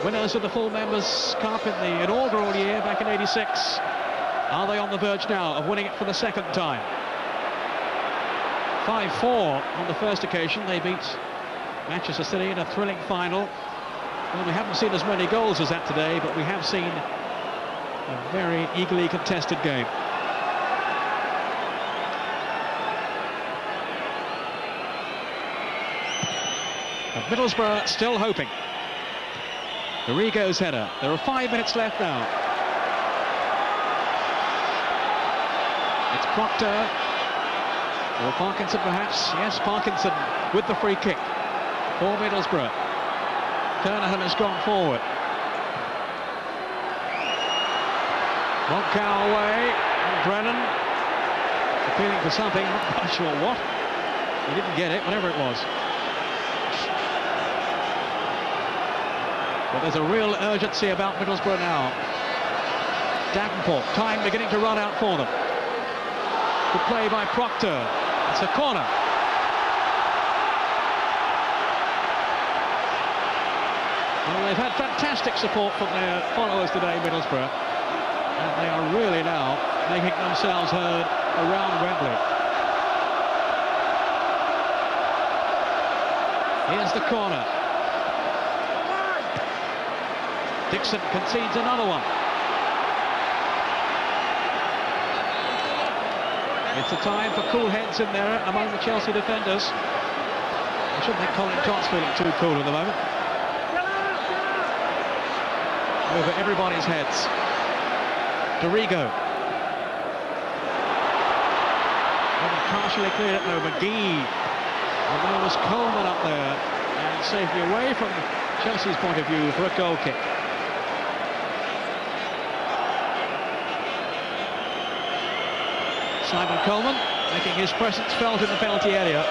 Winners of the full Members' Cup in the inaugural year back in '86. Are they on the verge now of winning it for the second time? 5-4 on the first occasion. They beat Manchester City in a thrilling final. Well, we haven't seen as many goals as that today, but we have seen a very eagerly contested game. And Middlesbrough still hoping. Arrigo's header. There are 5 minutes left now. It's Proctor. Or Parkinson perhaps. Yes, Parkinson with the free kick for Middlesbrough. Kernahan has gone forward. Montcow away. And Brennan appealing for something, not quite sure what. He didn't get it, whatever it was. But there's a real urgency about Middlesbrough now. Davenport, time beginning to run out for them. Good play by Proctor. It's a corner. Well, they've had fantastic support from their followers today, Middlesbrough. And they are really now making themselves heard around Wembley. Here's the corner. Dixon concedes another one. It's a time for cool heads in there among the Chelsea defenders. I shouldn't think Colin Todd's feeling too cool at the moment. Over everybody's heads. D'Arrigo. Well, partially cleared it though. McGee. And there was Coleman up there. And safely away from Chelsea's point of view for a goal kick. Simon Coleman making his presence felt in the penalty area,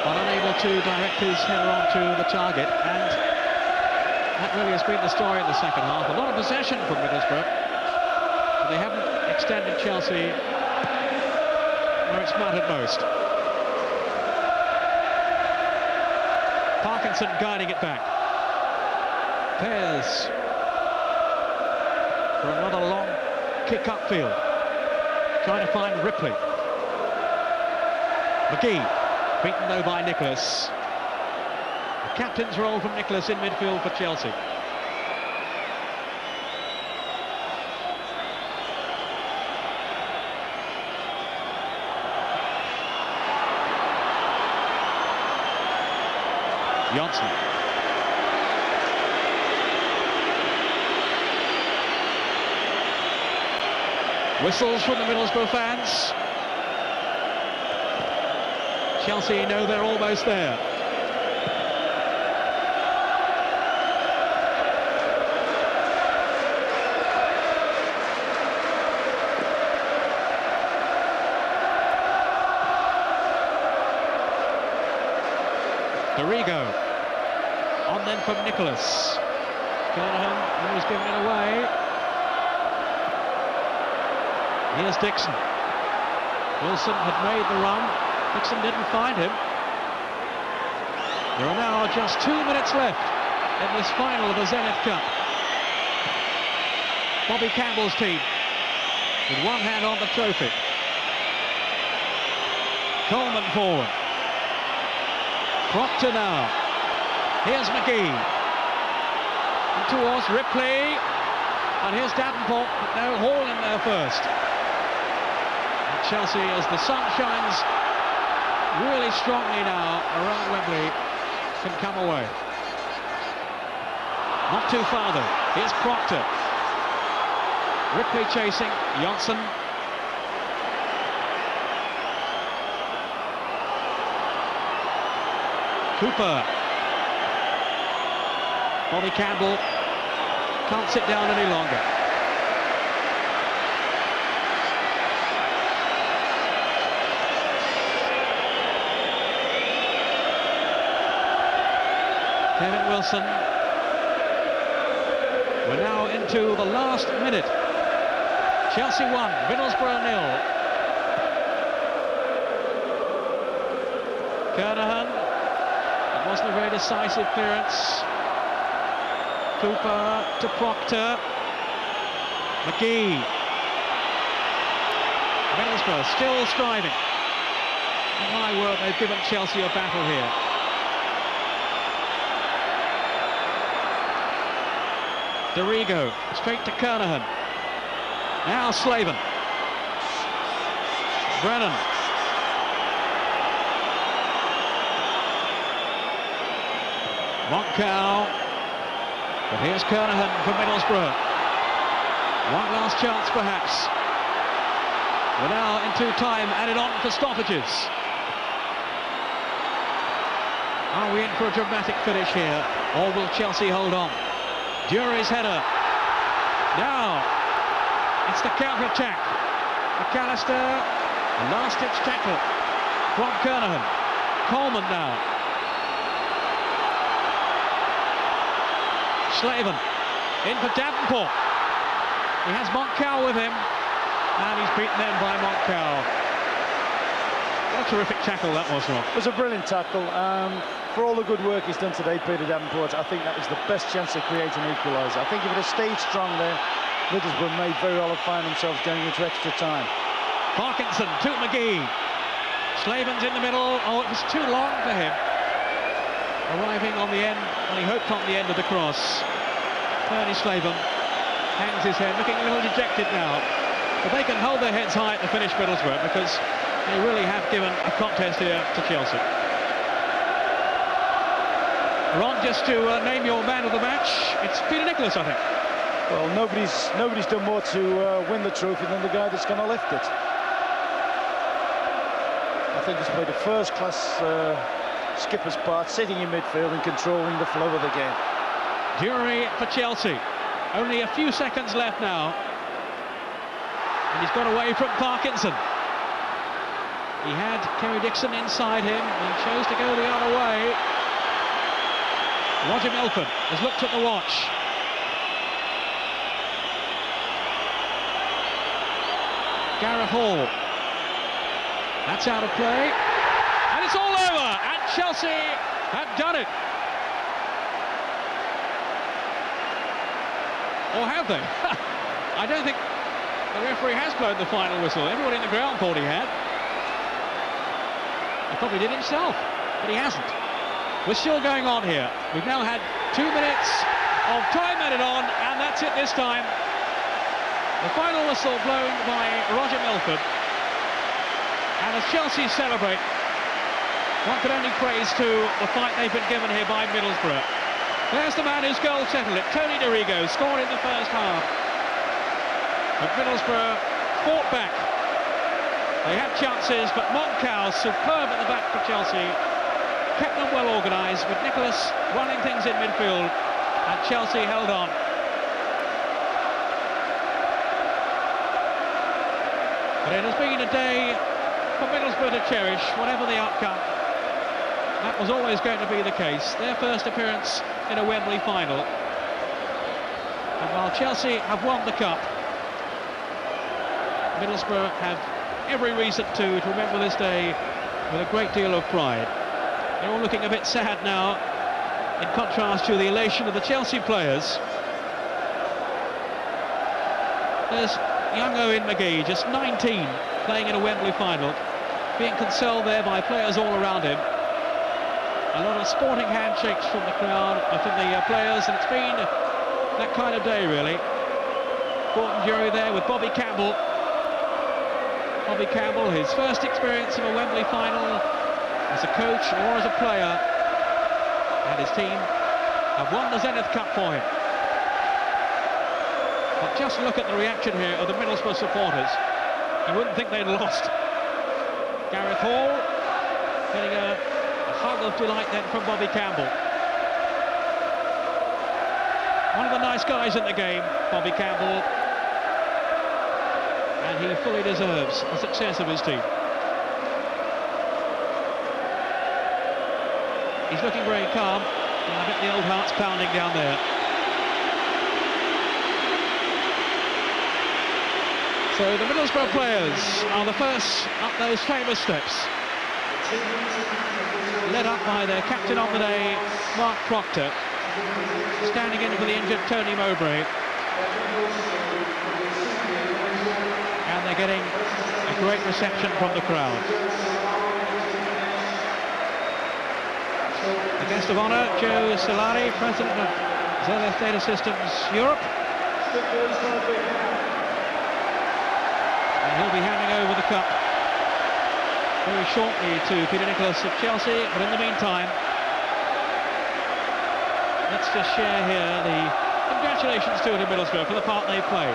but unable to direct his header onto the target, and that really has been the story in the second half. A lot of possession from Middlesbrough, but they haven't extended Chelsea where it's mattered most. Parkinson guiding it back. Pears for another long kick upfield. Trying to find Ripley. McGee, beaten though by Nicholas. The captain's role from Nicholas in midfield for Chelsea. Johnson. Whistles from the Middlesbrough fans. Chelsea know they're almost there. D'Arrigo. On then from Nicholas. Kernahan was giving it away. Here's Dixon. Wilson had made the run. Dixon didn't find him. There are now just 2 minutes left in this final of the Zenith Cup. Bobby Campbell's team with one hand on the trophy. Coleman forward. Proctor now. Here's McGee. And towards Ripley. And here's Davenport, but no, Hall in there first. Chelsea, as the sun shines really strongly now around Wembley, can come away. Not too far though. Here's Proctor. Ripley chasing. Johnson. Cooper. Bobby Campbell can't sit down any longer. Kevin Wilson. We're now into the last minute. Chelsea 1, Middlesbrough 0. Kernahan. It wasn't a very decisive clearance. Cooper to Proctor. McGee. Middlesbrough still striving. And my word, they've given Chelsea a battle here. Dorigo straight to Kernahan. Now Slaven. Brennan. Montcal. But here's Kernahan for Middlesbrough. One last chance perhaps. We're now into time added on for stoppages. Are we in for a dramatic finish here, or will Chelsea hold on? Jury's header. Now, it's the counter-attack. McAllister, a last-ditch tackle from Kernahan. Coleman now. Slaven, in for Davenport. He has Montcal with him. And he's beaten then by Montcal. What a terrific tackle that was, Rob. It was a brilliant tackle. For all the good work he's done today, Peter Davenport, I think that was the best chance to create an equaliser. I think if it had stayed strong there, Middlesbrough may very well have found themselves going into extra time. Parkinson to McGee. Slaven's in the middle. Oh, it was too long for him. Arriving on the end, and he hoped on the end of the cross. Bernie Slaven hangs his head, looking a little dejected now. But they can hold their heads high to finish Middlesbrough because they really have given a contest here to Chelsea. Ron, just to name your man of the match, it's Peter Nicholas, I think. Well, nobody's done more to win the trophy than the guy that's going to lift it. I think he's played a first-class skipper's part, sitting in midfield and controlling the flow of the game. Jury for Chelsea. Only a few seconds left now. And he's got away from Parkinson. He had Kerry Dixon inside him and chose to go the other way. Roger Milford has looked at the watch. Gareth Hall. That's out of play. And it's all over. And Chelsea have done it. Or have they? I don't think the referee has blown the final whistle. Everybody in the ground thought he had. He probably did himself, but he hasn't. We're still going on here. We've now had 2 minutes of time added on, and that's it this time. The final whistle blown by Roger Milford. And as Chelsea celebrate, one can only praise to the fight they've been given here by Middlesbrough. There's the man whose goal settled it, Tony Dorigo, scored in the first half. But Middlesbrough fought back. They had chances, but Montcal, superb at the back for Chelsea, kept them well organised, with Nicholas running things in midfield, and Chelsea held on. But it has been a day for Middlesbrough to cherish, whatever the outcome. That was always going to be the case. Their first appearance in a Wembley final. And while Chelsea have won the cup, Middlesbrough have every reason to remember this day with a great deal of pride. They're all looking a bit sad now, in contrast to the elation of the Chelsea players. There's young Owen McGee, just 19, playing in a Wembley final, being consoled there by players all around him. A lot of sporting handshakes from the crowd, from the players, and it's been that kind of day, really. Gordon Jury there with Bobby Campbell. Bobby Campbell, his first experience of a Wembley final as a coach or as a player, and his team have won the Zenith Cup for him. But just look at the reaction here of the Middlesbrough supporters. You wouldn't think they'd lost. Gareth Hall getting a hug of delight then from Bobby Campbell. One of the nice guys in the game, Bobby Campbell, and he fully deserves the success of his team. He's looking very calm, and I bet the old heart's pounding down there. So the Middlesbrough players are the first up those famous steps. led up by their captain on the day, Mark Proctor, standing in for the injured Tony Mowbray. And they're getting a great reception from the crowd. The guest of honour, Joe Solari, president of Zenith Data Systems Europe. And he'll be handing over the cup very shortly to Peter Nicholas of Chelsea, but in the meantime, let's just share here the congratulations to Middlesbrough for the part they've played.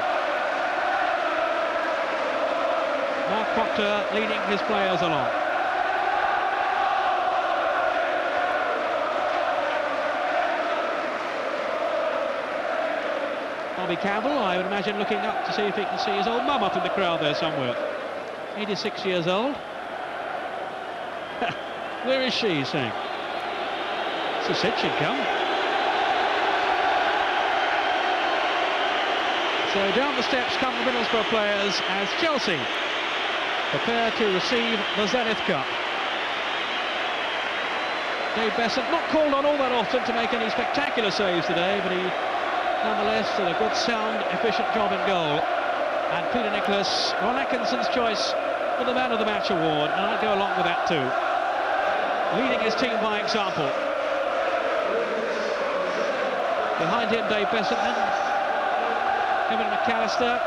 Mark Proctor leading his players along. Bobby Campbell, I would imagine, looking up to see if he can see his old mum up in the crowd there somewhere. 86 years old. Where is she, he's saying? So said she'd come. So down the steps come the Middlesbrough players as Chelsea prepare to receive the Zenith Cup. Dave Bessant not called on all that often to make any spectacular saves today, but he nonetheless did a good, sound, efficient job in goal. And Peter Nicholas, Ron Atkinson's choice for the Man of the Match award, and I'd go along with that too. Leading his team by example. Behind him, Dave Bessant, then Kevin McAllister.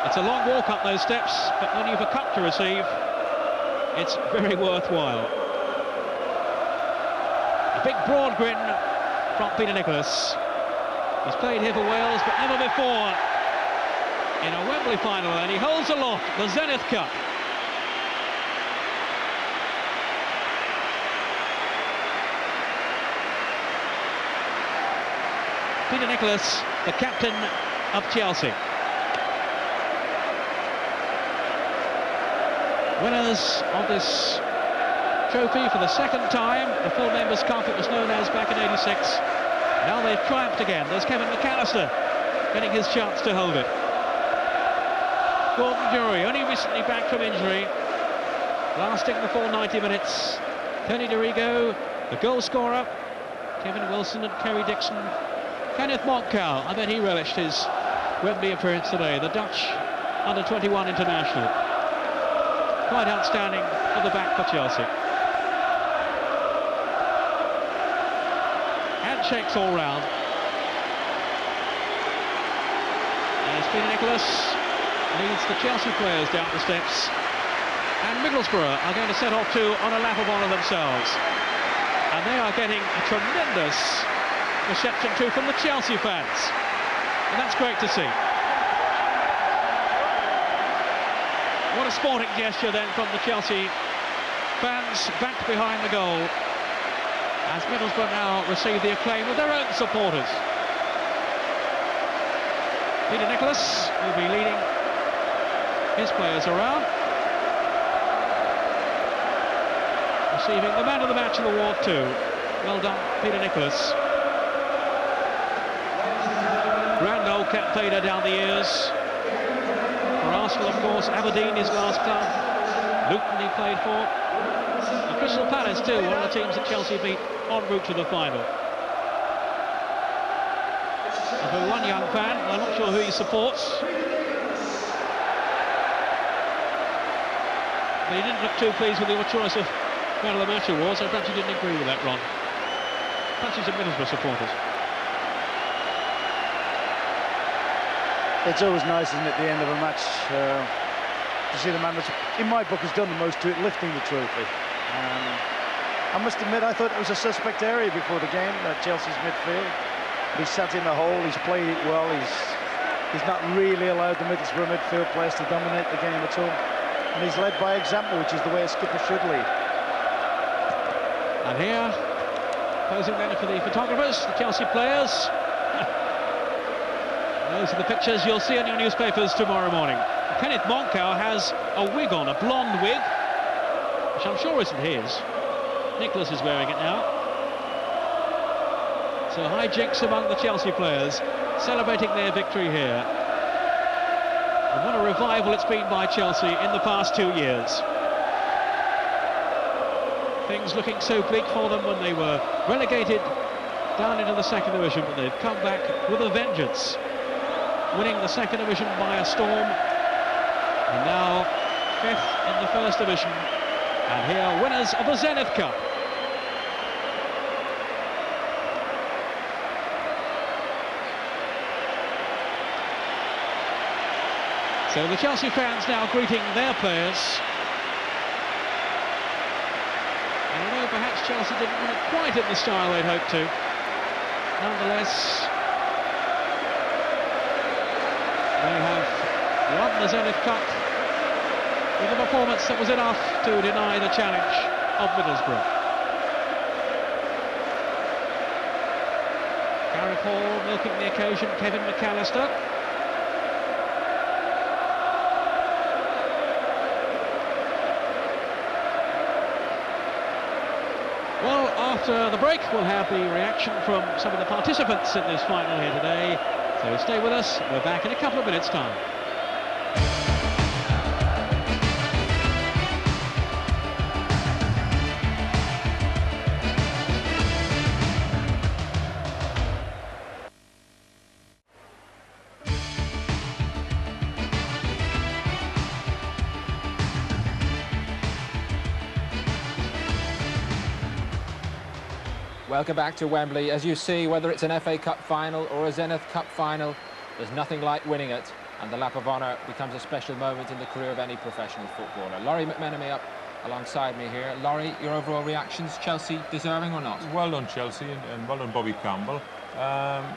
It's a long walk up those steps, but when you've a cup to receive, it's very worthwhile. A big broad grin from Peter Nicholas. He's played here for Wales, but never before in a Wembley final, and he holds aloft the Zenith Cup. Peter Nicholas, the captain of Chelsea. Winners of this trophy for the second time. The full Members' Cup it was known as back in '86. Now they've triumphed again. There's Kevin McAllister getting his chance to hold it. Gordon Jury, only recently back from injury, lasting the full 90 minutes. Tony DeRigo, the goal scorer. Kevin Wilson and Kerry Dixon. Kenneth Montcal, I bet he relished his Wembley appearance today. The Dutch under-21 international. Quite outstanding for the back for Chelsea. Handshakes all round. As Peter Nicholas leads the Chelsea players down the steps, and Middlesbrough are going to set off too on a lap of honour themselves, and they are getting a tremendous reception too from the Chelsea fans, and that's great to see. What a sporting gesture then from the Chelsea fans back behind the goal, as Middlesbrough now receive the acclaim of their own supporters. Peter Nicholas will be leading his players around, receiving the Man of the Match award too. Well done, Peter Nicholas. Grand old Cap Vader down the years. For Arsenal, of course, Aberdeen, his last club. Luton he played for. And Crystal Palace too, one of the teams that Chelsea beat en route to the final. And for one young fan, I'm not sure who he supports, but he didn't look too pleased with your choice of Man of the Match award, so perhaps you didn't agree with that, Ron. Perhaps he's a Middlesbrough supporter. It's always nice, isn't it, at the end of a match, to see the man that's, in my book, has done the most to it, lifting the trophy. I must admit, I thought it was a suspect area before the game, Chelsea's midfield. But he sat in the hole, he's played it well, he's not really allowed the Middlesbrough midfield players to dominate the game at all. And he's led by example, which is the way a skipper should lead. And here, posing then for the photographers, the Chelsea players. Those are the pictures you'll see in your newspapers tomorrow morning. Kenneth Montcal has a wig on, a blonde wig, which I'm sure isn't his. Nicholas is wearing it now. So hijinks among the Chelsea players, celebrating their victory here. And what a revival it's been by Chelsea in the past 2 years. Things looking so bleak for them when they were relegated down into the second division, but they've come back with a vengeance, winning the second division by a storm, and now 5th in the first division, and here winners of the Zenith Cup. So the Chelsea fans now greeting their players. And although perhaps Chelsea didn't win it quite in the style they'd hoped to, nonetheless, they have won the Zenith Cup with a performance that was enough to deny the challenge of Middlesbrough. Gareth Hall milking the occasion, Kevin McAllister. Well, after the break, we'll have the reaction from some of the participants in this final here today. So stay with us. We're back in a couple of minutes' time. Welcome back to Wembley. As you see, whether it's an FA Cup final or a Zenith Cup final, there's nothing like winning it, and the lap of honour becomes a special moment in the career of any professional footballer. Laurie McMenemy up alongside me here. Laurie, your overall reactions, Chelsea deserving or not? Well done Chelsea, and well done Bobby Campbell.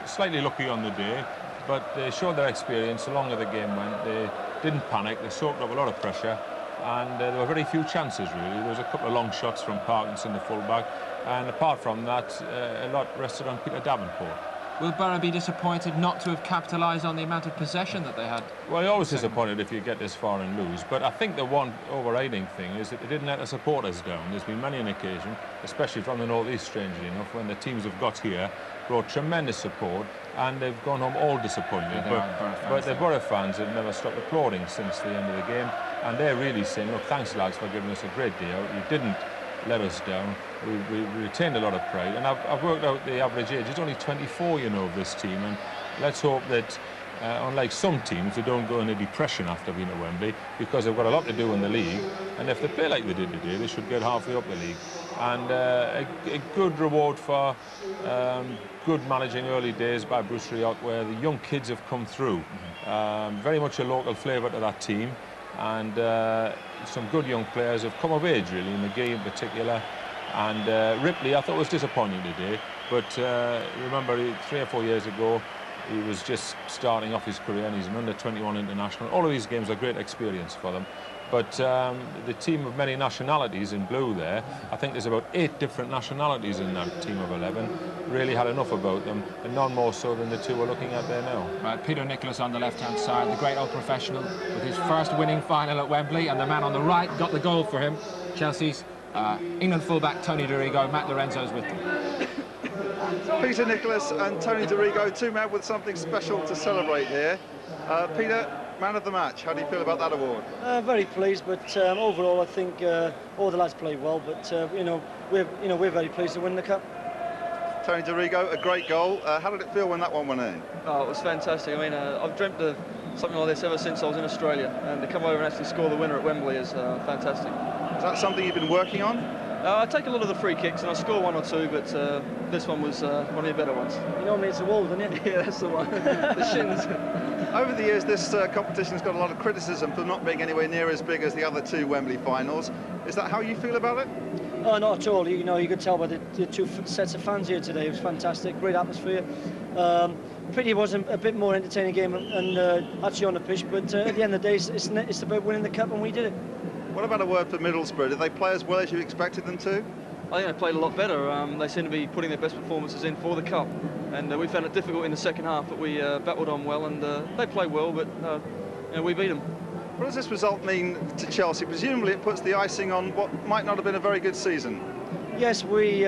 Slightly lucky on the day, but they showed their experience the longer the game went. They didn't panic, they soaked up a lot of pressure, and there were very few chances really. There was a couple of long shots from Parkinson, the full-back, and apart from that, a lot rested on Peter Davenport. Will Borough be disappointed not to have capitalised on the amount of possession that they had? Well, you're always disappointed if you get this far and lose, but I think the one overriding thing is that they didn't let the supporters down. There's been many an occasion, especially from the North East, strangely enough, when the teams have got here, brought tremendous support, and they've gone home all disappointed. Yeah, but the Borough fans have never stopped applauding since the end of the game, and they're really saying, look, thanks lads for giving us a great day out. You didn't let us down. We retained a lot of pride, and I've worked out the average age. It's only 24, you know, of this team, and let's hope that unlike some teams, they don't go into depression after being at Wembley, because they've got a lot to do in the league, and if they play like they did today, they should get halfway up the league. And a good reward for good managing early days by Bruce Rioch, where the young kids have come through. Very much a local flavour to that team, and some good young players have come of age, really, McGee in particular. And Ripley, I thought was disappointing today, but remember 3 or 4 years ago, he was just starting off his career, and he's an under-21 international. All of these games are great experience for them. But the team of many nationalities in blue there, I think there's about 8 different nationalities in that team of 11, really had enough about them, and none more so than the two we're looking at there now. Right, Peter Nicholas on the left-hand side, the great old professional, with his first winning final at Wembley, and the man on the right got the goal for him. Chelsea's England fullback Tony Dorigo. Matt Lorenzo's with them. Peter Nicholas and Tony Dorigo, two men with something special to celebrate here. Peter, man of the match, how do you feel about that award? Very pleased, but overall I think all the lads played well, but we're very pleased to win the cup. Tony Dorigo, a great goal. How did it feel when that one went in? Oh, it was fantastic. I mean, I've dreamt of something like this ever since I was in Australia, and to come over and actually score the winner at Wembley is fantastic. Is that something you've been working on? I take a lot of the free kicks, and I score 1 or 2, but this one was one of the better ones. You normally it's the wall, don't you? Yeah, that's the one. The shins. Over the years, this competition's got a lot of criticism for not being anywhere near as big as the other 2 Wembley finals. Is that how you feel about it? Oh, not at all. You could tell by the 2 sets of fans here today. It was fantastic, great atmosphere. Pity it wasn't a bit more entertaining game and actually on the pitch, but at the end of the day, it's about winning the cup, and we did it. What about a word for Middlesbrough? Did they play as well as you expected them to? I think they played a lot better. They seem to be putting their best performances in for the cup, and we found it difficult in the second half, but we battled on well, and they played well, but we beat them. What does this result mean to Chelsea? Presumably it puts the icing on what might not have been a very good season. Yes, we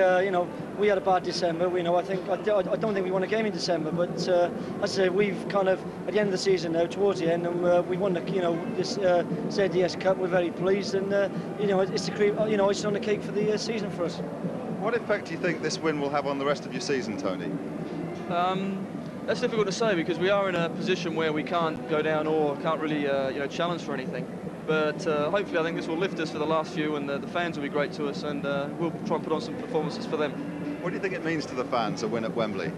we had a bad December. I don't think we won a game in December, but as I say, we've kind of at the end of the season now, towards the end, and we won the this ZDS Cup. We're very pleased, and it's the cream, it's on the cake for the season for us. What effect do you think this win will have on the rest of your season, Tony? That's difficult to say because we are in a position where we can't go down or can't really challenge for anything. But hopefully I think this will lift us for the last few, and the fans will be great to us, and we'll try and put on some performances for them. What do you think it means to the fans a win at Wembley?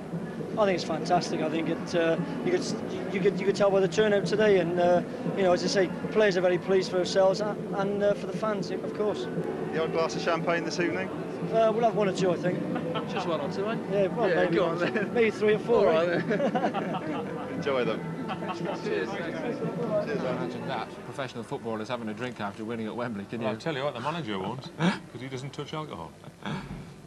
I think it's fantastic. I think you could tell by the turnout today, and as I say, players are very pleased for themselves and for the fans, of course. The odd glass of champagne this evening? We'll have one or two, I think. Just one or two, eh? Yeah, well, yeah, maybe, go on then. Maybe 3 or 4. All right, Enjoy them. Cheers. Cheers. Imagine that, professional footballers having a drink after winning at Wembley, can you? I'll tell you what, the manager won't, because he doesn't touch alcohol.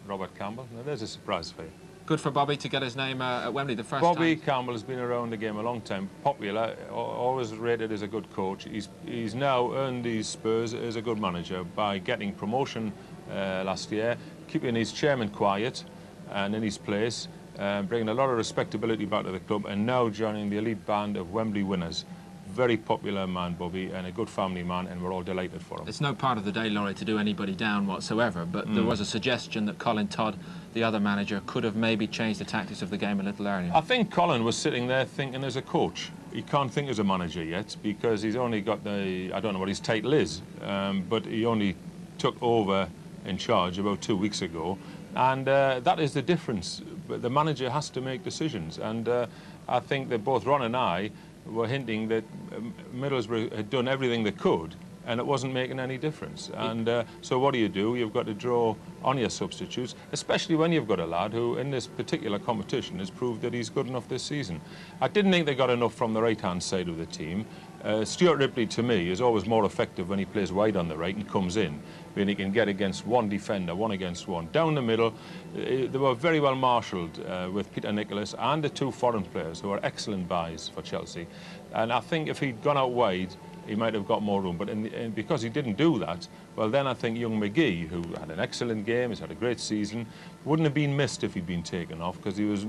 Robert Campbell, now there's a surprise for you. Good for Bobby to get his name at Wembley the first Bobby time. Campbell has been around the game a long time, popular, always rated as a good coach. He's now earned these spurs as a good manager by getting promotion last year, keeping his chairman quiet and in his place, bringing a lot of respectability back to the club, and now joining the elite band of Wembley winners. Very popular man, Bobby, and a good family man, and we're all delighted for him. It's no part of the day, Laurie, to do anybody down whatsoever, but there was a suggestion that Colin Todd, the other manager, could have maybe changed the tactics of the game a little earlier. I think Colin was sitting there thinking as a coach. He can't think as a manager yet because he's only got I don't know what his title is, but he only took over in charge about 2 weeks ago, and that is the difference. But the manager has to make decisions, and I think that both Ron and I were hinting that Middlesbrough had done everything they could and it wasn't making any difference. And so what do? You've got to draw on your substitutes, especially when you've got a lad who, in this particular competition, has proved that he's good enough this season. I didn't think they got enough from the right-hand side of the team. Stuart Ripley, to me, is always more effective when he plays wide on the right and comes in, when he can get against one defender, 1 against 1. Down the middle, they were very well marshalled with Peter Nicholas and the 2 foreign players who are excellent buys for Chelsea. And I think if he'd gone out wide, he might have got more room. But because he didn't do that, well, then I think young McGee, who had an excellent game, he's had a great season, wouldn't have been missed if he'd been taken off, because he was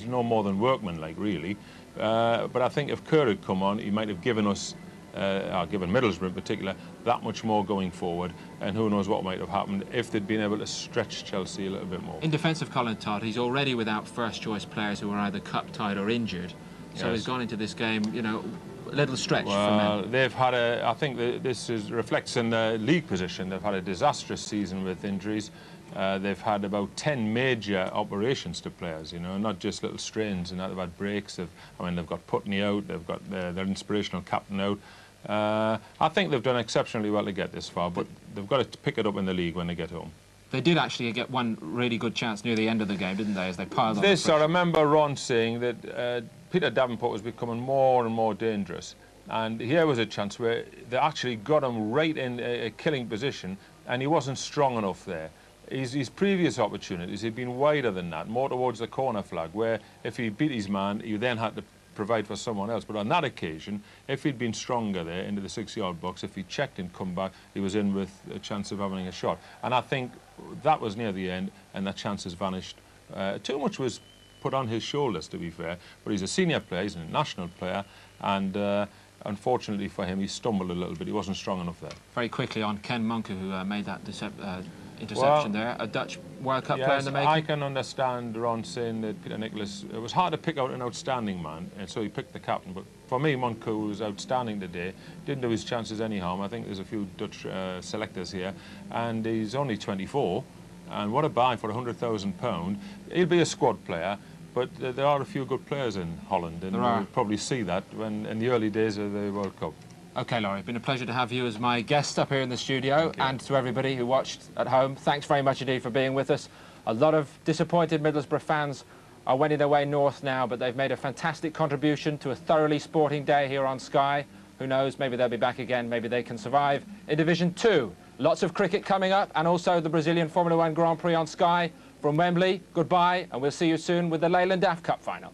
no more than workmanlike, really. But I think if Kerr had come on, he might have given us, given Middlesbrough in particular, that much more going forward, and who knows what might have happened if they'd been able to stretch Chelsea a little bit more. In defence of Colin Todd, he's already without first-choice players who are either cup-tied or injured, so he's gone into this game, a little stretch for men. They've had I think this reflects in the league position. They've had a disastrous season with injuries. They've had about 10 major operations to players, not just little strains, and they've had breaks. They've got Putney out, they've got their inspirational captain out. I think they've done exceptionally well to get this far, but they've got to pick it up in the league when they get home. They did actually get one really good chance near the end of the game, didn't they, as they piled on. I remember Ron saying that Peter Davenport was becoming more and more dangerous, and here was a chance where they actually got him right in a killing position, and he wasn't strong enough there. His previous opportunities, he'd been wider than that, more towards the corner flag, where if he beat his man, he then had to provide for someone else. But on that occasion, if he'd been stronger there into the 6-yard box, if he checked and come back, he was in with a chance of having a shot. And I think that was near the end, and that chance has vanished. Too much was put on his shoulders, to be fair, but he's a senior player, he's a national player, and unfortunately for him, he stumbled a little bit. He wasn't strong enough there. Very quickly on Ken Munker, who made that interception there, a Dutch World Cup player in the making. I can understand Ron saying that Peter Nicholas, it was hard to pick out an outstanding man, and so he picked the captain. But for me, Munker was outstanding today. Didn't do his chances any harm. I think there's a few Dutch selectors here, and he's only 24. And what a buy for £100,000. He'll be a squad player, but there are a few good players in Holland, and we'll probably see that in the early days of the World Cup. OK, Laurie, it's been a pleasure to have you as my guest up here in the studio, and to everybody who watched at home, thanks very much indeed for being with us. A lot of disappointed Middlesbrough fans are wending their way north now, but they've made a fantastic contribution to a thoroughly sporting day here on Sky. Who knows, maybe they'll be back again, maybe they can survive in Division 2. Lots of cricket coming up, and also the Brazilian Formula 1 Grand Prix on Sky. From Wembley, goodbye, and we'll see you soon with the Leyland DAF Cup final.